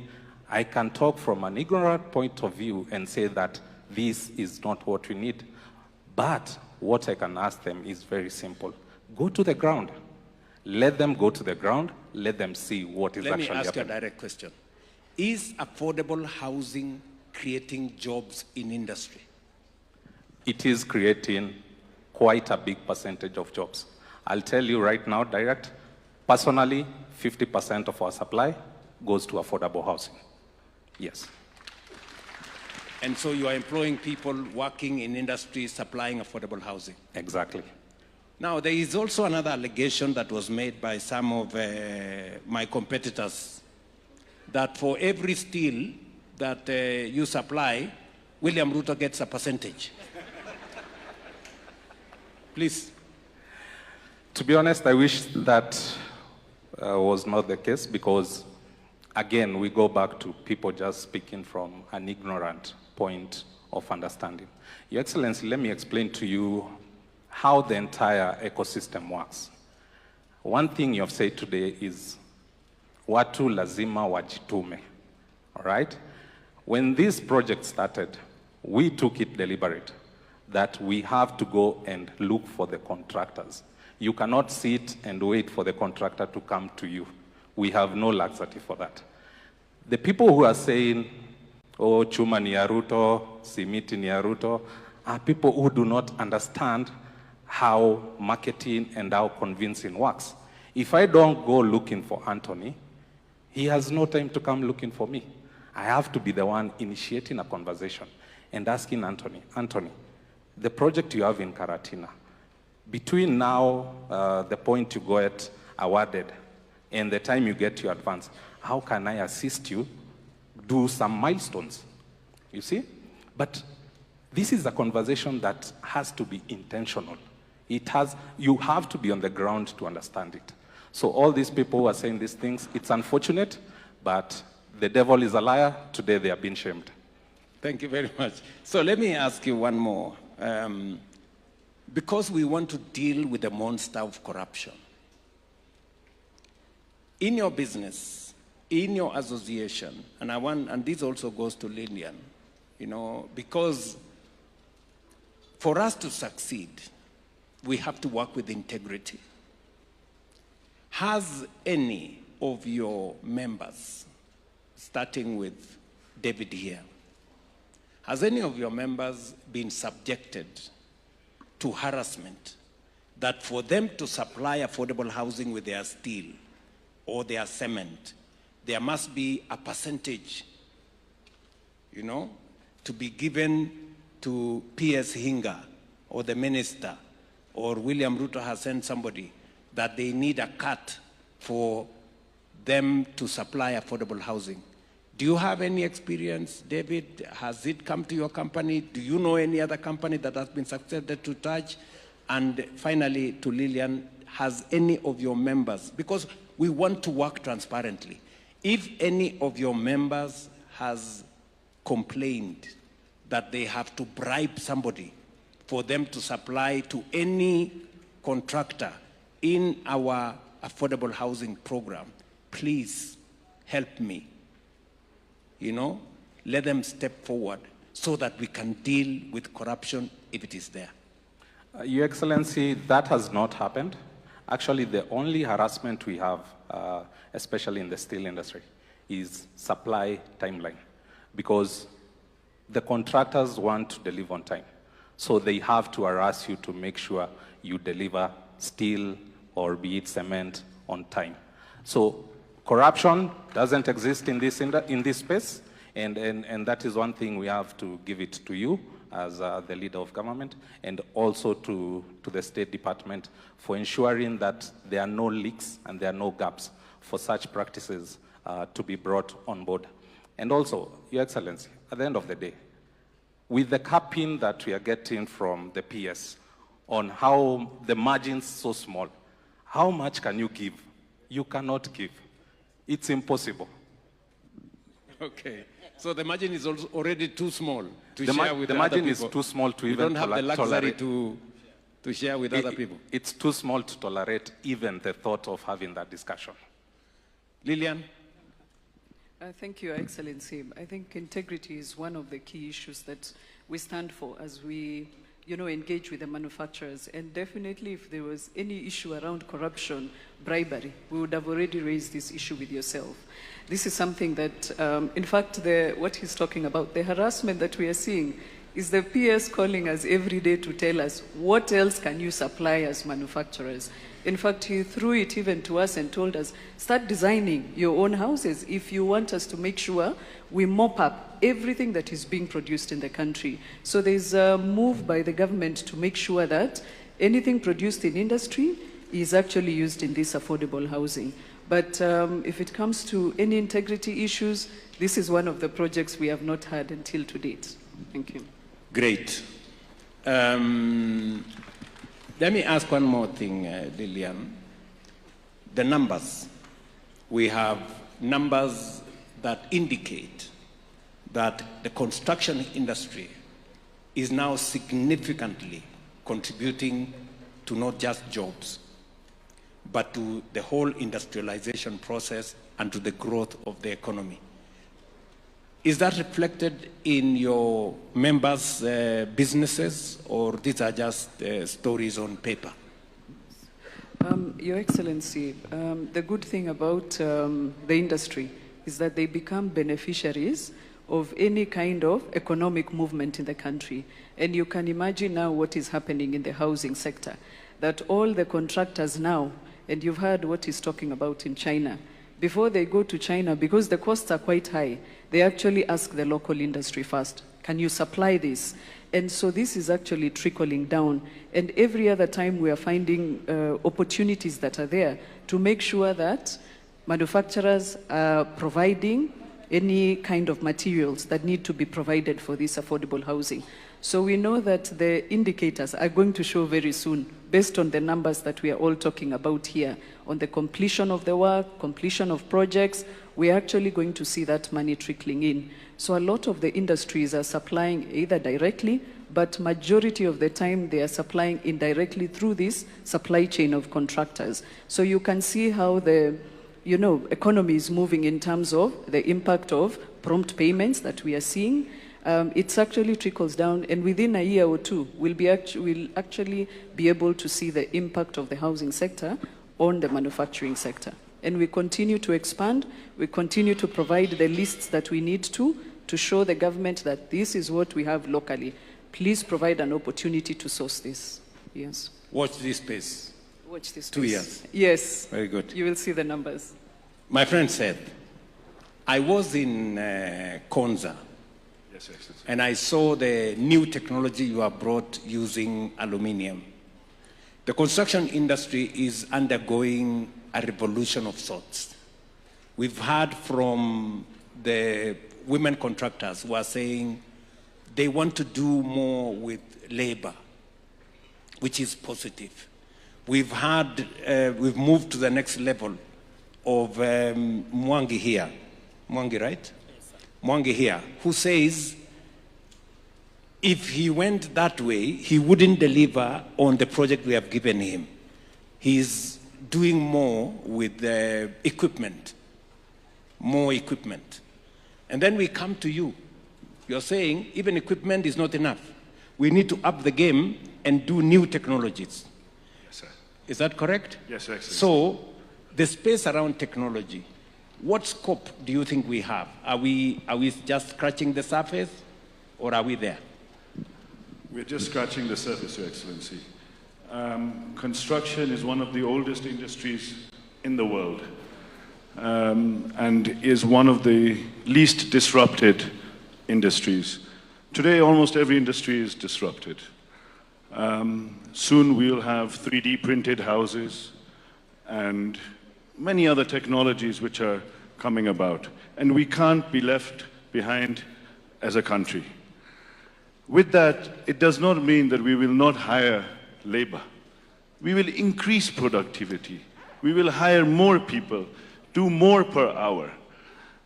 I can talk from an ignorant point of view and say that this is not what we need. But what I can ask them is very simple. Go to the ground. Let them go to the ground. Let them see what is actually happening. Let me ask you a direct question. Is affordable housing creating jobs in industry? It is creating quite a big percentage of jobs. I'll tell you right now, direct, personally, 50% of our supply goes to affordable housing. Yes. And so you are employing people working in industry supplying affordable housing? Exactly. Now, there is also another allegation that was made by some of my competitors that for every steel that you supply, William Ruto gets a percentage. Please. To be honest, I wish that was not the case because, again, we go back to people just speaking from an ignorant point of understanding. Your Excellency, let me explain to you how the entire ecosystem works. One thing you have said today is, watu lazima wajitume, all right? When this project started, we took it deliberate that we have to go and look for the contractors. You cannot sit and wait for the contractor to come to you. We have no laxity for that. The people who are saying, oh, chuma ni ya Ruto, simiti ni ya Ruto, are people who do not understand how marketing and how convincing works. If I don't go looking for Anthony, he has no time to come looking for me. I have to be the one initiating a conversation and asking Anthony, the project you have in Karatina, between now, the point you get awarded and the time you get your advance, how can I assist you do some milestones? You see? But this is a conversation that has to be intentional. You have to be on the ground to understand it. So all these people who are saying these things, it's unfortunate, but the devil is a liar. Today they are being shamed. Thank you very much. So let me ask you one more. Because we want to deal with the monster of corruption, in your business, in your association, and this also goes to Lillian, because for us to succeed, we have to work with integrity. Has any of your members, starting with David here, has any of your members been subjected to harassment that for them to supply affordable housing with their steel or their cement, there must be a percentage, to be given to P.S. Hinga or the minister, or William Ruto has sent somebody that they need a cut for them to supply affordable housing? Do you have any experience, David? Has it come to your company? Do you know any other company that has been subjected to touch? And finally, to Lillian, has any of your members, because we want to work transparently, if any of your members has complained that they have to bribe somebody for them to supply to any contractor in our affordable housing program, please help me. Let them step forward so that we can deal with corruption if it is there. Your Excellency, that has not happened. Actually, the only harassment we have, especially in the steel industry, is supply timeline. Because the contractors want to deliver on time. So they have to harass you to make sure you deliver steel or be it cement on time. So corruption doesn't exist in this space, and that is one thing we have to give it to you as the leader of government, and also to the State Department for ensuring that there are no leaks and there are no gaps for such practices to be brought on board. And also, Your Excellency, at the end of the day, with the capping that we are getting from the PS on how the margin's so small, how much can you give? You cannot give. It's impossible. Okay. So the margin is already too small to share with other people. The margin is too small to even tolerate. You don't have the luxury to share with other people. It's too small to tolerate even the thought of having that discussion. Lillian? Thank you, Your Excellency. I think integrity is one of the key issues that we stand for as we engage with the manufacturers. And definitely if there was any issue around corruption, bribery, we would have already raised this issue with yourself. This is something that, in fact, what he's talking about, the harassment that we are seeing, is the PS calling us every day to tell us, what else can you supply as manufacturers? In fact, he threw it even to us and told us, start designing your own houses if you want us to make sure we mop up everything that is being produced in the country. So there's a move by the government to make sure that anything produced in industry is actually used in this affordable housing. But if it comes to any integrity issues, this is one of the projects we have not had until to date. Thank you. Great. Let me ask one more thing, Lillian. The numbers. We have numbers that indicate that the construction industry is now significantly contributing to not just jobs, but to the whole industrialization process and to the growth of the economy. Is that reflected in your members' businesses, or these are just stories on paper? Your Excellency, the good thing about the industry is that they become beneficiaries of any kind of economic movement in the country. And you can imagine now what is happening in the housing sector, that all the contractors now, and you've heard what he's talking about in China, before they go to China, because the costs are quite high, they actually ask the local industry first, can you supply this? And so this is actually trickling down. And every other time we are finding opportunities that are there to make sure that manufacturers are providing any kind of materials that need to be provided for this affordable housing. So we know that the indicators are going to show very soon, based on the numbers that we are all talking about here, on the completion of the work, completion of projects, we're actually going to see that money trickling in. So a lot of the industries are supplying either directly, but majority of the time they are supplying indirectly through this supply chain of contractors. So you can see how the economy is moving in terms of the impact of prompt payments that we are seeing. It actually trickles down, and within a year or two, we'll actually be able to see the impact of the housing sector on the manufacturing sector. And we continue to expand, we continue to provide the lists that we need to show the government that this is what we have locally. Please provide an opportunity to source this. Yes. Watch this space. Watch this space. 2 years. Yes. Very good. You will see the numbers. My friend said, I was in Konza, and I saw the new technology you have brought using aluminium. The construction industry is undergoing a revolution of sorts. We've heard from the women contractors who are saying they want to do more with labor, which is positive. We've moved to the next level of Mwangi here. Mwangi, right? Yes, Mwangi here, who says if he went that way, he wouldn't deliver on the project we have given him. He's doing more with the equipment, more equipment. And then we come to you. You're saying even equipment is not enough. We need to up the game and do new technologies. Yes, sir. Is that correct? Yes, sir. So the space around technology, what scope do you think we have? Are we just scratching the surface, or are we there? We're just scratching the surface, Your Excellency. Construction is one of the oldest industries in the world, and is one of the least disrupted industries. Today, almost every industry is disrupted. Soon we'll have 3D printed houses and many other technologies which are coming about. And we can't be left behind as a country. With that, it does not mean that we will not hire labor. We will increase productivity. We will hire more people, do more per hour.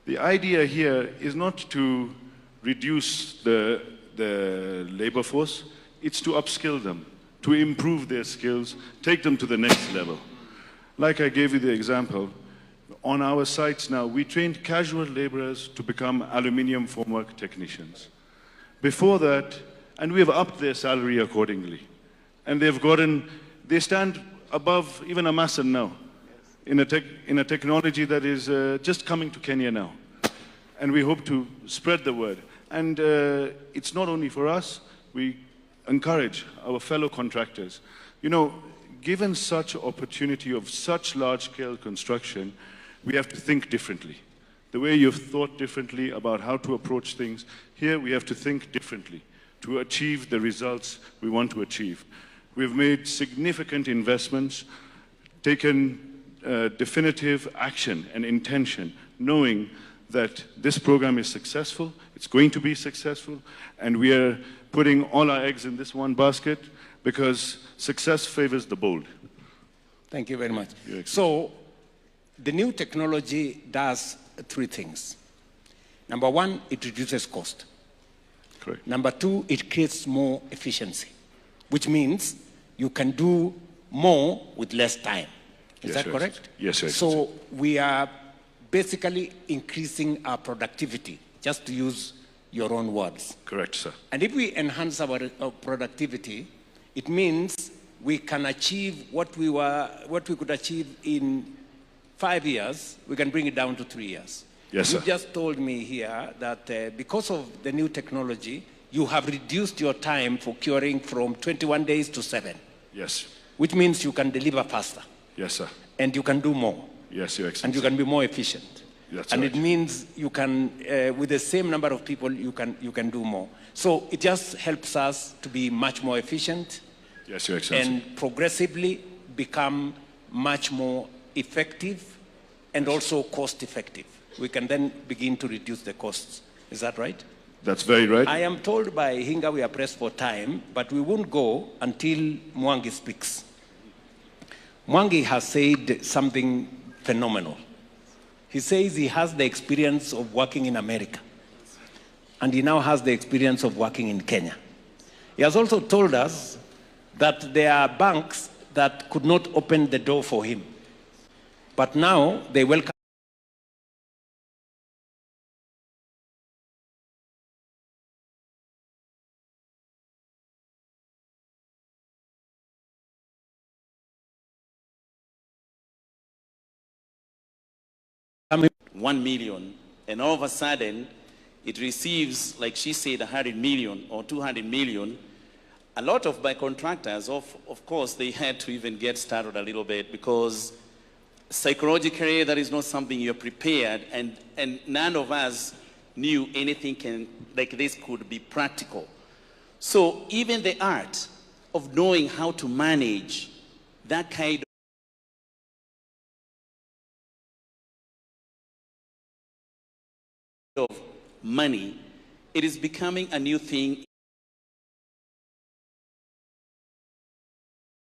The idea here is not to reduce the labor force, it's to upskill them, to improve their skills, take them to the next level. Like I gave you the example, on our sites now, we trained casual laborers to become aluminium formwork technicians. Before that, and we have upped their salary accordingly. And they stand above even a mason now, in a technology that is just coming to Kenya now. And we hope to spread the word. And it's not only for us, we encourage our fellow contractors. You know, given such opportunity of such large-scale construction, we have to think differently. The way you've thought differently about how to approach things, here we have to think differently to achieve the results we want to achieve. We've made significant investments, taken definitive action and intention, knowing that this program is successful, it's going to be successful, and we are putting all our eggs in this one basket because success favors the bold. Thank you very much. So, the new technology does three things. Number one, it reduces cost. Correct. Number two, it creates more efficiency, which means you can do more with less time. Is that correct? Yes, sir. So we are basically increasing our productivity, just to use your own words. Correct, sir. And if we enhance our productivity, it means we can achieve what we could achieve in 5 years, we can bring it down to 3 years. Yes, sir. You just told me here that because of the new technology, you have reduced your time for curing from 21 days to 7. Yes. Which means you can deliver faster. Yes, sir. And you can do more. Yes, Your Excellency. And you can be more efficient. That's and right. it means you can, with the same number of people, you can do more. So it just helps us to be much more efficient. Yes, Your Excellency. And progressively become much more effective and also cost effective. We can then begin to reduce the costs. Is that right? That's very right. I am told by Hinga we are pressed for time, but we won't go until Mwangi speaks. Mwangi has said something phenomenal. He says he has the experience of working in America, and he now has the experience of working in Kenya. He has also told us that there are banks that could not open the door for him, but now they welcome him. 1 million, and all of a sudden it receives, like she said, 100 million or 200 million. A lot of my contractors, of course, they had to even get started a little bit, because psychologically that is not something you're prepared, and none of us knew anything like this could be practical. So even the art of knowing how to manage that kind of money, it is becoming a new thing